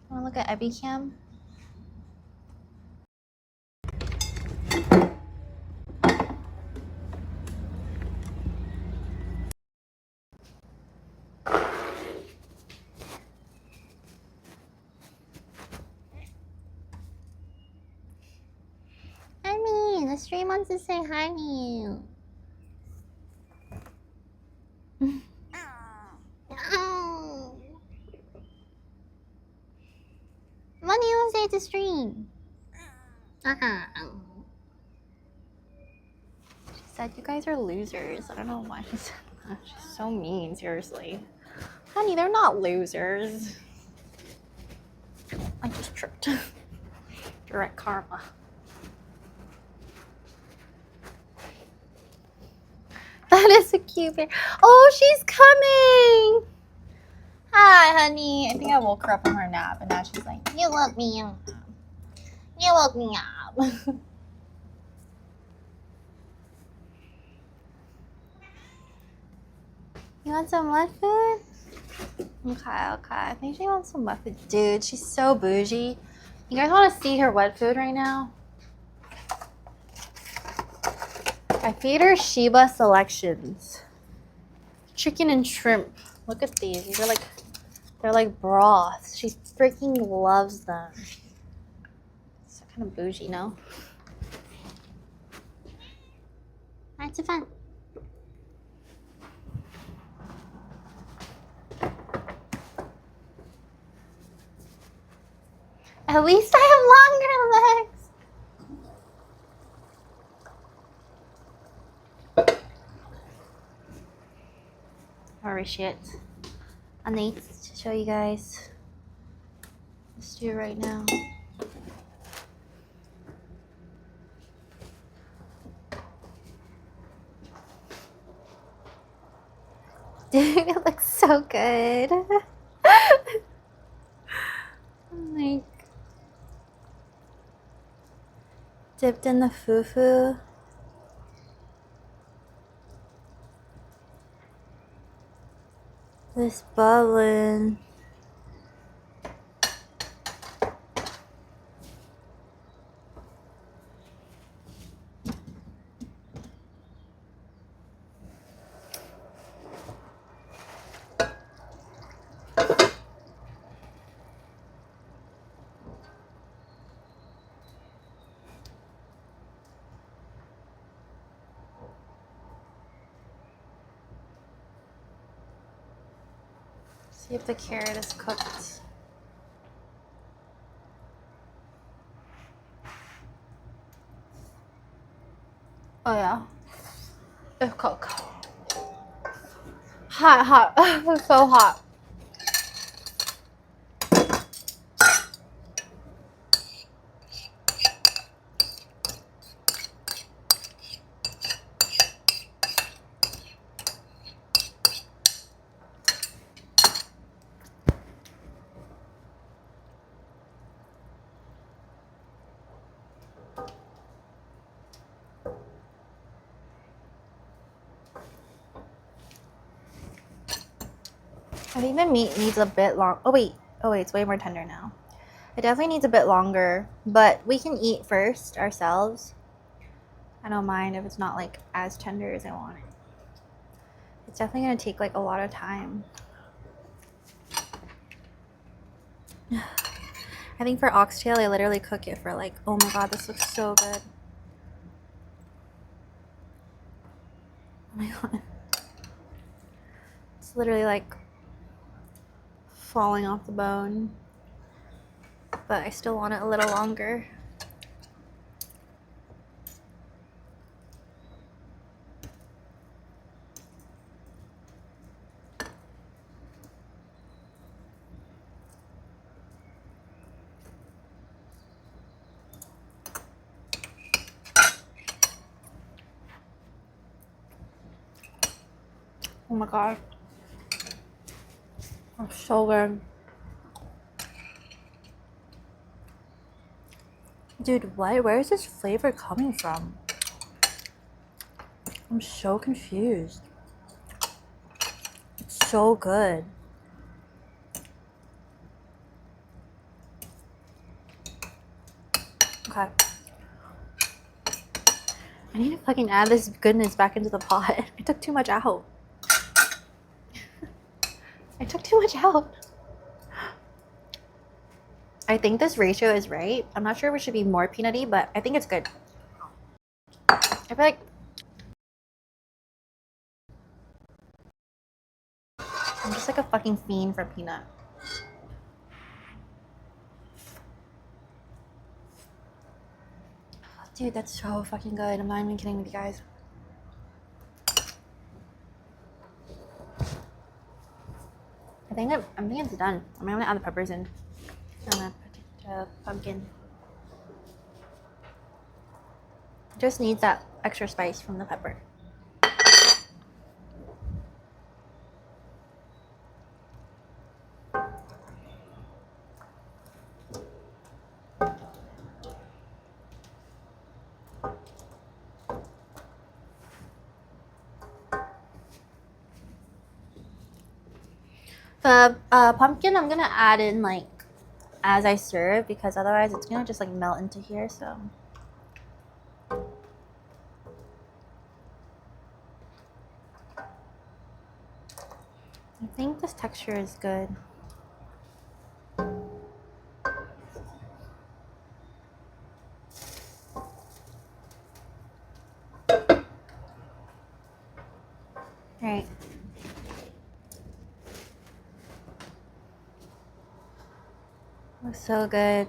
Want to look at Ebicam? Honey, the stream wants to say hi to you. What do you say to stream? She said you guys are losers. I don't know why she said that. She's so mean, seriously. Honey, they're not losers. I just tripped. Direct karma. That is a cute bear. Oh, she's coming. Hi, honey. I think I woke her up from her nap, and now she's like, you woke me up. You woke me up. You want some wet food? Okay. I think she wants some wet food. Dude, she's so bougie. You guys want to see her wet food right now? I feed her Sheba selections. Chicken and shrimp. Look at these. These are like, they're like broths. She freaking loves them. It's kind of bougie, no? Alright, so fun. At least I have longer legs. Or shit. I need to show you guys the stew right now. Dude, it looks so good. Like dipped in the fufu. This bubbling. See if the carrot is cooked. Oh yeah, it's cooked. Hot. It's so hot. I think the meat needs a bit long. Oh wait, it's way more tender now. It definitely needs a bit longer, but we can eat first ourselves. I don't mind if it's not like as tender as I want it. It's definitely gonna take like a lot of time. I think for oxtail, I literally cook it for like, oh my god, this looks so good. done. It's literally like falling off the bone, but I still want it a little longer. Oh my god. It's so good. Dude, what? Where is this flavor coming from? I'm so confused. It's so good. Okay. I need to fucking add this goodness back into the pot. I took too much out. I took too much out. I think this ratio is right. I'm not sure if it should be more peanutty, but I think it's good. I feel like I'm just like a fucking fiend for peanut. Dude, that's so fucking good. I'm not even kidding with you guys. I think it's done. I'm gonna add the peppers in. I'm gonna put the pumpkin. Just needs that extra spice from the pepper. The pumpkin I'm gonna add in like as I serve because otherwise it's gonna just like melt into here. So I think this texture is good. Right. Looks so good.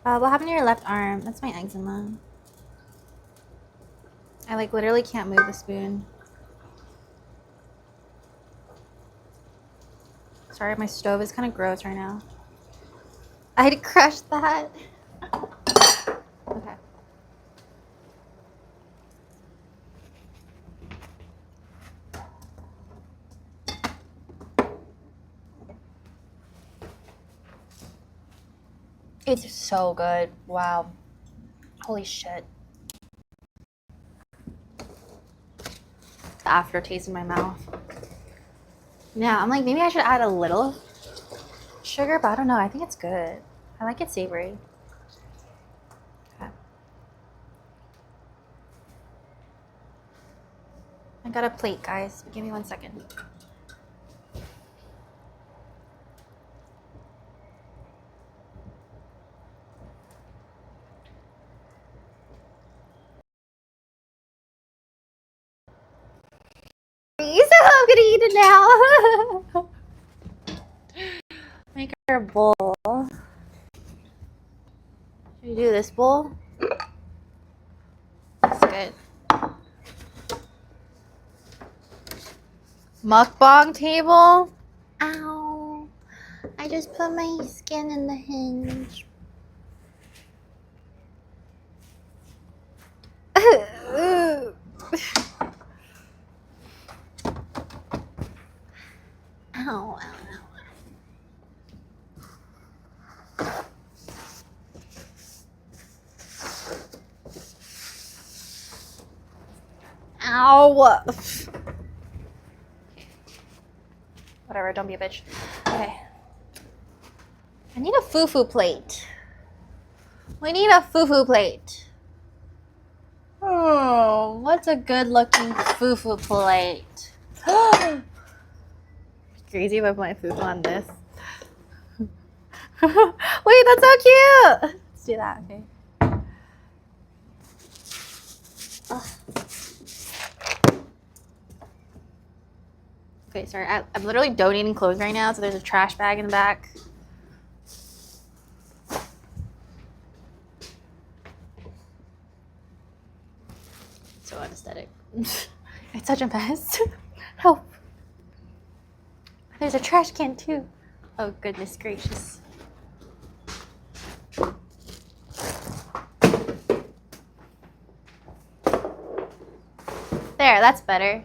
What happened to your left arm? That's my eczema. I like literally can't move the spoon. Sorry, my stove is kind of gross right now. I'd crush that. Okay. It's so good. Wow. Holy shit. The aftertaste in my mouth. Yeah, I'm like, maybe I should add a little sugar, but I don't know. I think it's good. I like it savory. Okay. I got a plate, guys. Give me 1 second. So I'm gonna eat it now. Make our bowl. Should we do this bowl? That's good. Mukbang table. Ow. I just put my skin in the hinge. Ow, ow, ow. Ow. Whatever, don't be a bitch. Okay. I need a FUFU plate. We need a FUFU plate. Oh, what's a good looking FUFU plate? Crazy if I put my FUFU on this. Wait, that's so cute. Let's do that, okay? Okay, sorry. I'm literally donating clothes right now, so there's a trash bag in the back. So unaesthetic. It's such a mess. Help. There's a trash can too. Oh, goodness gracious. There, that's better.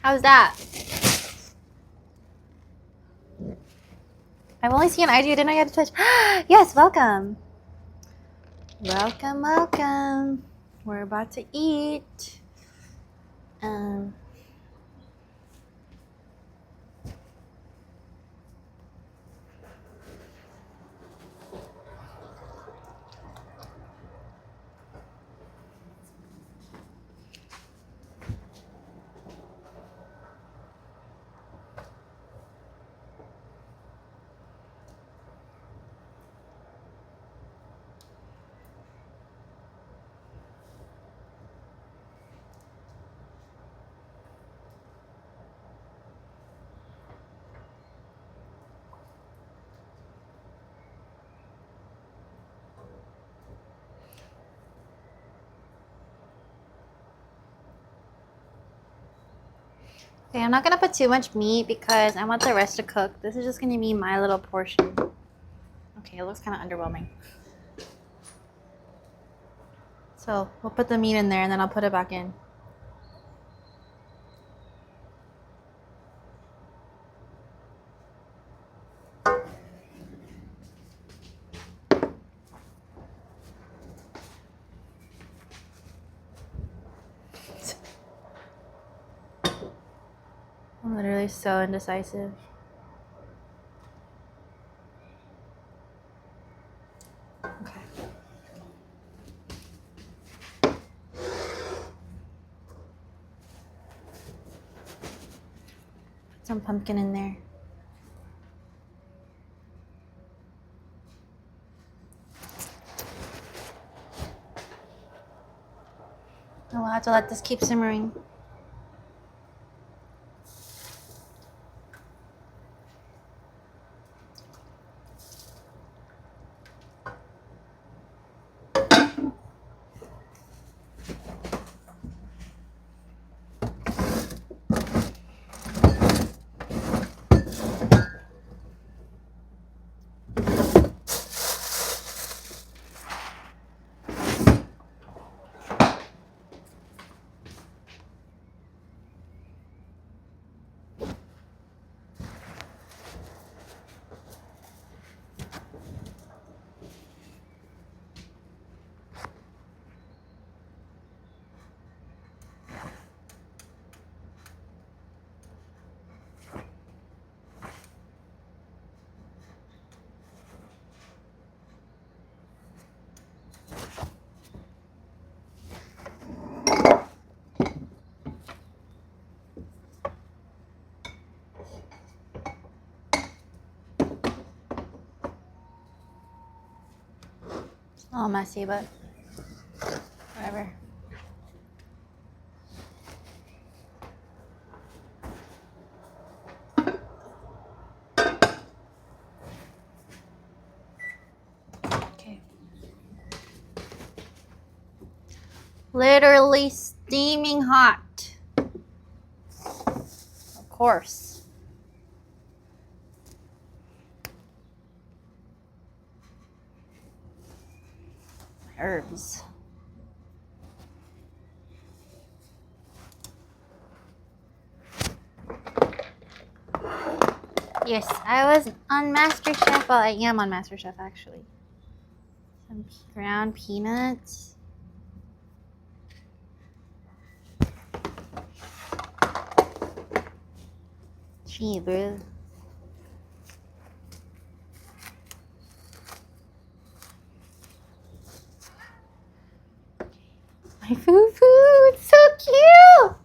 How's that? I've only seen IG, didn't know you had to Twitch. Yes, welcome. Welcome, welcome. We're about to eat. Okay, I'm not gonna put too much meat because I want the rest to cook. This is just gonna be my little portion. Okay, it looks kind of underwhelming. So we'll put the meat in there and then I'll put it back in. I'm literally so indecisive. Okay. Put some pumpkin in there. I'll have to let this keep simmering. It's all messy, but whatever. Okay. Literally steaming hot. Of course. Herbs. Yes, I was on MasterChef. Well, I am on MasterChef actually. Some ground peanuts. Gee, bro. My FUFU, it's so cute.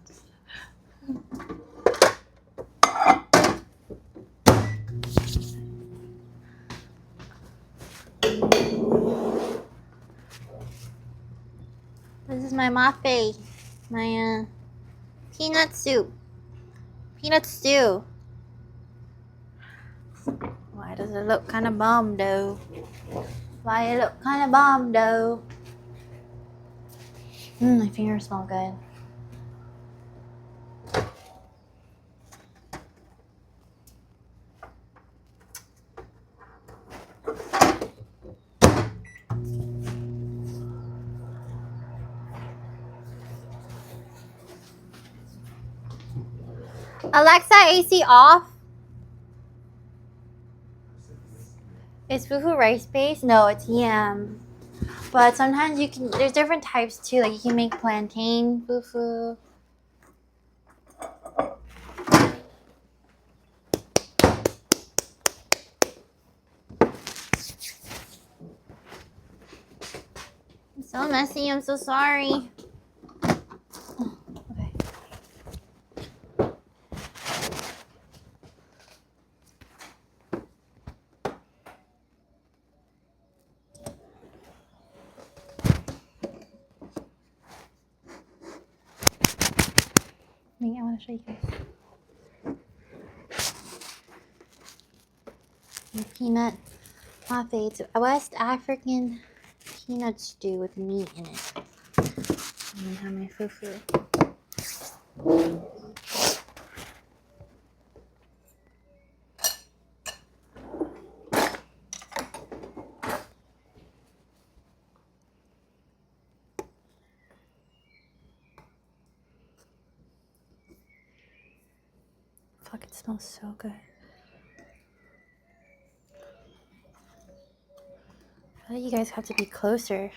my mafe, my peanut soup, peanut stew. Why does it look kind of bomb though? Why it look kind of bomb though? My fingers smell good. Alexa, AC off. Is fufu rice based? No, it's yam. But sometimes you can. There's different types too. Like you can make plantain fufu. I'm so messy. I'm so sorry. Okay. I want to show you guys. Peanut mafe. It's a West African peanut stew with meat in it. And I have my fufu. Fuck, it smells so good. I thought you guys have to be closer.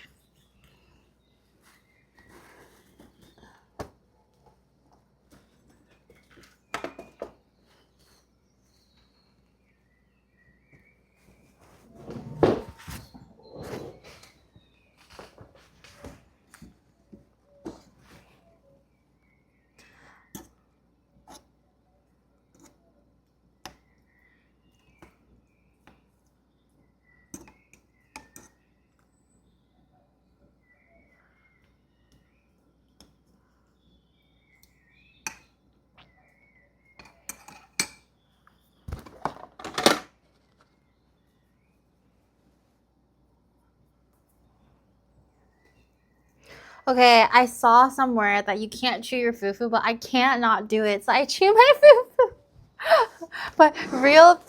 Okay, I saw somewhere that you can't chew your fufu, but I can't not do it, so I chew my fufu. But real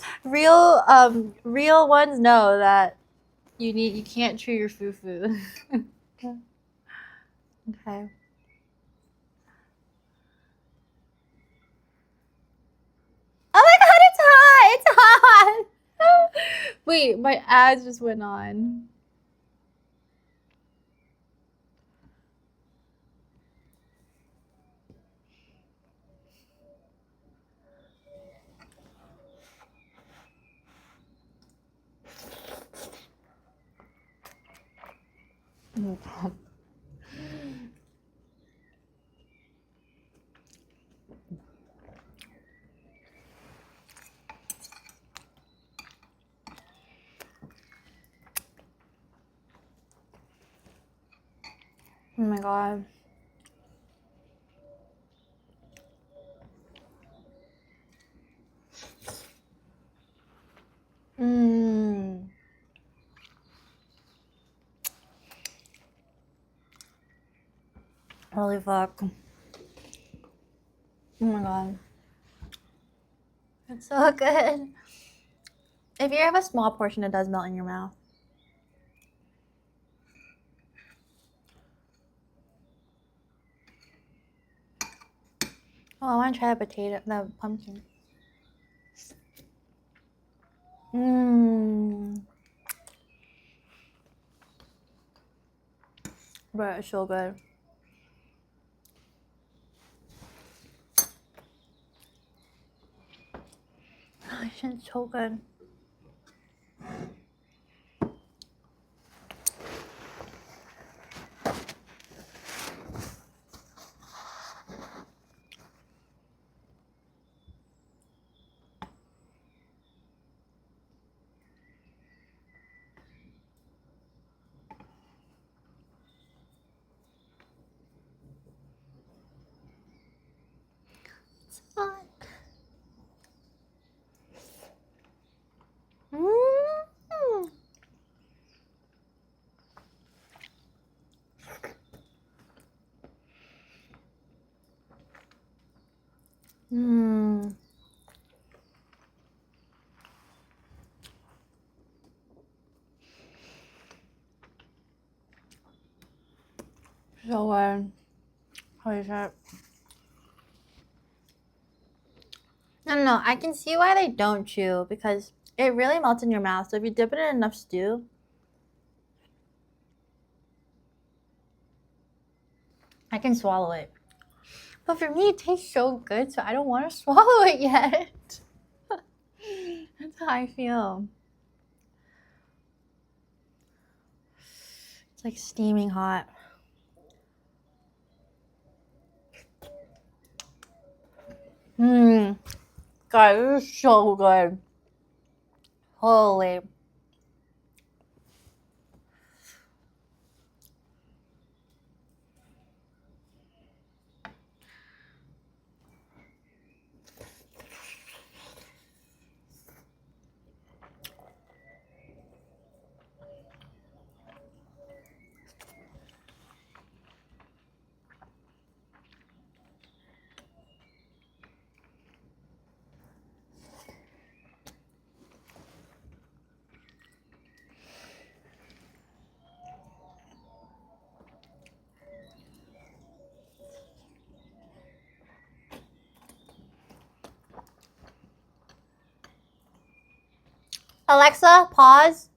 ones know that you can't chew your fufu. Okay. Oh my god, it's hot! It's hot! Wait, my ads just went on. Oh my god. Holy fuck. Oh my god. It's so good. If you have a small portion, it does melt in your mouth. Oh, I want to try the pumpkin. But it's so good. Oh, this shit's so good. So holy shit. No, I can see why they don't chew because it really melts in your mouth. So if you dip it in enough stew, I can swallow it. But for me, it tastes so good, so I don't want to swallow it yet. That's how I feel. It's like steaming hot. Guys, this is so good. Holy. Alexa, pause.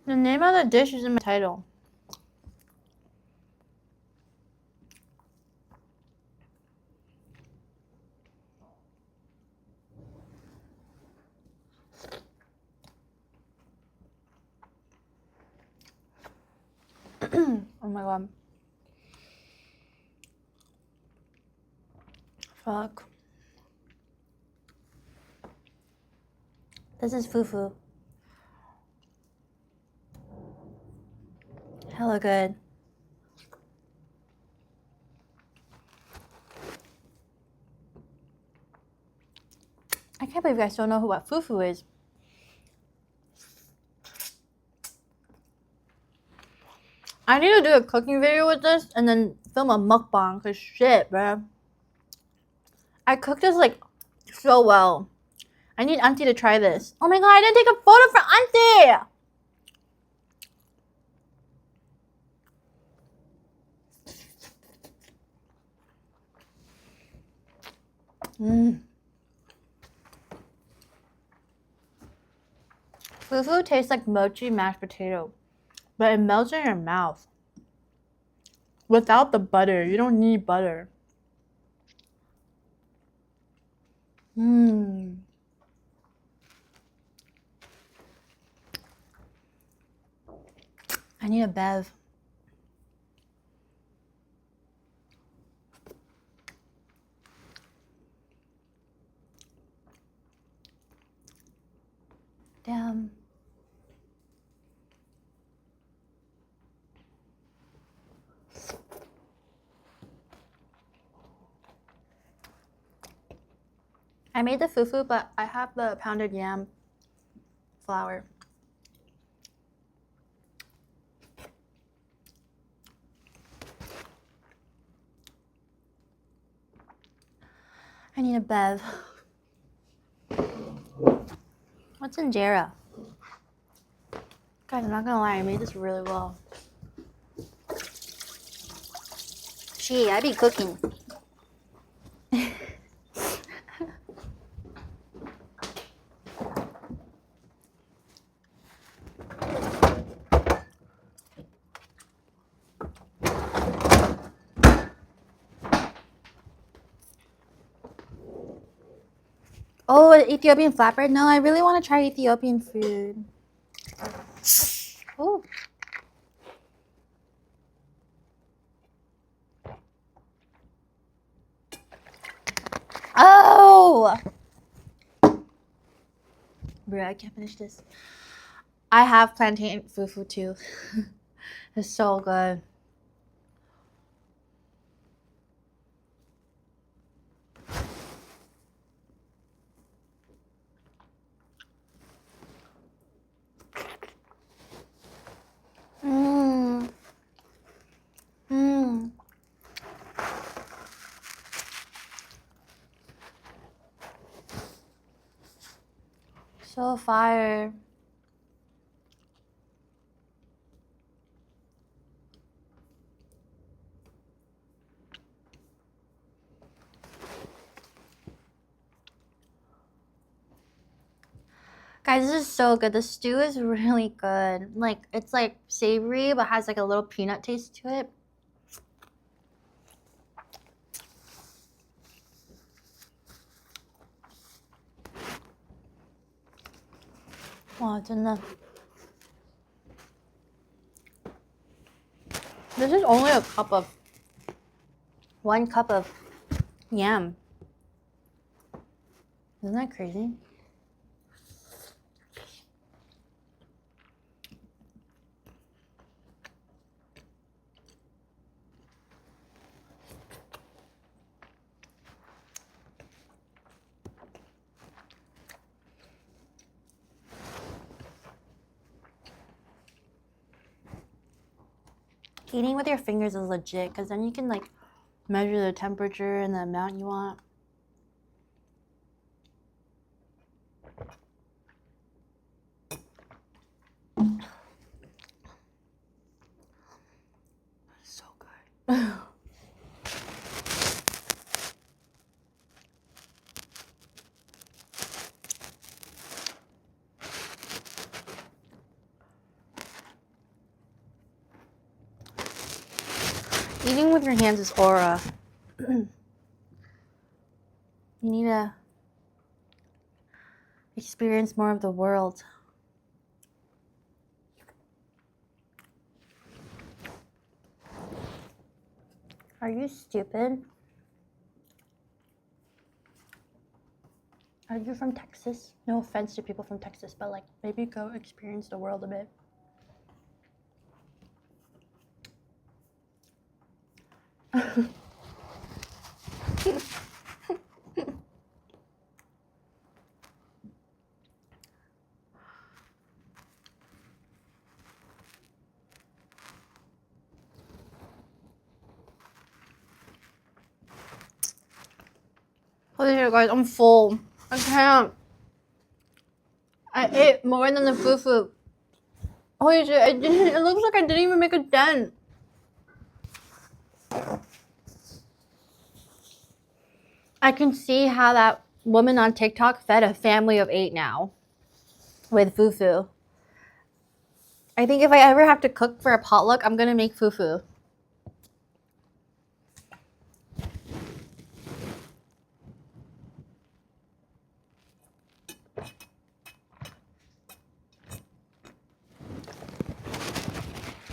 The name of the dish is in my title. Oh my god. Fuck. This is FUFU. Hella good. I can't believe you guys don't know what FUFU is. I need to do a cooking video with this and then film a mukbang, cause shit, bruh. I cooked this like so well. I need Auntie to try this. Oh my god, I didn't take a photo for Auntie! FUFU tastes like mochi mashed potato, but it melts in your mouth. Without the butter, you don't need butter. I need a bev. Damn. I made the FUFU, but I have the pounded yam flour. I need a bev. What's injera? Guys, I'm not gonna lie, I made this really well. Gee, I be cooking. Oh, Ethiopian flatbread? No, I really want to try Ethiopian food. Ooh. Oh! Bro, I can't finish this. I have plantain fufu too. It's so good. So fire. Guys, this is so good. The stew is really good. Like, it's like savory, but has like a little peanut taste to it. Wow, it's in the... This is only a cup of... 1 cup of yam. Isn't that crazy? Eating with your fingers is legit, because then you can like measure the temperature and the amount you want. So good. Eating with your hands is aura. You need to experience more of the world. Are you stupid? Are you from Texas? No offense to people from Texas, but like maybe go experience the world a bit. Holy shit, guys, I'm full. I can't. I ate more than the fufu. Holy shit, it looks like I didn't even make a dent. I can see how that woman on TikTok fed a family of 8 now with fufu. I think if I ever have to cook for a potluck, I'm gonna make fufu.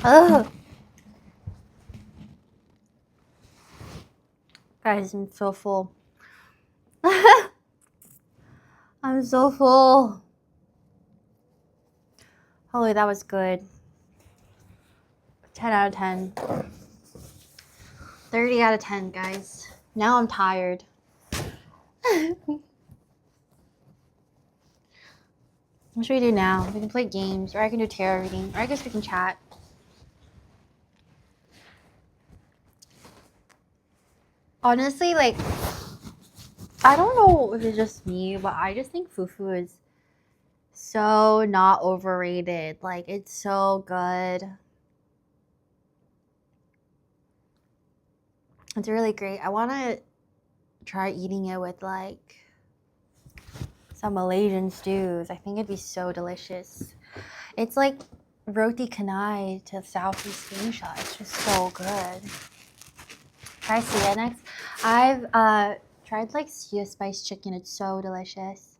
Ugh. Guys, I'm so full. I'm so full. Holy, that was good. 10 out of 10. 30 out of 10, guys. Now I'm tired. What should we do now? We can play games, or I can do tarot reading, or I guess we can chat. Honestly, like, I don't know if it's just me, but I just think fufu is so not overrated. Like, it's so good. It's really great. I want to try eating it with, like, some Malaysian stews. I think it'd be so delicious. It's like roti canai to Southeast Asia. It's just so good. Try suya next. I've tried like suya spice chicken. It's so delicious.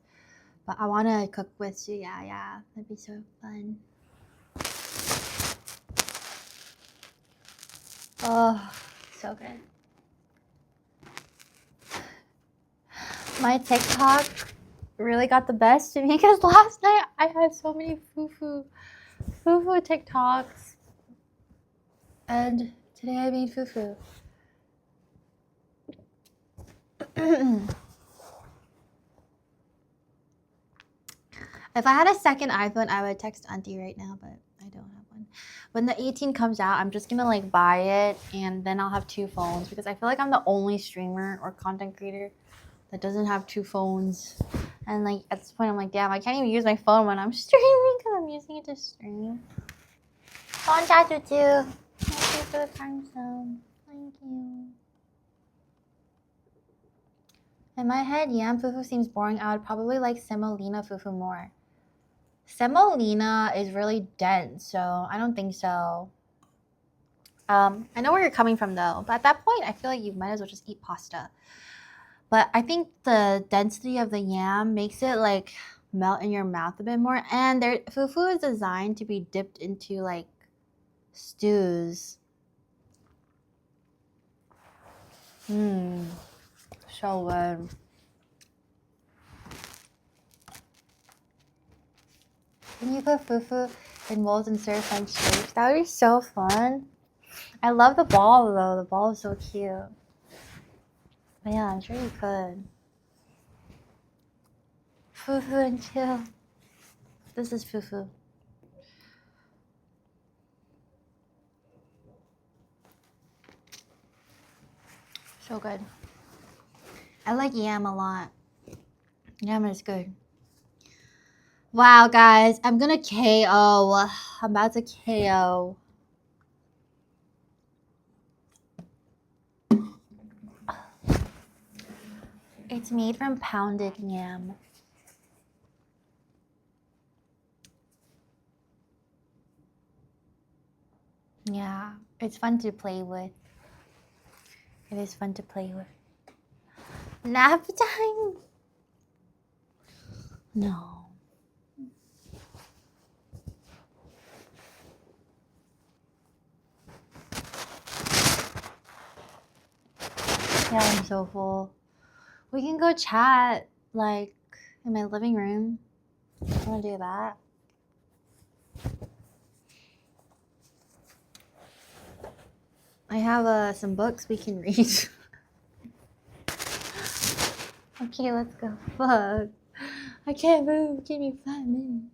But I want to cook with suya. Yeah, that'd be so fun. Oh, so good. My TikTok really got the best of me because last night I had so many fufu TikToks, and today I made fufu. If I had a second iPhone, I would text Auntie right now, but I don't have one. When the 18 comes out, I'm just gonna like buy it, and then I'll have 2 phones because I feel like I'm the only streamer or content creator that doesn't have 2 phones. And like at this point, I'm like, damn, I can't even use my phone when I'm streaming because I'm using it to stream. Phone chat too. Thank you for the time zone. Thank you. In my head, yam fufu seems boring. I would probably like semolina fufu more. Semolina is really dense, so I don't think so. I know where you're coming from though, but at that point, I feel like you might as well just eat pasta. But I think the density of the yam makes it like melt in your mouth a bit more. And their fufu is designed to be dipped into like stews. So good. Can you put fufu in molds and serve French shapes? That would be so fun. I love the ball though. The ball is so cute. But yeah, I'm sure you could. Fufu and chill. This is fufu. So good. I like yam a lot. Yam is good. Wow, guys, I'm gonna KO. I'm about to KO. It's made from pounded yam. Yeah, it's fun to play with. It is fun to play with. Nap time? No. Yeah, I'm so full. We can go chat, like, in my living room. I wanna do that. I have some books we can read. Okay, let's go. Fuck. I can't move. Give me 5 minutes.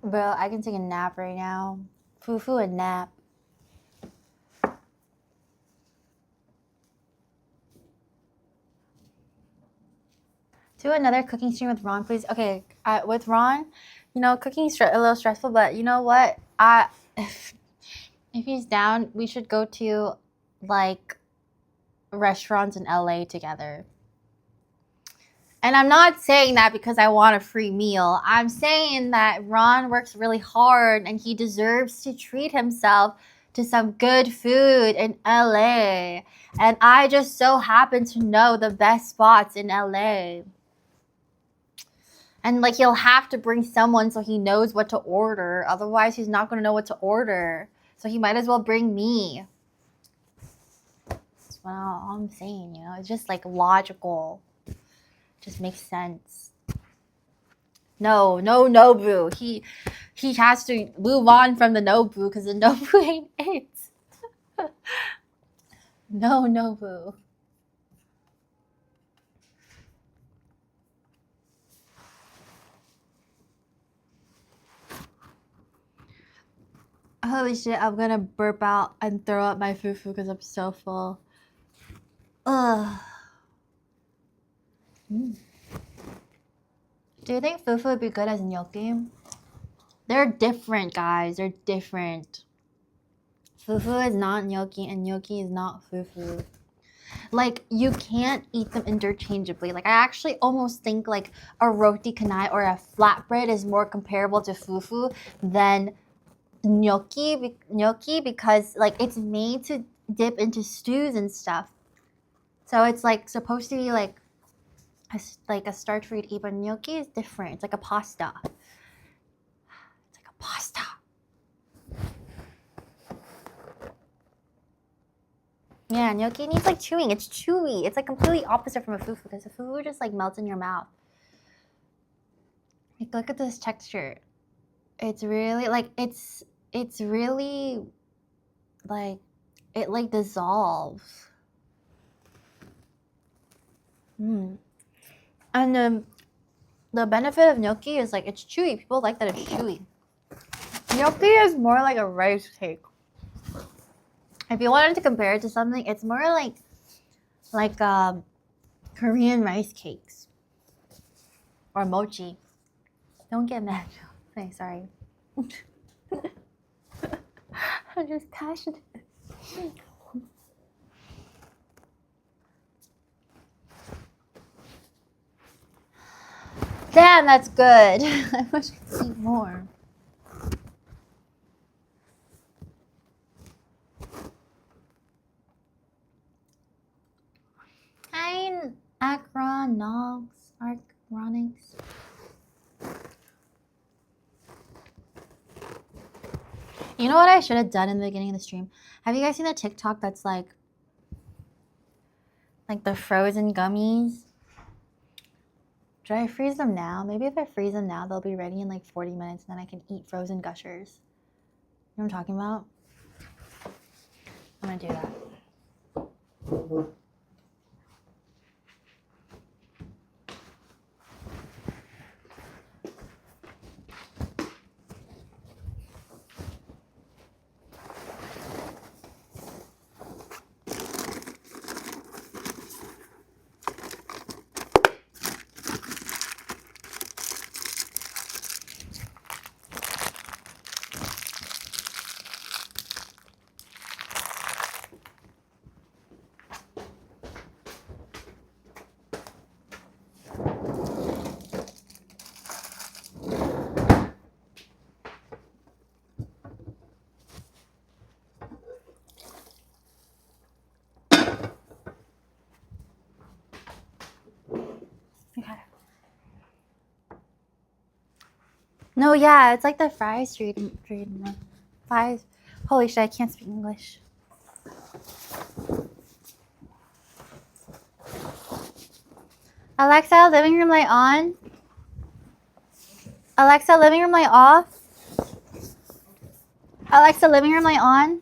Bro, I can take a nap right now. Fufu and nap. Do another cooking stream with Ron, please. Okay, with Ron, you know, cooking's a little stressful, but you know what? If he's down, we should go to like restaurants in LA together. And I'm not saying that because I want a free meal. I'm saying that Ron works really hard and he deserves to treat himself to some good food in LA. And I just so happen to know the best spots in LA. And like he'll have to bring someone so he knows what to order. Otherwise, he's not going to know what to order. So he might as well bring me. That's all I'm saying, you know. It's just like logical. Just makes sense. No, Nobu. He has to move on from the Nobu because the Nobu ain't it. No Nobu. Holy shit, I'm gonna burp out and throw up my fufu because I'm so full. Ugh. Do you think fufu would be good as gnocchi? They're different, guys. They're different. Fufu is not gnocchi and gnocchi is not fufu. Like, you can't eat them interchangeably. Like, I actually almost think like a roti canai or a flatbread is more comparable to fufu than gnocchi because like it's made to dip into stews and stuff. So it's like supposed to be like a starch for you to eat, but gnocchi is different. It's like a pasta. It's like a pasta. Yeah, gnocchi needs like chewing. It's chewy. It's like completely opposite from a fufu because a fufu just like melts in your mouth. Like look at this texture. It's really like it's really like it like dissolves. And the benefit of gnocchi is like it's chewy. People like that it's chewy. Gnocchi is more like a rice cake. If you wanted to compare it to something, it's more like Korean rice cakes or mochi. Don't get mad. Okay, sorry. I'm just passionate. Damn, that's good. I wish I could eat more. Hi, Acronics. You know what I should have done in the beginning of the stream? Have you guys seen the TikTok that's like the frozen gummies? Should I freeze them now? Maybe if I freeze them now, they'll be ready in like 40 minutes, and then I can eat frozen gushers. You know what I'm talking about? I'm gonna do that. Okay. No, yeah, it's like the fries treatment. Fries. Holy shit, I can't speak English. Alexa, living room light on. Alexa, living room light off. Alexa, living room light on.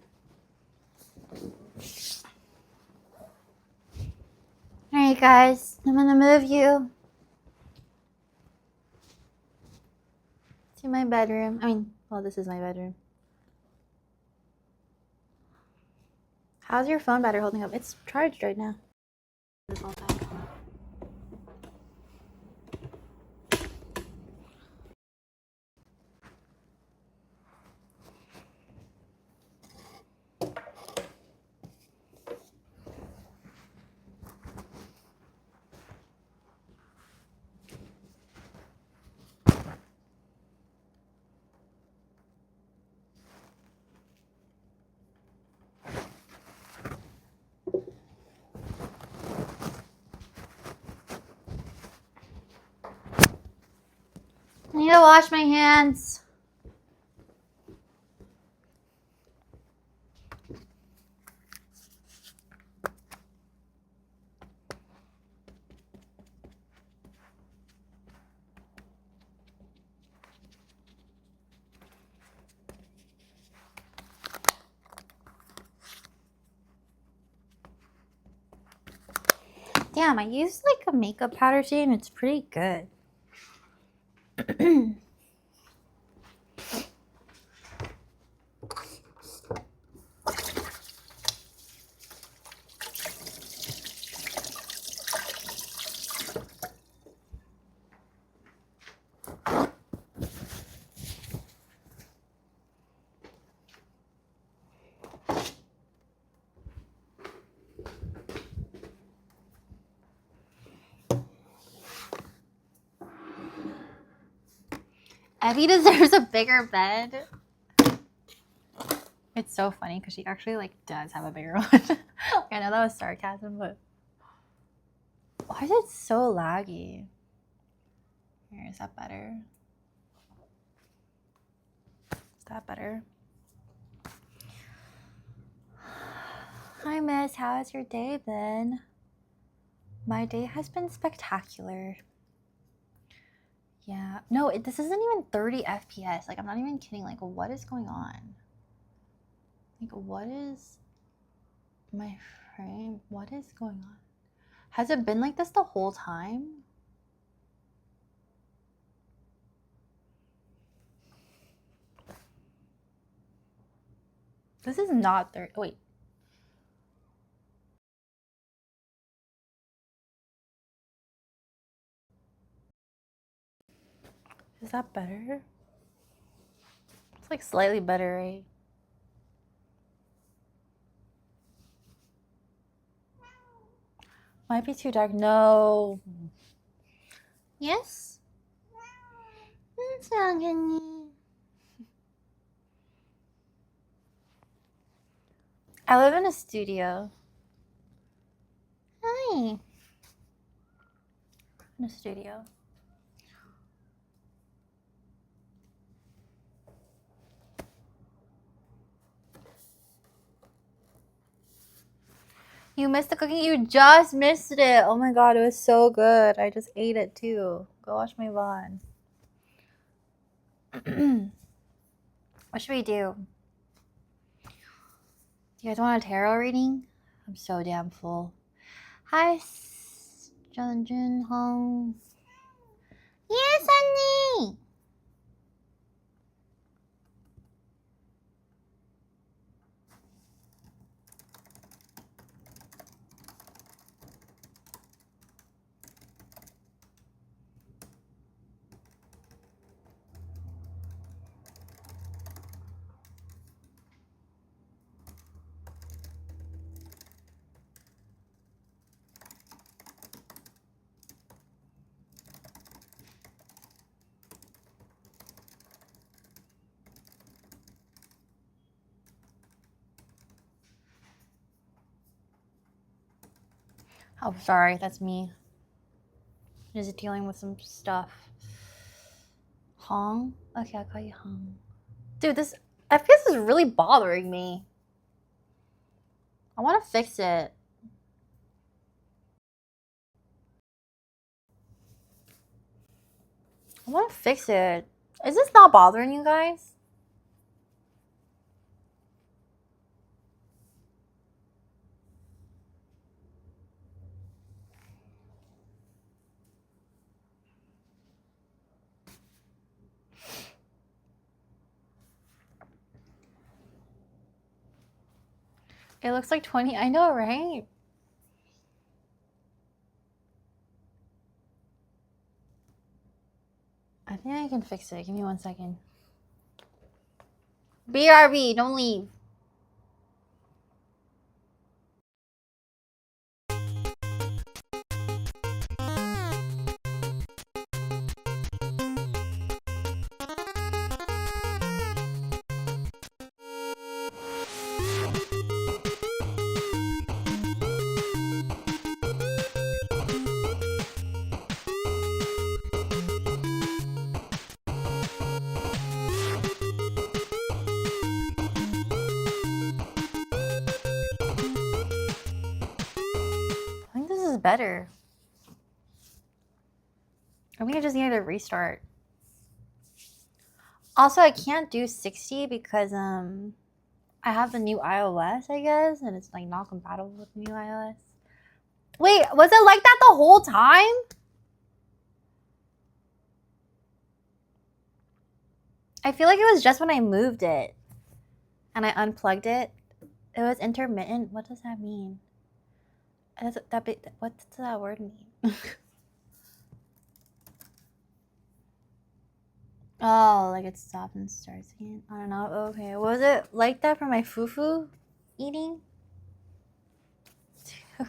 Alright, guys, I'm gonna move you to my bedroom. I mean, well, this is my bedroom. How's your phone battery holding up? It's charged right now. This whole time. I need to wash my hands. Damn, I used like a makeup powder today and it's pretty good. Evie deserves a bigger bed. It's so funny because she actually like does have a bigger one. I know that was sarcasm, but why is it so laggy? Here, is that better? Is that better? Hi, miss. How has your day been? My day has been spectacular. Yeah. No, this isn't even 30 FPS. Like, I'm not even kidding. Like, what is going on? Like, what is my frame? What is going on? Has it been like this the whole time? This is not 30. Wait. Is that better? It's like slightly better, right? Might be too dark. No. Yes? What's wrong, honey? I live in a studio. Hi. In a studio. You missed the cooking? You just missed it. Oh my god, it was so good. I just ate it too. Go watch my VOD. What should we do? You guys want a tarot reading? I'm so damn full. Hi, Jun Hong. Yes, honey. Oh, sorry, that's me. Just dealing with some stuff. Hong? Okay, I'll call you Hong. Dude, this FPS is really bothering me. I want to fix it. I want to fix it. Is this not bothering you guys? It looks like 20. I know, right? I think I can fix it. Give me 1 second. BRB, don't leave. I think this is better. I think I just needed to restart. Also, I can't do 60 because I have the new iOS, I guess, and it's like not compatible with the new iOS. Wait, was it like that the whole time? I feel like it was just when I moved it and I unplugged it. It was intermittent. What does that mean? What does that word mean? Oh, like it stopped and starts again. I don't know. Okay, was it like that for my fufu eating? I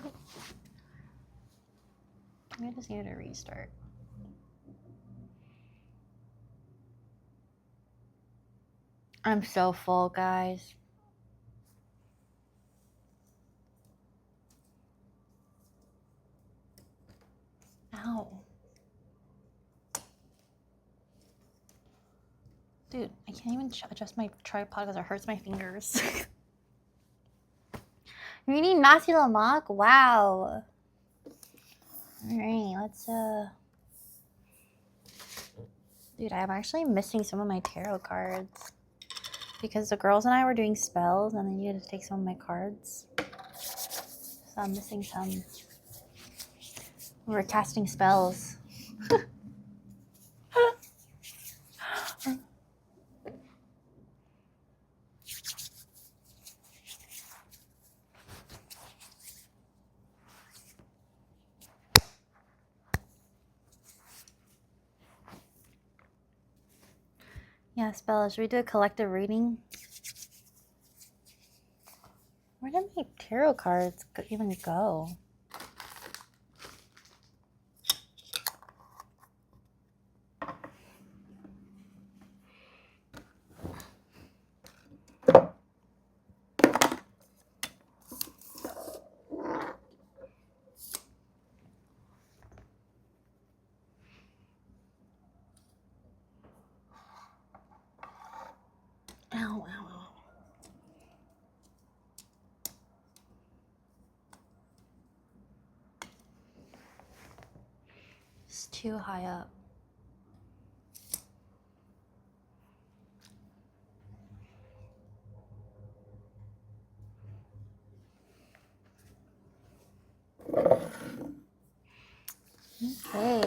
just needed to restart. I'm so full, guys. Ow. Dude, I can't even adjust my tripod because it hurts my fingers. You need nasi lemak? Wow. Alright, let's Dude, I'm actually missing some of my tarot cards because the girls and I were doing spells and they needed to take some of my cards. So I'm missing some. We were casting spells. Yeah, spells. Should we do a collective reading? Where did my tarot cards even go? Ow, ow, ow. It's too high up. Okay.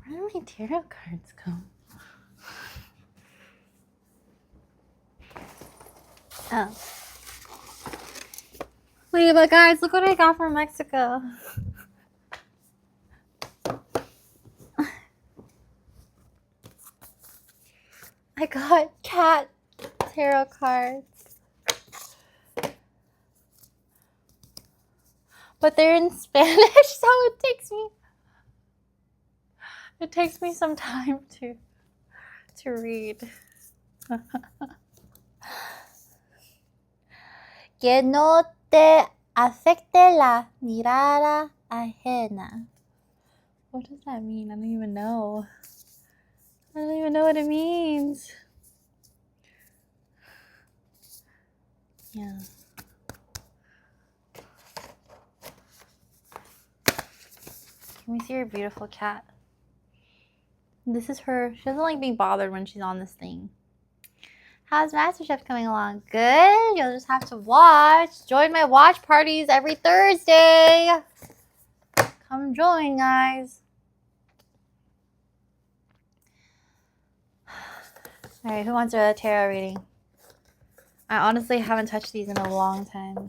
Where did my tarot cards go? Oh. Wait, but guys, look what I got from Mexico. I got cat tarot cards. But they're in Spanish, so it takes me some time to read. Que no te afecte la mirada ajena. What does that mean? I don't even know. I don't even know what it means. Yeah. Can we see her beautiful cat? This is her. She doesn't like being bothered when she's on this thing. How's MasterChef coming along? Good. You'll just have to watch. Join my watch parties every Thursday. Come join, guys. All right, who wants a tarot reading? I honestly haven't touched these in a long time.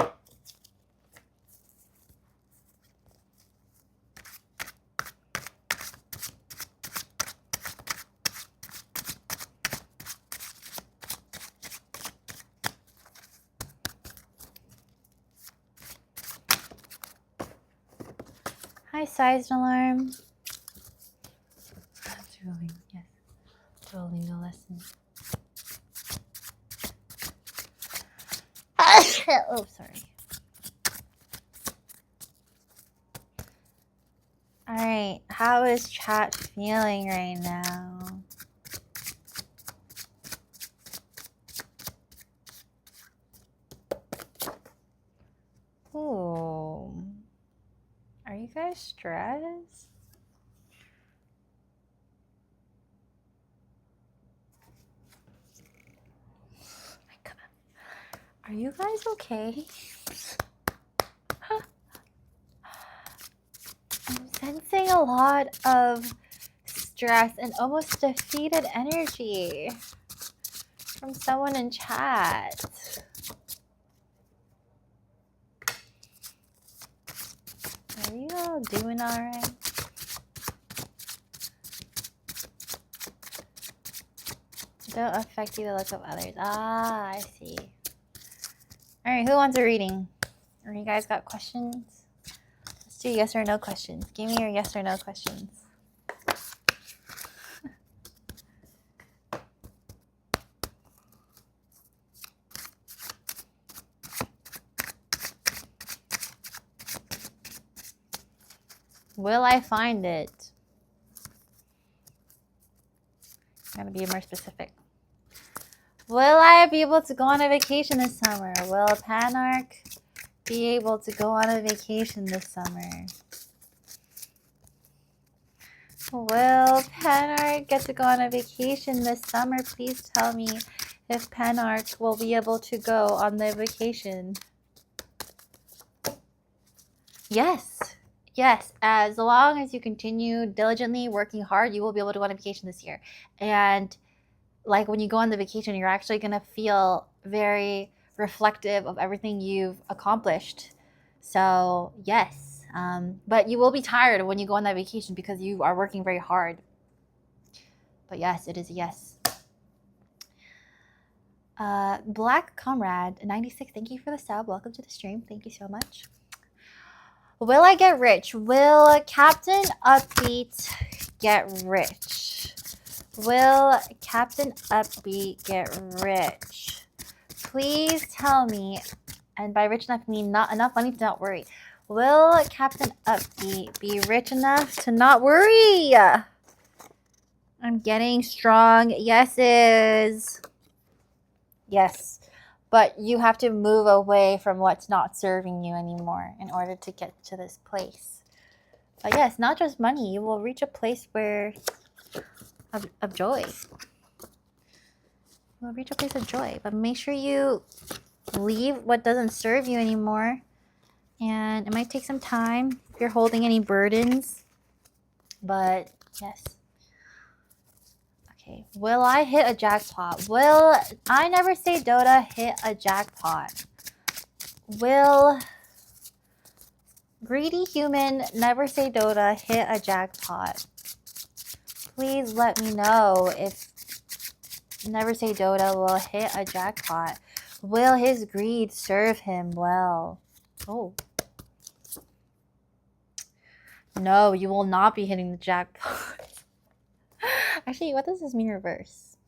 Hi, Sized Alarm. Duolingo, yes. Duolingo lesson. Oh, sorry. All right, how is chat feeling right now? Ooh. Are you guys stressed? My God. Are you guys okay? I'm sensing a lot of stress and almost defeated energy from someone in chat. Are you all doing all right? Don't affect you the look of others. Ah, I see. All right, who wants a reading? Or you guys got questions? Let's do yes or no questions. Give me your yes or no questions. Will I find it? I'm gonna be more specific. Will I be able to go on a vacation this summer? Will Panarch be able to go on a vacation this summer? Will Penark get to go on a vacation this summer? Please tell me if Penark will be able to go on the vacation. Yes. Yes. As long as you continue diligently working hard, you will be able to go on a vacation this year. And like when you go on the vacation, you're actually going to feel very reflective of everything you've accomplished. So, yes. But you will be tired when you go on that vacation because you are working very hard. But yes, it is a yes. Black Comrade 96, thank you for the sub. Welcome to the stream. Thank you so much. Will I get rich? Will Captain Upbeat get rich? Will Captain Upbeat get rich? Please tell me, and by rich enough I mean not enough money to not worry. Will Captain Upbeat be rich enough to not worry? I'm getting strong yeses. Yes, but you have to move away from what's not serving you anymore in order to get to this place. But yes, not just money. You will reach a place where of joy. You'll reach a place of joy, but make sure you leave what doesn't serve you anymore. And it might take some time if you're holding any burdens. But yes. Okay. Will I hit a jackpot? Will I Never Say Dota hit a jackpot? Will Greedy Human Never Say Dota hit a jackpot? Please let me know if Never Say Dota will hit a jackpot. Will his greed serve him well? Oh. No, you will not be hitting the jackpot. Actually, what does this mean reverse?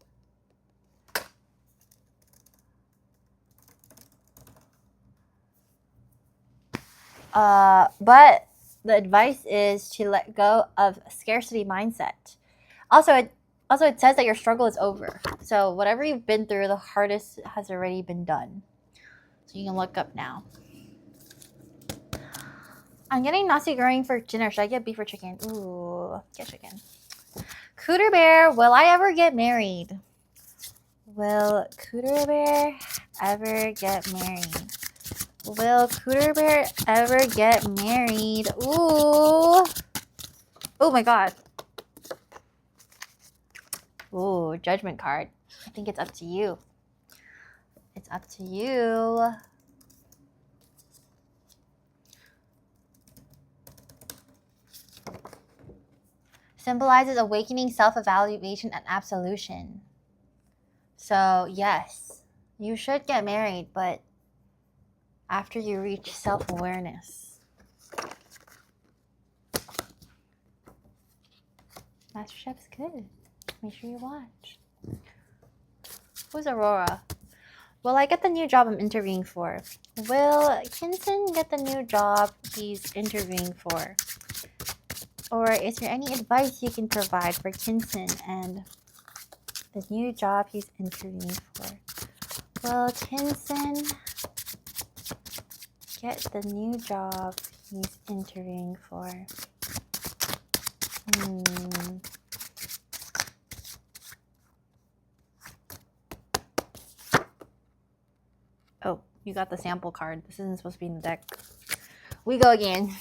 But the advice is to let go of scarcity mindset. Also, it says that your struggle is over. So whatever you've been through, the hardest has already been done. So you can look up now. I'm getting nasi goreng for dinner. Should I get beef or chicken? Ooh, get chicken. Cooter Bear, will I ever get married? Will Cooter Bear ever get married? Will Cooter Bear ever get married? Ooh. Oh my god. Ooh, judgment card. I think it's up to you. It's up to you. Symbolizes awakening, self-evaluation, and absolution. So, yes, you should get married, but after you reach self-awareness. MasterChef's good. Make sure you watch. Who's Aurora? Will I get the new job I'm interviewing for? Will Kinson get the new job he's interviewing for? Or is there any advice you can provide for Kinson and the new job he's interviewing for? Will Kinson get the new job he's interviewing for? Oh, you got the sample card. This isn't supposed to be in the deck. We go again.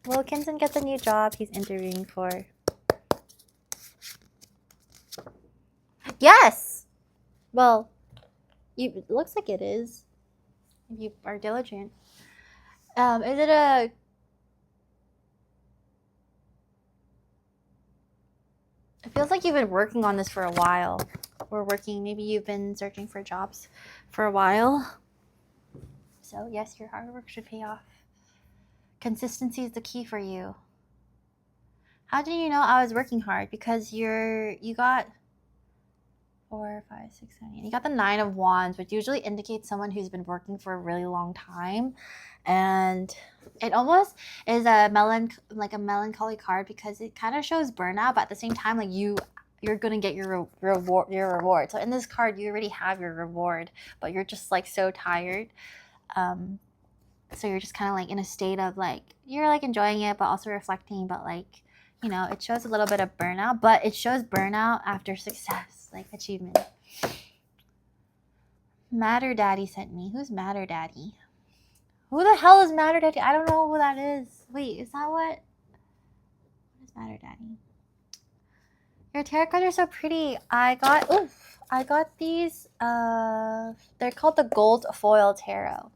Will Kinson get the new job he's interviewing for? Yes! Well, it looks like it is. If you are diligent. Is it a... It feels like you've been working on this for a while. Or maybe you've been searching for jobs for a while. So yes, your hard work should pay off. Consistency is the key for you. How do you know I was working hard? Because you got 4, 5, 6, 7, 8. You got the 9 of Wands, which usually indicates someone who's been working for a really long time. And it almost is a melancholy card because it kind of shows burnout, but at the same time, like you you're gonna get your reward. So in this card, you already have your reward, but you're just like so tired. So you're just kind of like in a state of like, you're like enjoying it, but also reflecting, but like, you know, it shows a little bit of burnout, but it shows burnout after success, like achievement. Matter Daddy sent me. Who's Matter Daddy? Who the hell is Matter Daddy? I don't know who that is. Wait, is that what? What is Matter Daddy? Your tarot cards are so pretty. I got these. They're called the Gold Foil Tarot.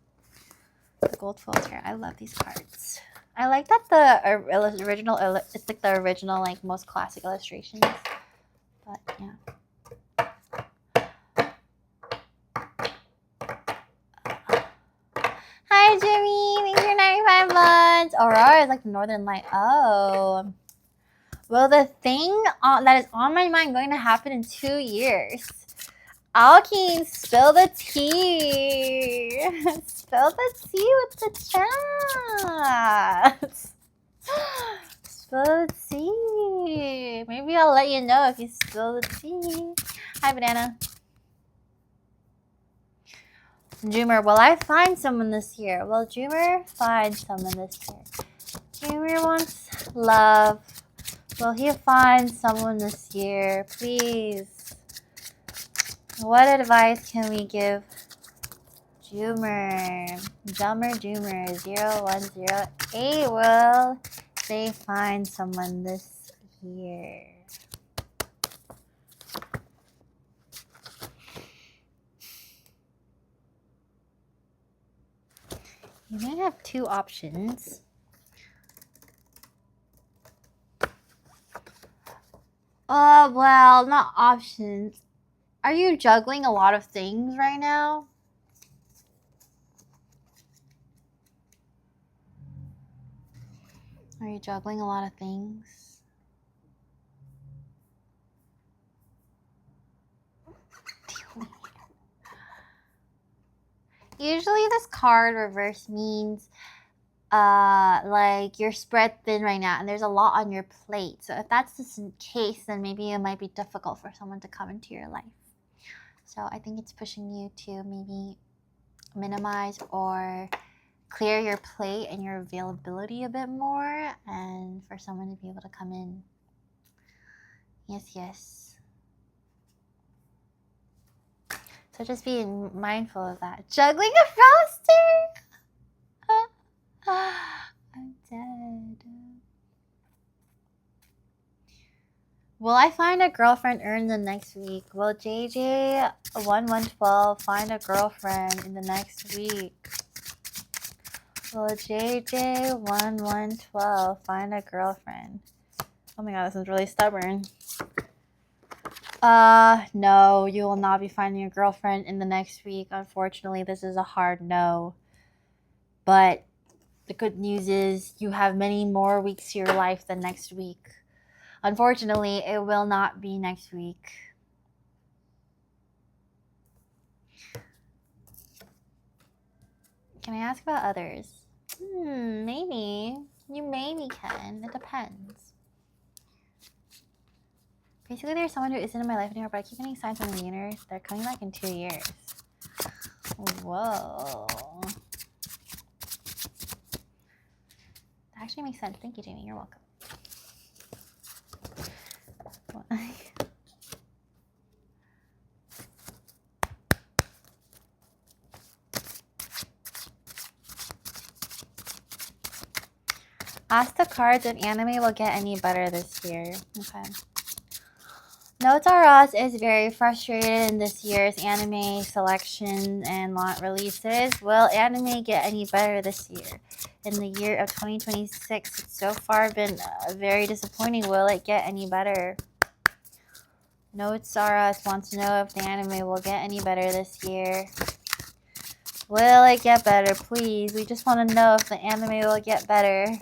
The Gold Foil Tarot. I love these cards. I like that the original. It's like the original, like most classic illustrations. But yeah. Hi, Jimmy. Thanks for 95 months. Aurora is like the Northern Light. Oh. Well, the thing that is on my mind going to happen in 2 years. Alkeen, spill the tea. Spill the tea with the chat. Spill the tea. Maybe I'll let you know if you spill the tea. Hi, Banana. Dreamer, will I find someone this year? Will Dreamer find someone this year? Dreamer wants love. Will he find someone this year? Please. What advice can we give Dreamer? Dreamer 0108. Will they find someone this year? You may have 2 options. Well, not options. Are you juggling a lot of things right now? Are you juggling a lot of things? Usually this card reverse means like you're spread thin right now and there's a lot on your plate. So if that's the case, then maybe it might be difficult for someone to come into your life. So I think it's pushing you to maybe minimize or clear your plate and your availability a bit more, and for someone to be able to come in. Yes. So just being mindful of that. Juggling a roster! I'm dead. Will I find a girlfriend in the next week? Will JJ1112 find a girlfriend in the next week? Will JJ1112 find a girlfriend? Oh my god, this is really stubborn. No, you will not be finding a girlfriend in the next week. Unfortunately, this is a hard no. But the good news is you have many more weeks to your life than next week. Unfortunately, it will not be next week. Can I ask about others? Maybe. You maybe can. It depends. Basically, there's someone who isn't in my life anymore, but I keep getting signs from the universe. They're coming back in 2 years. Whoa. That actually makes sense. Thank you, Jamie. You're welcome. Ask the cards if anime will get any better this year. Okay. Notes R Us is very frustrated in this year's anime selection and lot releases. Will anime get any better this year? In the year of 2026, it's so far been very disappointing. Will it get any better? Notes R Us wants to know if the anime will get any better this year. Will it get better, please? We just want to know if the anime will get better.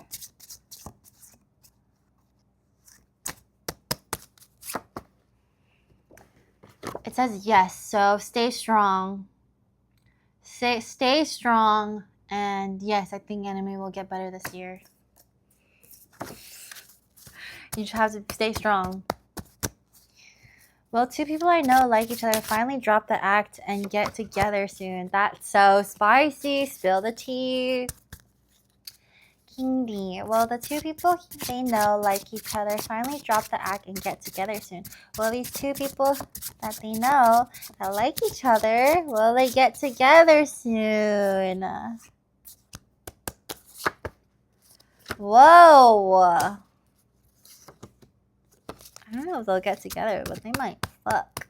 It says yes, so stay strong. Stay strong, and yes, I think anime will get better this year. You just have to stay strong. Will two people I know like each other finally drop the act and get together soon? That's so spicy. Spill the tea. King D. Will the two people they know like each other finally drop the act and get together soon? Will these two people that they know that like each other, will they get together soon? Whoa. I don't know if they'll get together, but they might fuck.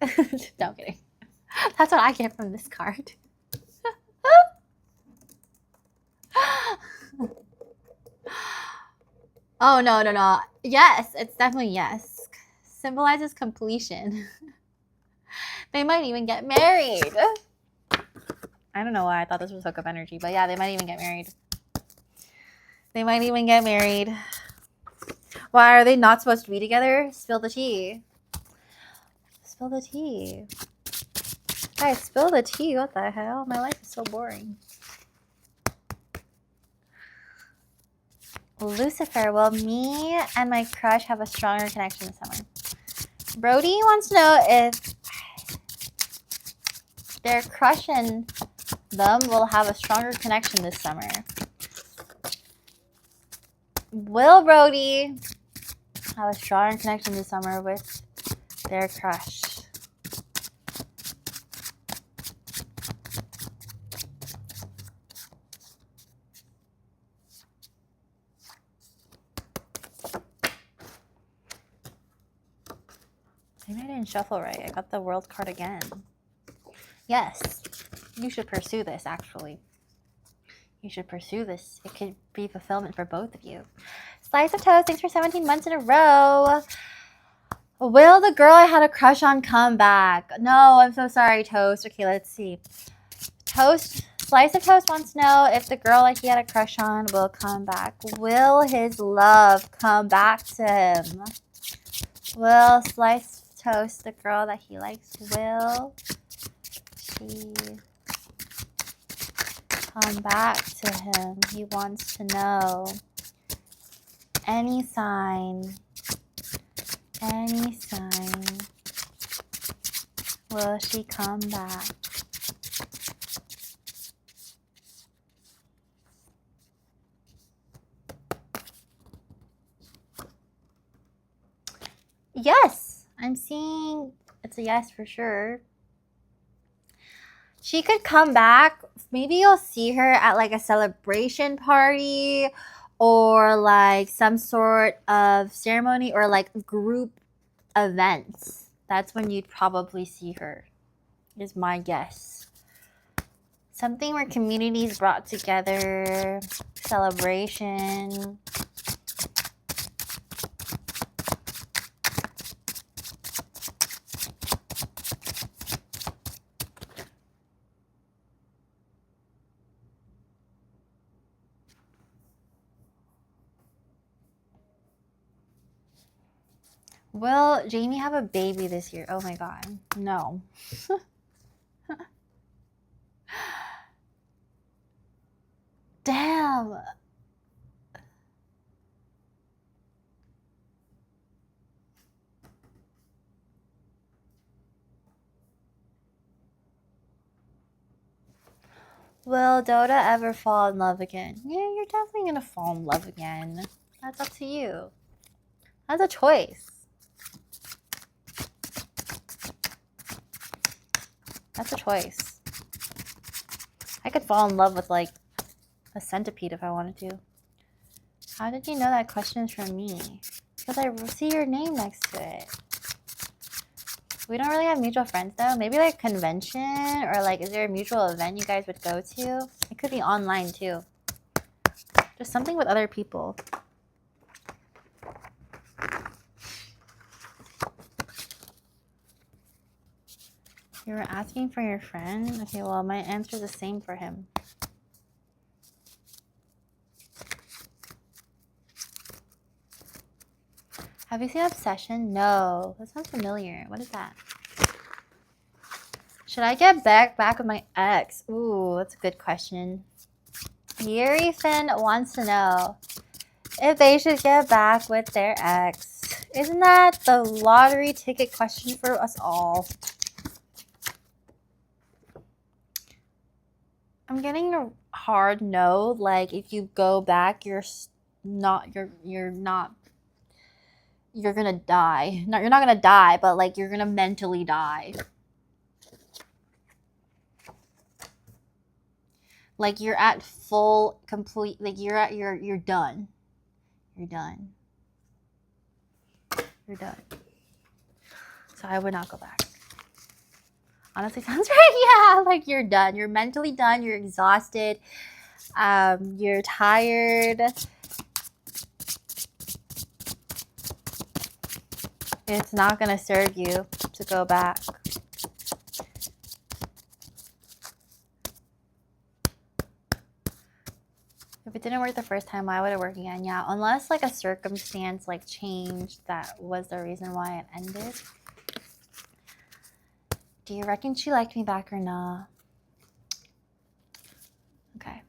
No, I'm kidding. That's what I get from this card. Oh, no. Yes, it's definitely yes. Symbolizes completion. They might even get married. I don't know why I thought this was hookup energy, but yeah, they might even get married. They might even get married. Why are they not supposed to be together? Spill the tea. Spill the tea. Guys, spill the tea. What the hell? My life is so boring. Lucifer, will me and my crush have a stronger connection this summer? Brody wants to know if their crush and them will have a stronger connection this summer. Will Brody have a stronger connection this summer with their crush? Maybe I didn't shuffle right. I got the world card again. Yes, you should pursue this, actually. You should pursue this. It could be fulfillment for both of you. Slice of Toast, thanks for 17 months in a row. Will the girl I had a crush on come back? No, I'm so sorry, Toast. Okay, let's see. Toast, Slice of Toast wants to know if the girl that he had a crush on will come back. Will his love come back to him? Will Slice of Toast, the girl that he likes, will she come back to him? He wants to know. Any sign. Any sign. Will she come back? Yes, I'm seeing it's a yes for sure. She could come back. Maybe you'll see her at like a celebration party or like some sort of ceremony or like group events. That's when you'd probably see her, is my guess. Something where communities brought together, celebration. Will Jamie have a baby this year? Oh my god, no. Damn. Will Dota ever fall in love again? Yeah, you're definitely gonna fall in love again. That's up to you. That's a choice. That's a choice. I could fall in love with like a centipede if I wanted to. How did you know that question is from me? Because I see your name next to it. We don't really have mutual friends though. Maybe like convention or like is there a mutual event you guys would go to? It could be online too. Just something with other people. You were asking for your friend? Okay, well, my answer is the same for him. Have you seen Obsession? No. That sounds familiar. What is that? Should I get back with my ex? Ooh, that's a good question. Yuri Finn wants to know if they should get back with their ex. Isn't that the lottery ticket question for us all? I'm getting a hard no. Like, if you go back, you're gonna die. No, you're not gonna die, but like you're gonna mentally die. Like you're at full complete. Like you're done. You're done. You're done. So I would not go back. Honestly, sounds right. Yeah, like you're done. You're mentally done. You're exhausted. You're tired. It's not gonna serve you to go back. If it didn't work the first time, why would it work again? Yeah, unless like a circumstance like changed that was the reason why it ended. Do you reckon she liked me back or not? Okay.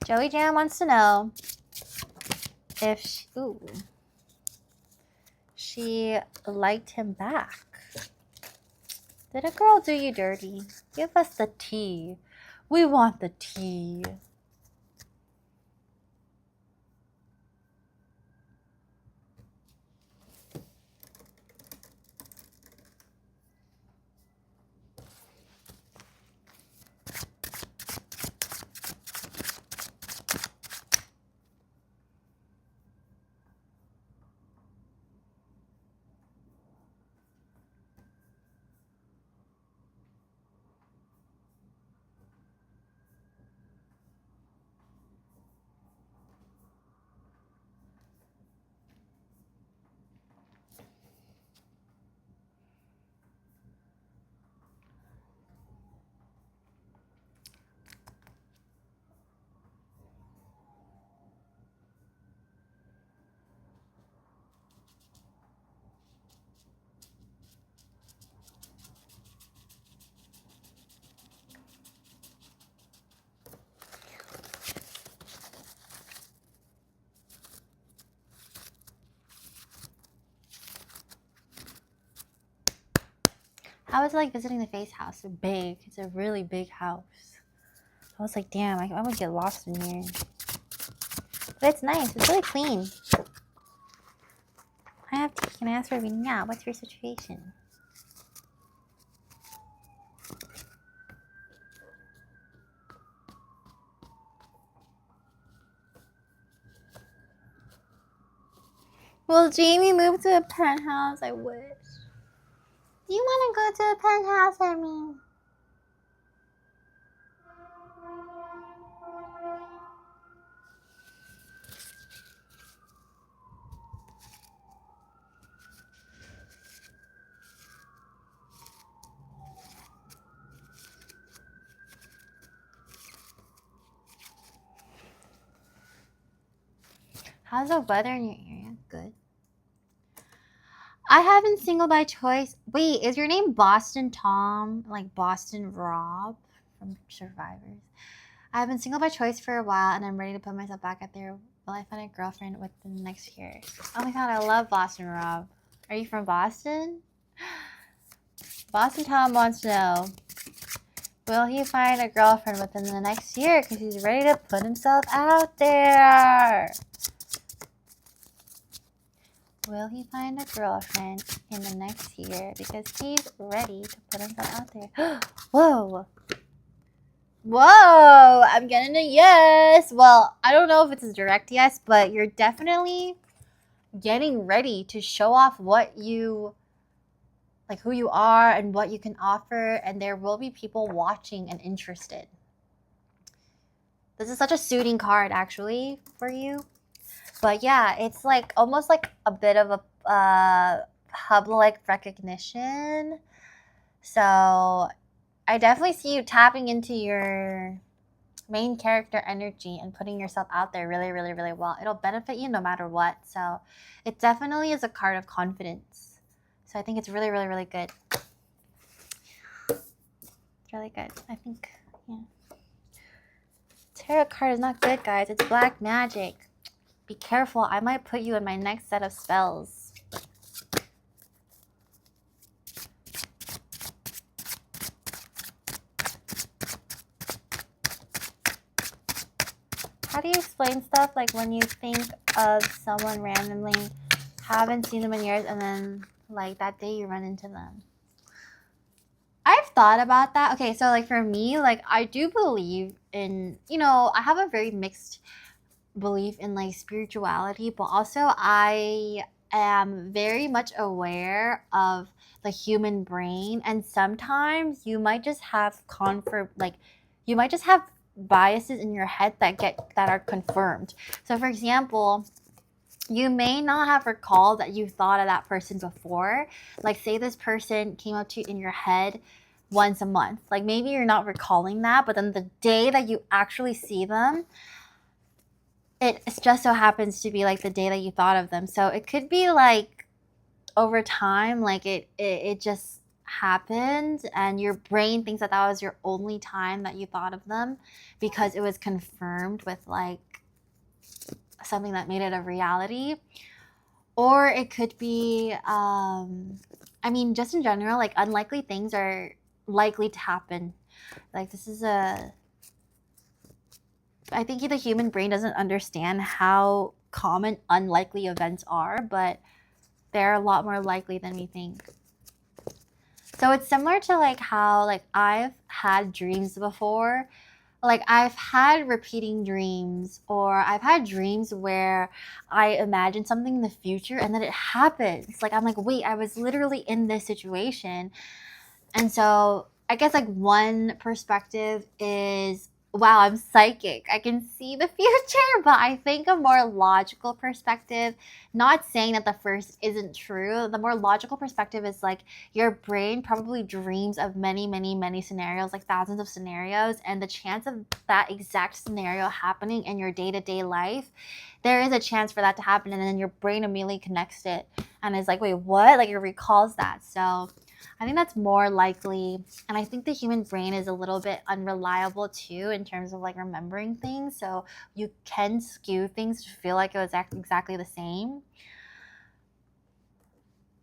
Joey Jam wants to know if she liked him back. Did a girl do you dirty? Give us the tea. We want the tea. How was it like visiting the Face house? It's big. It's a really big house. I was like, damn, I would get lost in here. But it's nice. It's really clean. I have tea. Can I ask for a reading? Yeah. What's your situation? Will Jamie move to a penthouse? I wish. Do you want to go to a penthouse, I mean? How's the weather in your area? Good. I have been single by choice. Wait, is your name Boston Tom? Like Boston Rob from Survivors? I've been single by choice for a while and I'm ready to put myself back out there. Will I find a girlfriend within the next year? Oh my god, I love Boston Rob. Are you from Boston? Boston Tom wants to know, will he find a girlfriend within the next year? Because he's ready to put himself out there. Will he find a girlfriend in the next year? Because he's ready to put himself out there. Whoa. Whoa. I'm getting a yes. Well, I don't know if it's a direct yes, but you're definitely getting ready to show off what you, like who you are and what you can offer. And there will be people watching and interested. This is such a suiting card actually for you. But yeah, it's like almost like a bit of a public recognition. So I definitely see you tapping into your main character energy and putting yourself out there really, really, really well. It'll benefit you no matter what. So it definitely is a card of confidence. So I think it's really, really, really good. It's really good. I think, yeah. Tarot card is not good, guys. It's black magic. Be careful, I might put you in my next set of spells. how do you explain stuff like when you think of someone randomly, haven't seen them in years, and then like that day you run into them? I've thought about that. Okay, so like for me, like I do believe in, I have a very mixed belief in like spirituality, but also I am very much aware of the human brain, and sometimes you might just have you might just have biases in your head that are confirmed. So for example, you may not have recalled that you thought of that person before. Like say this person came up to you in your head once a month. Like maybe you're not recalling that, but then the day that you actually see them, it just so happens to be like the day that you thought of them. So it could be like over time, like it just happened, and your brain thinks that that was your only time that you thought of them because it was confirmed with like something that made it a reality. Or it could be, I mean, just in general, like unlikely things are likely to happen. Like this is I think the human brain doesn't understand how common unlikely events are, but they're a lot more likely than we think. So it's similar to like how like I've had dreams before. Like I've had repeating dreams, or I've had dreams where I imagine something in the future and then it happens. Like I'm like, wait, I was literally in this situation. And so I guess like one perspective is, wow, I'm psychic. I can see the future. But I think a more logical perspective, not saying that the first isn't true, the more logical perspective is like your brain probably dreams of many, many, many scenarios, like thousands of scenarios. And the chance of that exact scenario happening in your day to day life, there is a chance for that to happen. And then your brain immediately connects it and is like, wait, what? Like it recalls that. So I think that's more likely. And I think the human brain is a little bit unreliable too in terms of like remembering things. So you can skew things to feel like it was exactly the same.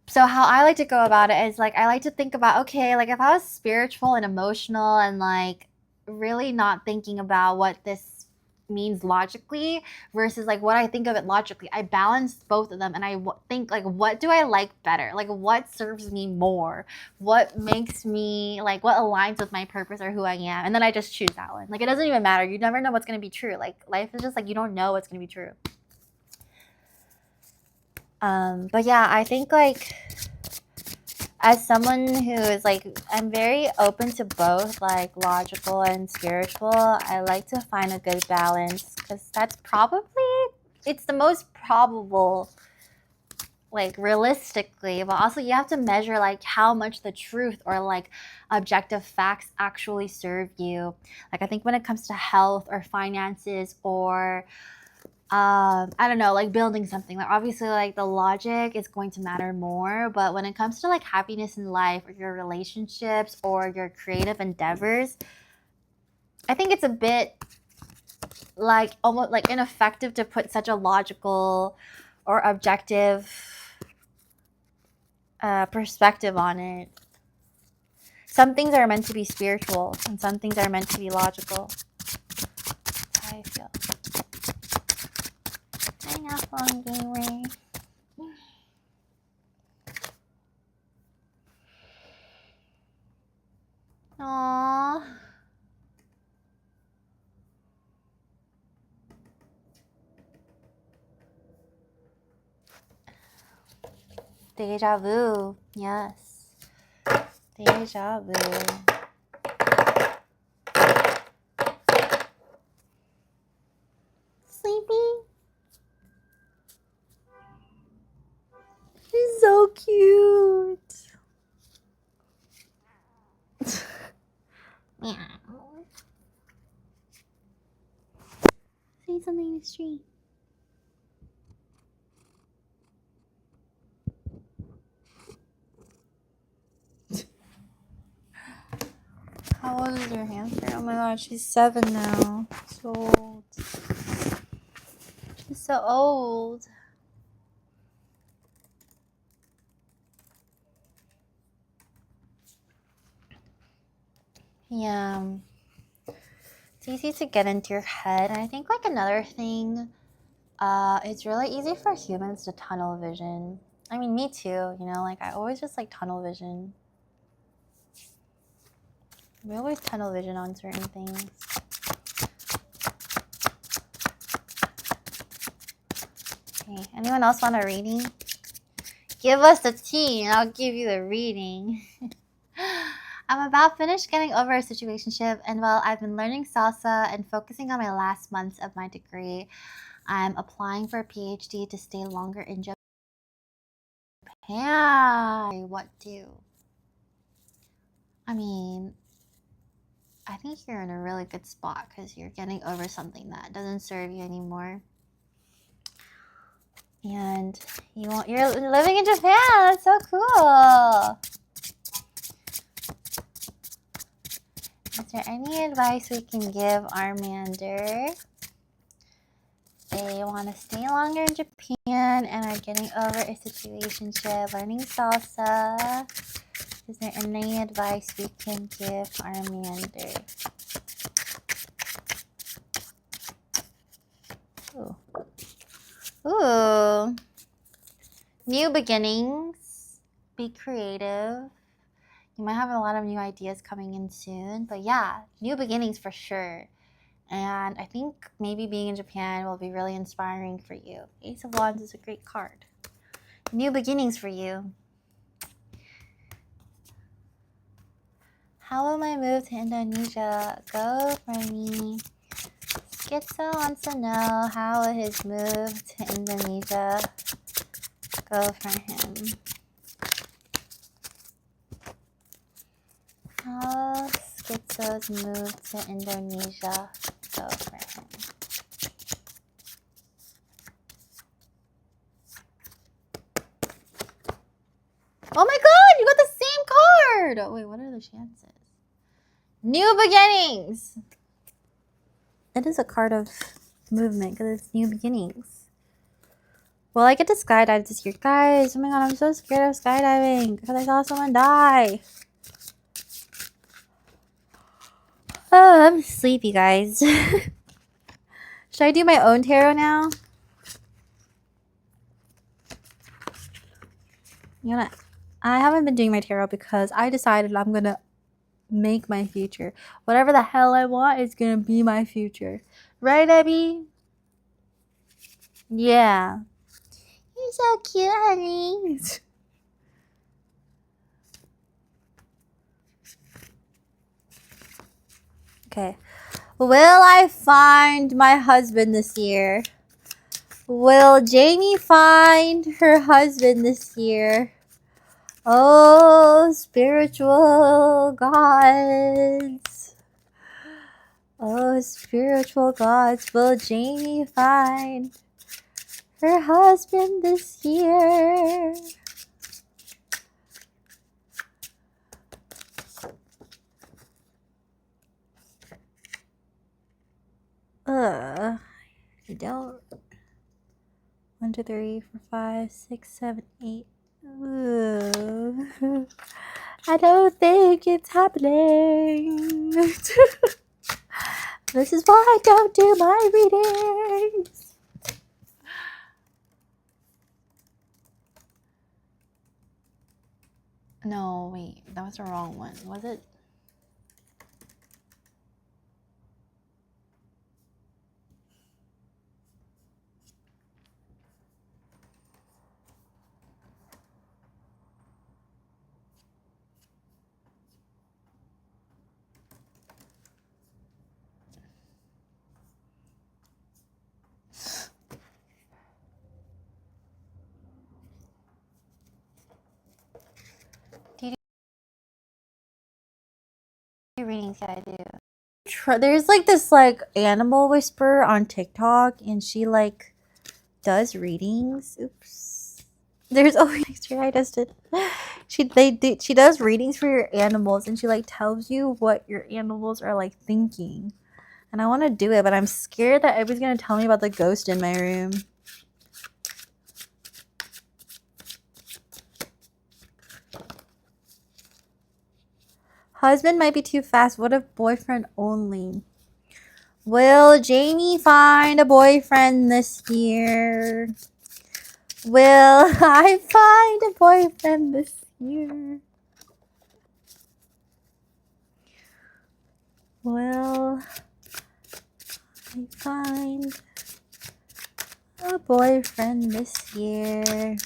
So how I like to go about it is like I like to think about, okay, like if I was spiritual and emotional and like really not thinking about what this means logically versus like what I think of it logically, I balance both of them, and I think like, what do I like better? Like what serves me more? What makes me like, what aligns with my purpose or who I am? And then I just choose that one. Like it doesn't even matter. You never know what's going to be true. Like life is just like, you don't know what's going to be true. But yeah, I think like as someone who is like, I'm very open to both like logical and spiritual. I like to find a good balance because that's probably, it's the most probable, like realistically, but also you have to measure like how much the truth or like objective facts actually serve you. Like I think when it comes to health or finances or I don't know, like building something, like obviously like the logic is going to matter more, but when it comes to like happiness in life or your relationships or your creative endeavors, I think it's a bit like almost like ineffective to put such a logical or objective perspective on it. Some things are meant to be spiritual and some things are meant to be logical. That's how I feel. Hang up on gamer. Aww. Deja vu. Yes. Deja vu. Sleepy? She's so cute. Meow. Say something in the street. How old is your hamster? Oh my god, she's 7 now. So old. She's so old. Yeah. easy to get into your head. And I think like another thing, it's really easy for humans to tunnel vision. I mean, me too, you know, like I always just like tunnel vision. We always tunnel vision on certain things. Okay, anyone else want a reading? Give us the tea and I'll give you the reading. I'm about finished getting over a situationship, and while I've been learning salsa and focusing on my last months of my degree, I'm applying for a PhD to stay longer in Japan. What do? I mean, I think you're in a really good spot because you're getting over something that doesn't serve you anymore. And you're living in Japan. That's so cool. Is there any advice we can give Armander? They want to stay longer in Japan and are getting over a situationship, learning salsa. Is there any advice we can give Armander? Ooh. Ooh. New beginnings. Be creative. You might have a lot of new ideas coming in soon, but yeah, new beginnings for sure. And I think maybe being in Japan will be really inspiring for you. Ace of Wands is a great card. New beginnings for you. How will my move to Indonesia go for me? Schizo wants to know how will his move to Indonesia go for him. How Schizo's move to Indonesia go for him? Oh my god, you got the same card! Oh, wait, what are the chances? New beginnings! It is a card of movement because it's new beginnings. Well, I get to skydive this year. Guys, oh my god, I'm so scared of skydiving because I saw someone die. Oh, I'm sleepy, guys. Should I do my own tarot now? You know, I haven't been doing my tarot because I decided I'm gonna make my future. Whatever the hell I want is gonna be my future. Right, Abby? Yeah. You're so cute, honey. Okay. Will I find my husband this year? Will Jamie find her husband this year? Oh, spiritual gods. Oh, spiritual gods. Will Jamie find her husband this year? I don't. 1, 2, 3, 4, 5, 6, 7, 8. Ooh. I don't think it's happening. This is why I don't do my readings. No, wait, that was the wrong one. Was it? Readings, yeah, I do. There's like this like animal whisperer on TikTok, and she like does readings. Oops. There's always I just did. She does readings for your animals, and she like tells you what your animals are like thinking. And I want to do it, but I'm scared that everybody's gonna tell me about the ghost in my room. Husband might be too fast. What if boyfriend only? Will Jamie find a boyfriend this year? Will I find a boyfriend this year? Will I find a boyfriend this year?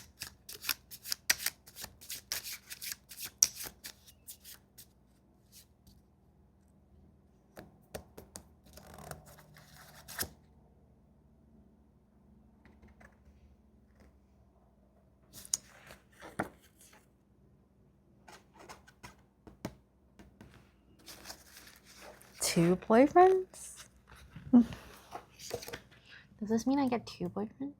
Two boyfriends? Does this mean I get two boyfriends?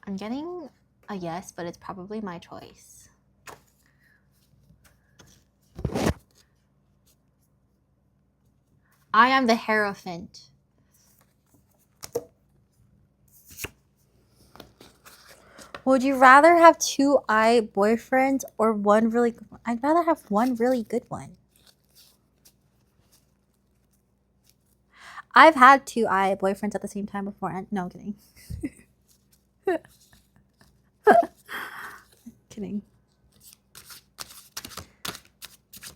I'm getting a yes, but it's probably my choice. I am the Hierophant. Would you rather have two boyfriends or one really good one? I'd rather have one really good one. I've had two boyfriends at the same time before. And no, I'm kidding. Kidding.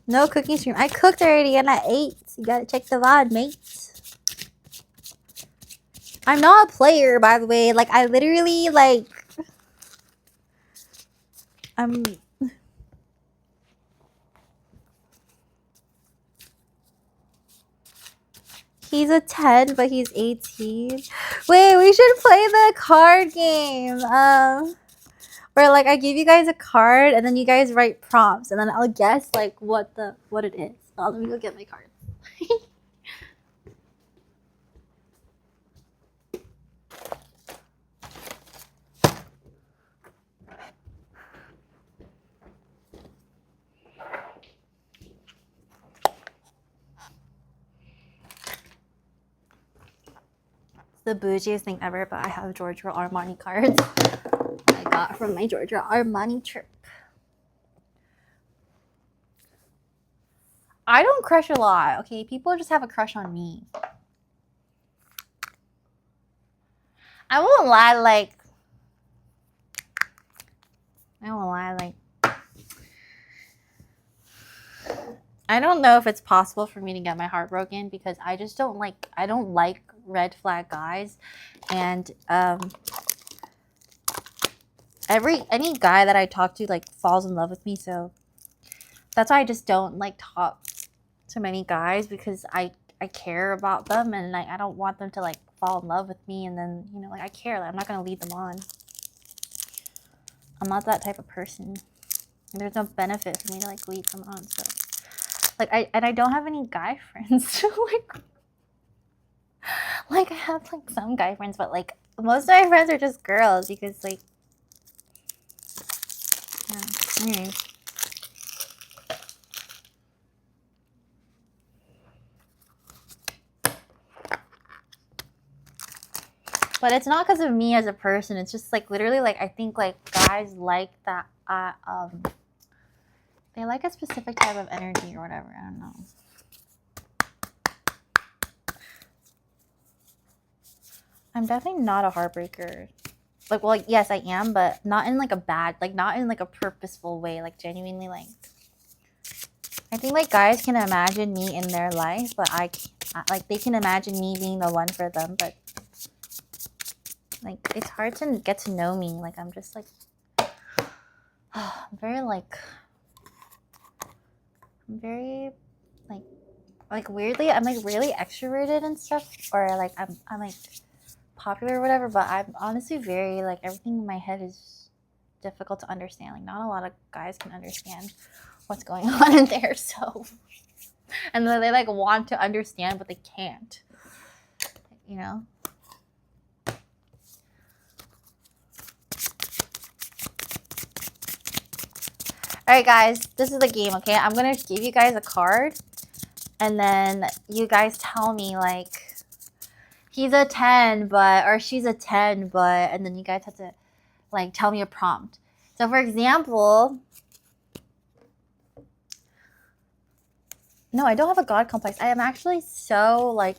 No cooking stream. I cooked already and I ate. You gotta check the VOD, mates. I'm not a player, by the way. Like, I literally, like... He's a 10, but he's 18. Wait, we should play the card game. Where, like, I give you guys a card, and then you guys write prompts, and then I'll guess, like, what it is. Oh, let me go get my cards. The bougiest thing ever, but I have Giorgio Armani cards I got from my Giorgio Armani trip. I don't crush a lot, okay? People just have a crush on me. I won't lie, like... I don't know if it's possible for me to get my heart broken because I just don't like red flag guys. And any guy that I talk to like falls in love with me, so that's why I just don't like talk to many guys because I care about them and like I don't want them to like fall in love with me and then, you know, like I care, like I'm not gonna lead them on. I'm not that type of person. There's no benefit for me to like lead them on, so like I don't have any guy friends. So like I have like some guy friends, but like most of my friends are just girls because like yeah. Anyways. But it's not because of me as a person. It's just like literally like I think like guys like that they like a specific type of energy or whatever. I don't know. I'm definitely not a heartbreaker. Like, well, like, yes, I am, but not in like a bad, like not in like a purposeful way. Like genuinely, like I think like guys can imagine me in their life, but like they can imagine me being the one for them, but like it's hard to get to know me. Like I'm just like I'm very like weirdly I'm like really extroverted and stuff, or like I'm like popular or whatever, but I'm honestly very like everything in my head is difficult to understand. Like not a lot of guys can understand what's going on in there, so and then they like want to understand but they can't, you know. right, guys, this is the game, okay? I'm gonna give you guys a card, and then you guys tell me, like, he's a 10, but, or she's a 10, but, and then you guys have to, like, tell me a prompt. So, for example, no, I don't have a God complex. I am actually so, like,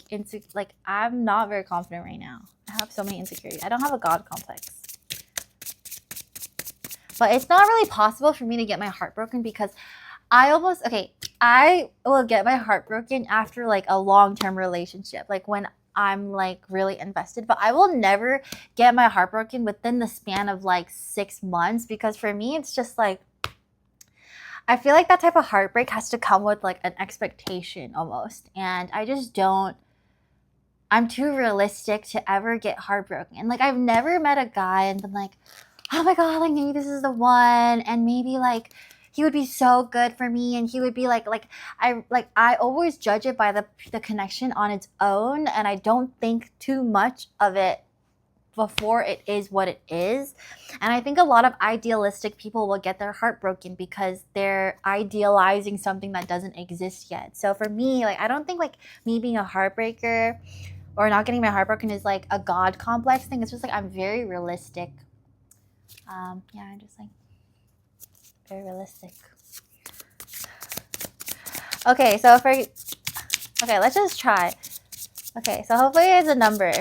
I'm not very confident right now. I have so many insecurities. I don't have a God complex. But it's not really possible for me to get my heart broken because I will get my heart broken after, like, a long-term relationship. Like, when I'm, like, really invested. But I will never get my heart broken within the span of, like, 6 months. Because for me, it's just, like, I feel like that type of heartbreak has to come with, like, an expectation almost. And I just don't. I'm too realistic to ever get heartbroken. And, like, I've never met a guy and been like, oh my God, like, maybe this is the one. And maybe, like, he would be so good for me. And he would be like I always judge it by the connection on its own. And I don't think too much of it before it is what it is. And I think a lot of idealistic people will get their heart broken because they're idealizing something that doesn't exist yet. So for me, like, I don't think, like, me being a heartbreaker or not getting my heart broken is, like, a God complex thing. It's just, like, I'm very realistic. Yeah, I'm just, like, very realistic. Okay, so okay, let's just try. Okay, so hopefully it's a number.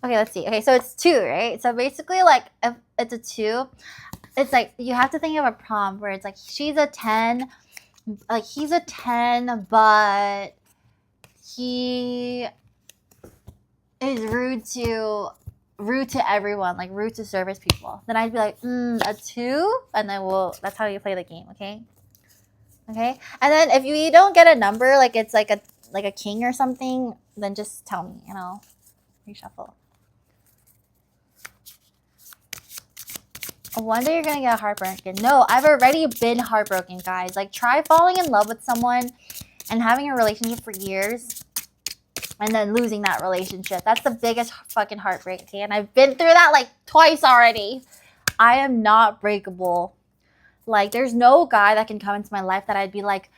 Okay, let's see. Okay, so it's 2, right? So basically, like, if it's a 2, it's like you have to think of a prompt where it's like she's a 10, like he's a 10, but he is rude to everyone, like rude to service people. Then I'd be like, a 2, and then that's how you play the game, okay? Okay, and then if you don't get a number, like it's like a king or something, then just tell me, and I'll reshuffle. One day you're gonna get heartbroken. No, I've already been heartbroken, guys. Like, try falling in love with someone and having a relationship for years and then losing that relationship. That's the biggest fucking heartbreak, okay? And I've been through that, like, twice already. I am not breakable. Like, there's no guy that can come into my life that I'd be like,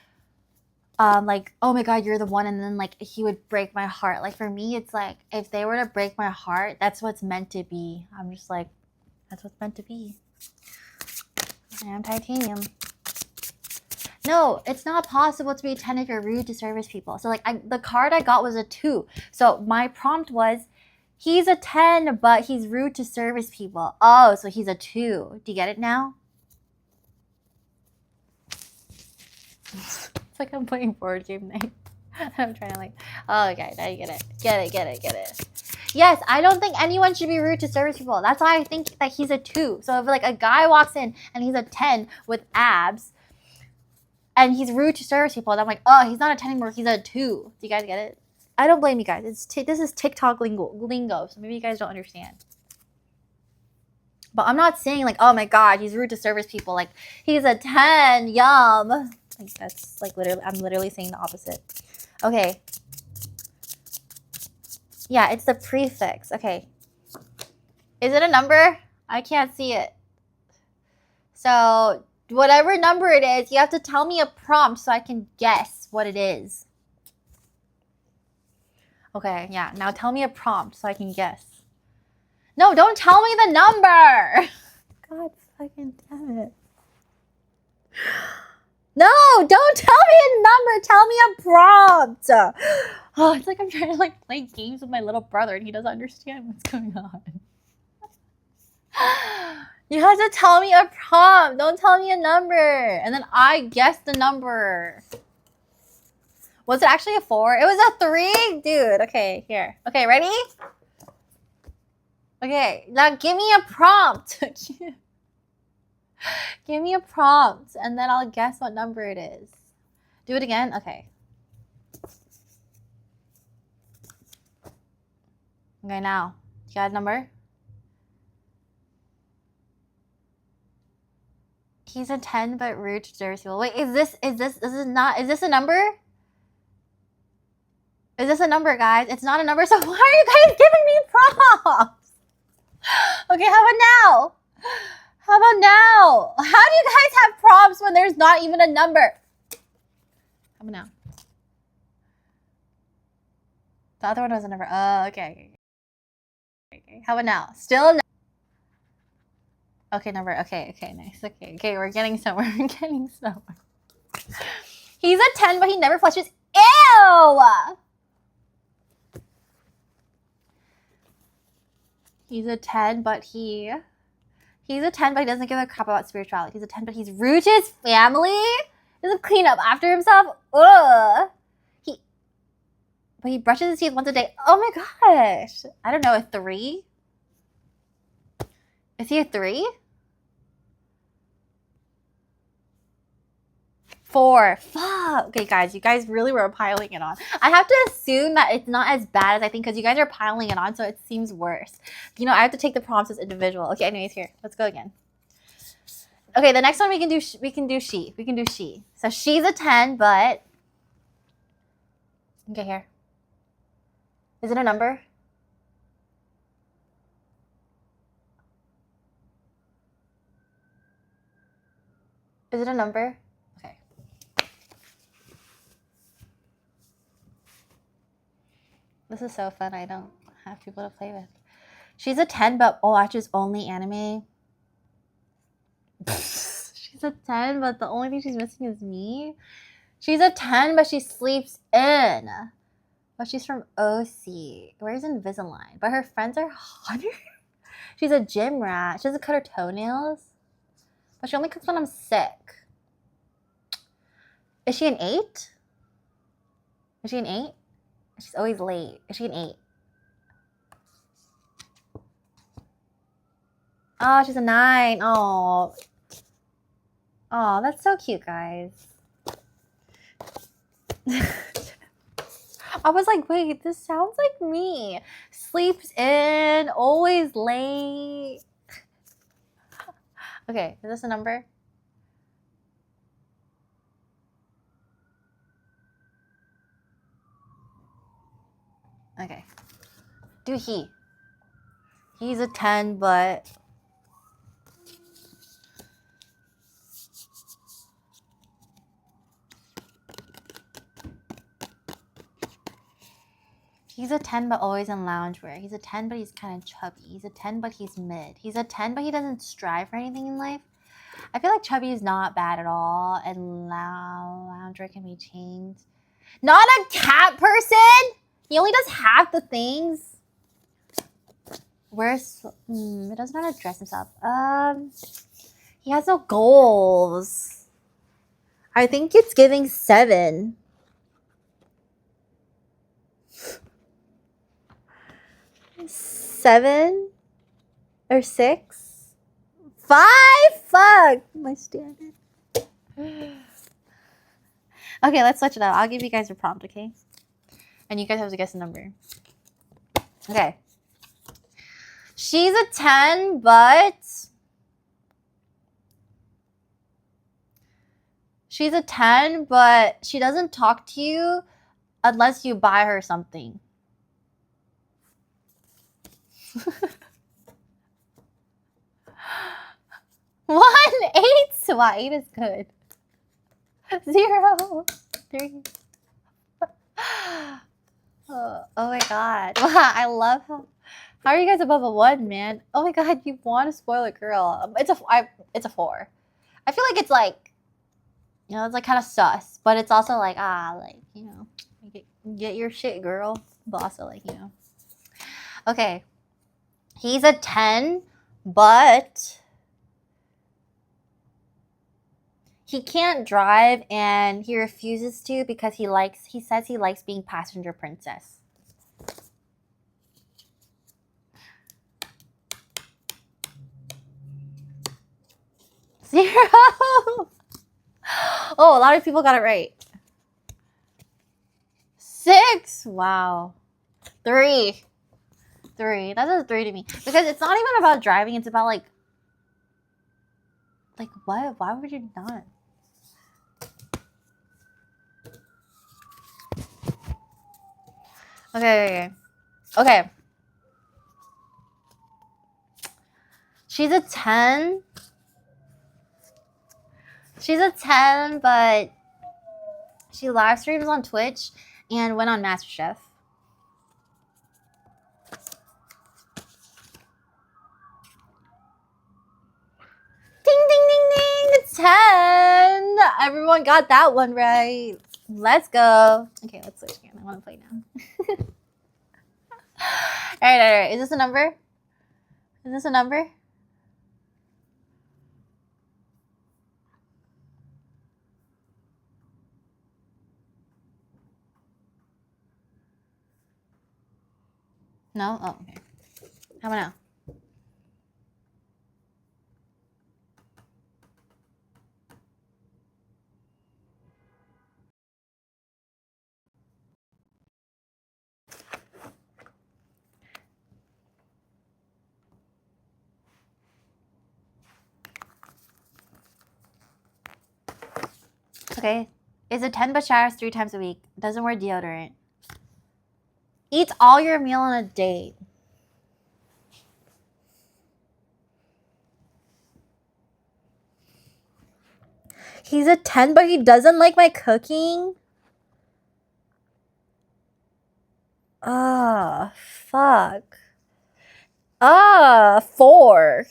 oh my God, you're the one, and then, like, he would break my heart. Like, for me, it's like, if they were to break my heart, that's what's meant to be. I'm just like, that's what's meant to be. I am titanium. No, it's not possible to be a 10 if you're rude to service people. So, like, the card I got was a 2. So my prompt was, he's a 10, but he's rude to service people. Oh, so he's a 2. Do you get it now? It's like I'm playing board game night. I'm trying to, like, oh, okay, now you get it. Get it. Yes, I don't think anyone should be rude to service people. That's why I think that he's a 2. So if, like, a guy walks in and he's a 10 with abs and he's rude to service people, and I'm like, oh, he's not a 10 anymore, he's a 2. Do you guys get it? I don't blame you guys. This is TikTok lingo, so maybe you guys don't understand. But I'm not saying, like, oh my God, he's rude to service people. Like, he's a 10, yum. Like, that's, like, literally, I'm literally saying the opposite. Okay. Yeah, it's the prefix. Okay. Is it a number? I can't see it. So, whatever number it is, you have to tell me a prompt so I can guess what it is. Okay, yeah. Now tell me a prompt so I can guess. No, don't tell me the number! God fucking damn it. No, don't tell me a number. Tell me a prompt. Oh, it's like I'm trying to, like, play games with my little brother and he doesn't understand what's going on. You have to tell me a prompt. Don't tell me a number. And then I guess the number. Was it actually a 4? It was a 3? Dude, okay, here. Okay, ready? Okay, now give me a prompt. Give me a prompt, and then I'll guess what number it is. Do it again? Okay. Okay, now. You got a number? He's a 10, but rude to service people. Wait, is this a number? Is this a number, guys? It's not a number, so why are you guys giving me prompts? Okay, how about now? How about now? How do you guys have prompts when there's not even a number? How about now? The other one was a number. Oh, okay. How about now? Still no. Okay, number. Okay, nice. Okay, we're getting somewhere. We're getting somewhere. He's a 10, but he never flushes. Ew! He's a 10, but he's a 10, but he doesn't give a crap about spirituality. He's a 10, but he's rude to his family. He doesn't clean up after himself. Ugh. But he brushes his teeth once a day. Oh my gosh. I don't know, a 3? Is he a 3? 4. Fuck. Okay, guys, you guys really were piling it on. I have to assume that it's not as bad as I think because you guys are piling it on, so it seems worse. You know, I have to take the prompts as individual. Okay, anyways, here. Let's go again. Okay, the next one we can do she. So she's a 10, but okay, here. Is it a number? Is it a number? Okay. This is so fun. I don't have people to play with. She's a 10, but watches only anime. She's a 10, but the only thing she's missing is me. She's a 10, but she sleeps in. But she's from OC. Where's Invisalign? But her friends are hotter. She's a gym rat. She doesn't cut her toenails. But she only cooks when I'm sick. Is she an 8? Is she an 8? She's always late. Is she an 8? Oh, she's a 9. Oh. Oh, that's so cute, guys. I was like, wait, this sounds like me. Sleeps in, always late. Okay, is this a number? Okay. Do he. He's a 10, but he's a 10, but always in loungewear. He's a 10, but he's kind of chubby. He's a 10, but he's mid. He's a 10, but he doesn't strive for anything in life. I feel like chubby is not bad at all, and loungewear can be changed. Not a cat person! He only does half the things. Where's... He doesn't know how to dress himself. He has no goals. I think it's giving 7. Seven or 6? 5? Fuck my standard. Okay, let's switch it up. I'll give you guys a prompt, okay? And you guys have to guess the number. Okay. She's a 10, but she's a 10, but she doesn't talk to you unless you buy her something. 1, 8. Wow, 8 is good. 0, 3. Oh my god. Wow, I love how are you guys above a 1, man? Oh my god, you want to spoil a girl. It's a 4. I feel like it's like, you know, it's like kind of sus, but it's also like, like, you know, get your shit, girl. But also like, you know. Okay. He's a 10, but he can't drive and he refuses to because he says he likes being passenger princess. 0. Oh, a lot of people got it right. 6. Wow. 3. That's a 3 to me. Because it's not even about driving. It's about like what? Why would you not? Okay. She's a 10, She's a 10, but she live streams on Twitch and went on MasterChef. Ding, ding, ding, ding. 10. Everyone got that one right. Let's go. Okay, let's switch again. I want to play now. All right. Is this a number? Is this a number? No? Oh, okay. How about now? Okay. Is a 10 but showers 3 times a week. Doesn't wear deodorant. Eats all your meal on a date. He's a 10, but he doesn't like my cooking? Ah, fuck. 4.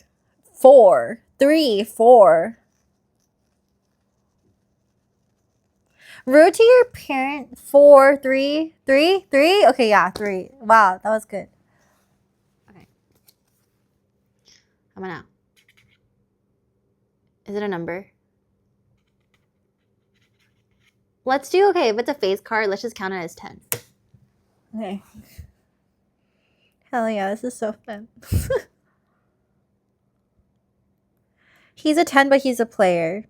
4. 3, 4. Rude to your parent. 4, 3, 3, 3? Okay, yeah, 3. Wow, that was good. Okay. How about now? Is it a number? Let's do, okay, if it's a face card, let's just count it as 10. Okay. Hell yeah, this is so fun. He's a 10, but he's a player.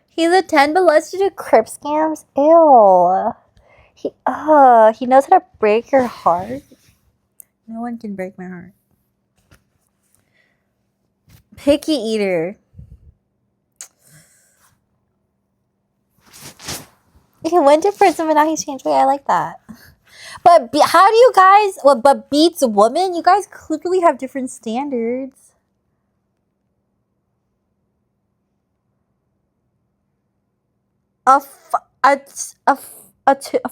He's a 10, but let's do crip scams. Ew. He knows how to break your heart. No one can break my heart. Picky eater. He went to prison, but now he's changed. Wait, I like that. But how do you guys? Well, but beats a woman? You guys clearly have different standards. A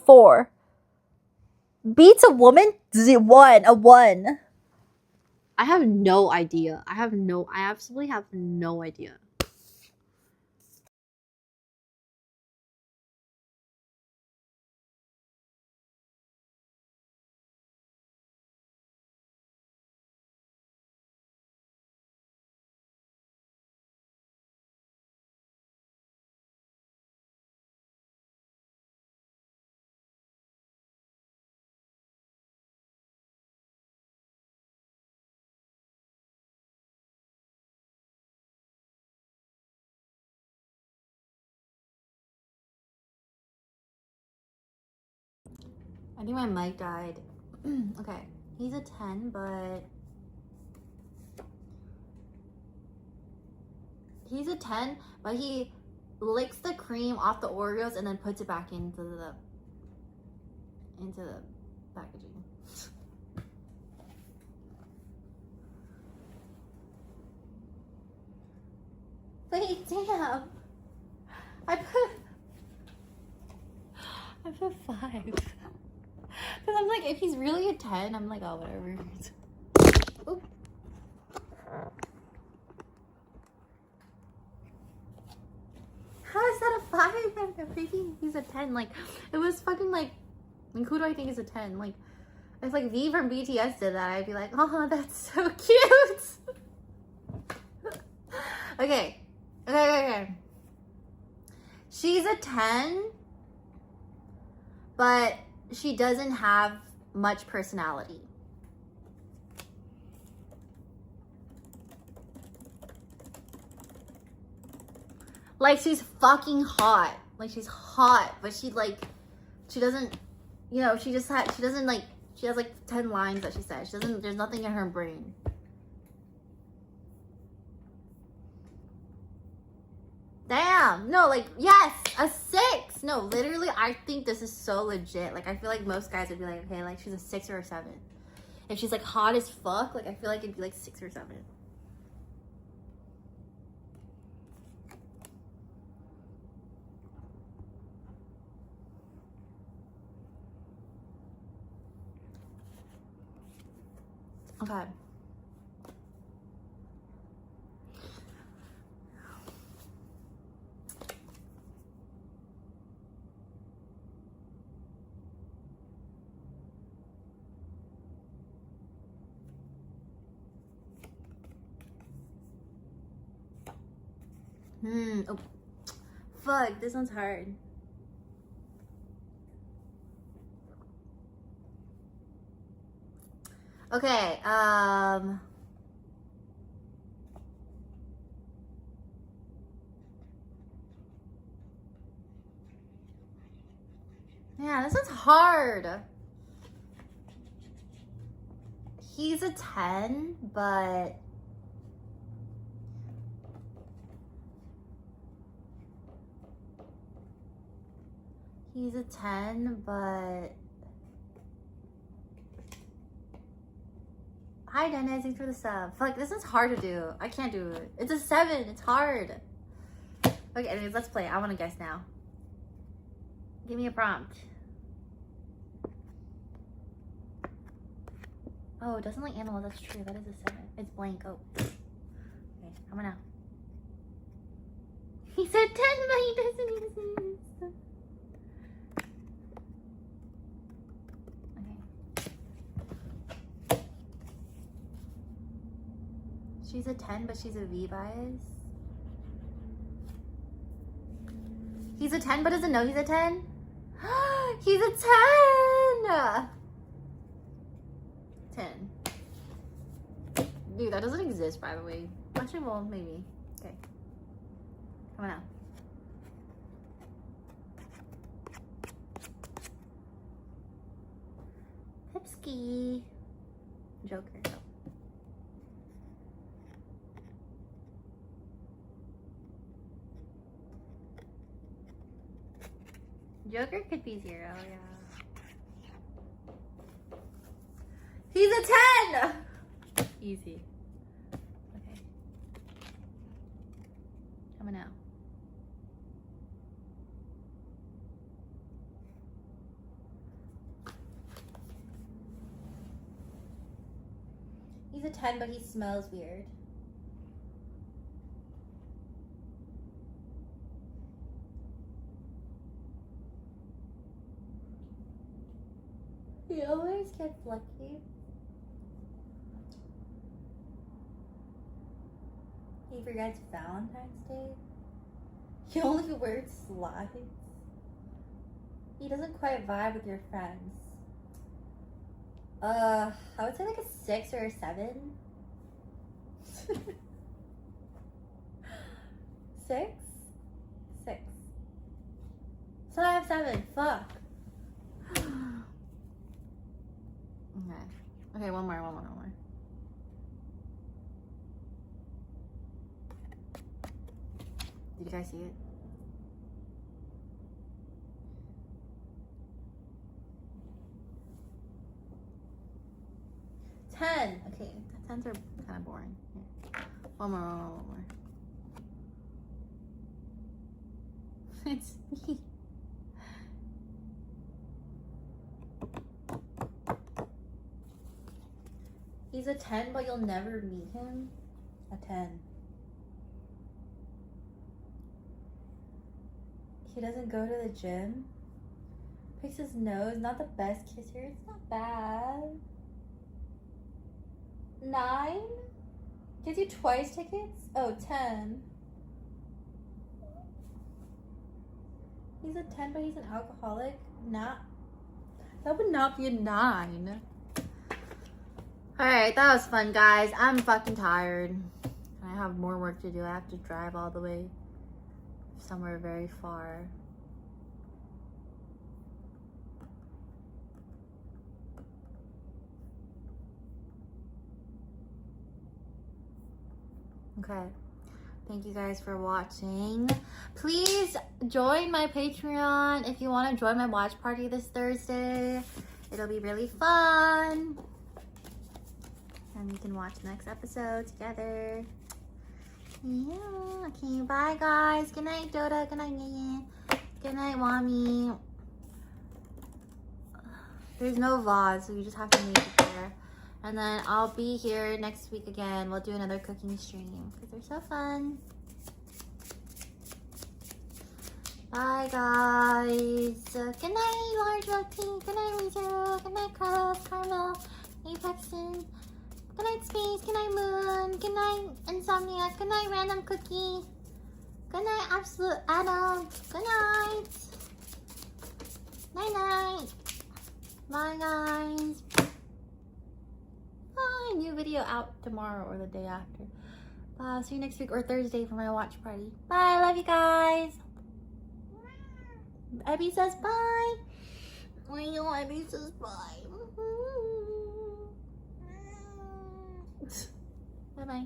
4. Beats a woman? 1. A 1. I have no idea. I absolutely have no idea. I think my mic died. Okay. He's a 10, but... He's a 10, but he licks the cream off the Oreos and then puts it back into the packaging. Wait, damn. I put 5. Because I'm like, if he's really a 10, I'm like, oh, whatever. Oop. How is that a 5? I'm thinking he's a 10. Like, it was fucking like who do I think is a 10? Like, if like V from BTS did that, I'd be like, oh, that's so cute. Okay. She's a 10, but she doesn't have much personality. Like, she's fucking hot. Like, she's hot, but she doesn't, you know, she has like 10 lines that she says. There's nothing in her brain. Damn. No, like, yes, a 6. No, literally, I think this is so legit. Like, I feel like most guys would be like, okay, like, she's a 6 or a 7. If she's like hot as fuck, like I feel like it'd be like 6 or 7. Okay. Oh, fuck, this one's hard. Okay, yeah, this one's hard. He's a 10, but he's a 10, but hi Dennis, thanks for the sub. Fuck, this is hard to do. I can't do it. It's a 7. It's hard. Okay, anyways, let's play. I want to guess now. Give me a prompt. Oh, it doesn't like animal. That's true. That is a 7. It's blank. Oh. Okay, I'm gonna. He said 10, but he doesn't even say this. Okay. She's a 10, but she's a V bias. He's a 10, but doesn't know he's a 10? He's a 10! 10. Dude, that doesn't exist, by the way. Actually, well, maybe. Okay. Come on out. Pipsky. Joker. Joker could be 0, yeah. He's a 10! Easy. Okay. Coming out. He's a 10, but he smells weird. He always gets lucky. He forgets Valentine's Day. He only wears slides. He doesn't quite vibe with your friends. I would say like a 6 or a 7. 6? 6. So I have 7. Fuck. Okay, one more. Did you guys see it? Ten. Okay, 10s are kind of boring. Here. One more. It's me. He's a 10, but you'll never meet him. A 10. He doesn't go to the gym. Picks his nose. Not the best kisser. It's not bad. 9? Gives you twice tickets? Oh, 10. He's a 10, but he's an alcoholic. That would not be a 9. Alright, that was fun, guys. I'm fucking tired. I have more work to do. I have to drive all the way somewhere very far. Okay. Thank you guys for watching. Please join my Patreon if you want to join my watch party this Thursday. It'll be really fun. and we can watch the next episode together. Yeah. Okay, bye guys. Good night, Doda. Good night, Yayan. Good night, Wami. There's no vlog, so you just have to make it there. And then I'll be here next week again. We'll do another cooking stream because they're so fun. Bye guys. Good night, Large Roti. Good night, Rizzo. Good night, Carlos, Carmel, Apexon. Good night, Space. Good night, Moon. Good night, Insomnia. Good night, Random Cookie. Good night, Absolute Adam. Good night. Night night. Bye guys. Bye. New video out tomorrow or the day after. Bye. See you next week or Thursday for my watch party. Bye. Love you guys. Abby says bye. I know Abby says bye. Bye bye.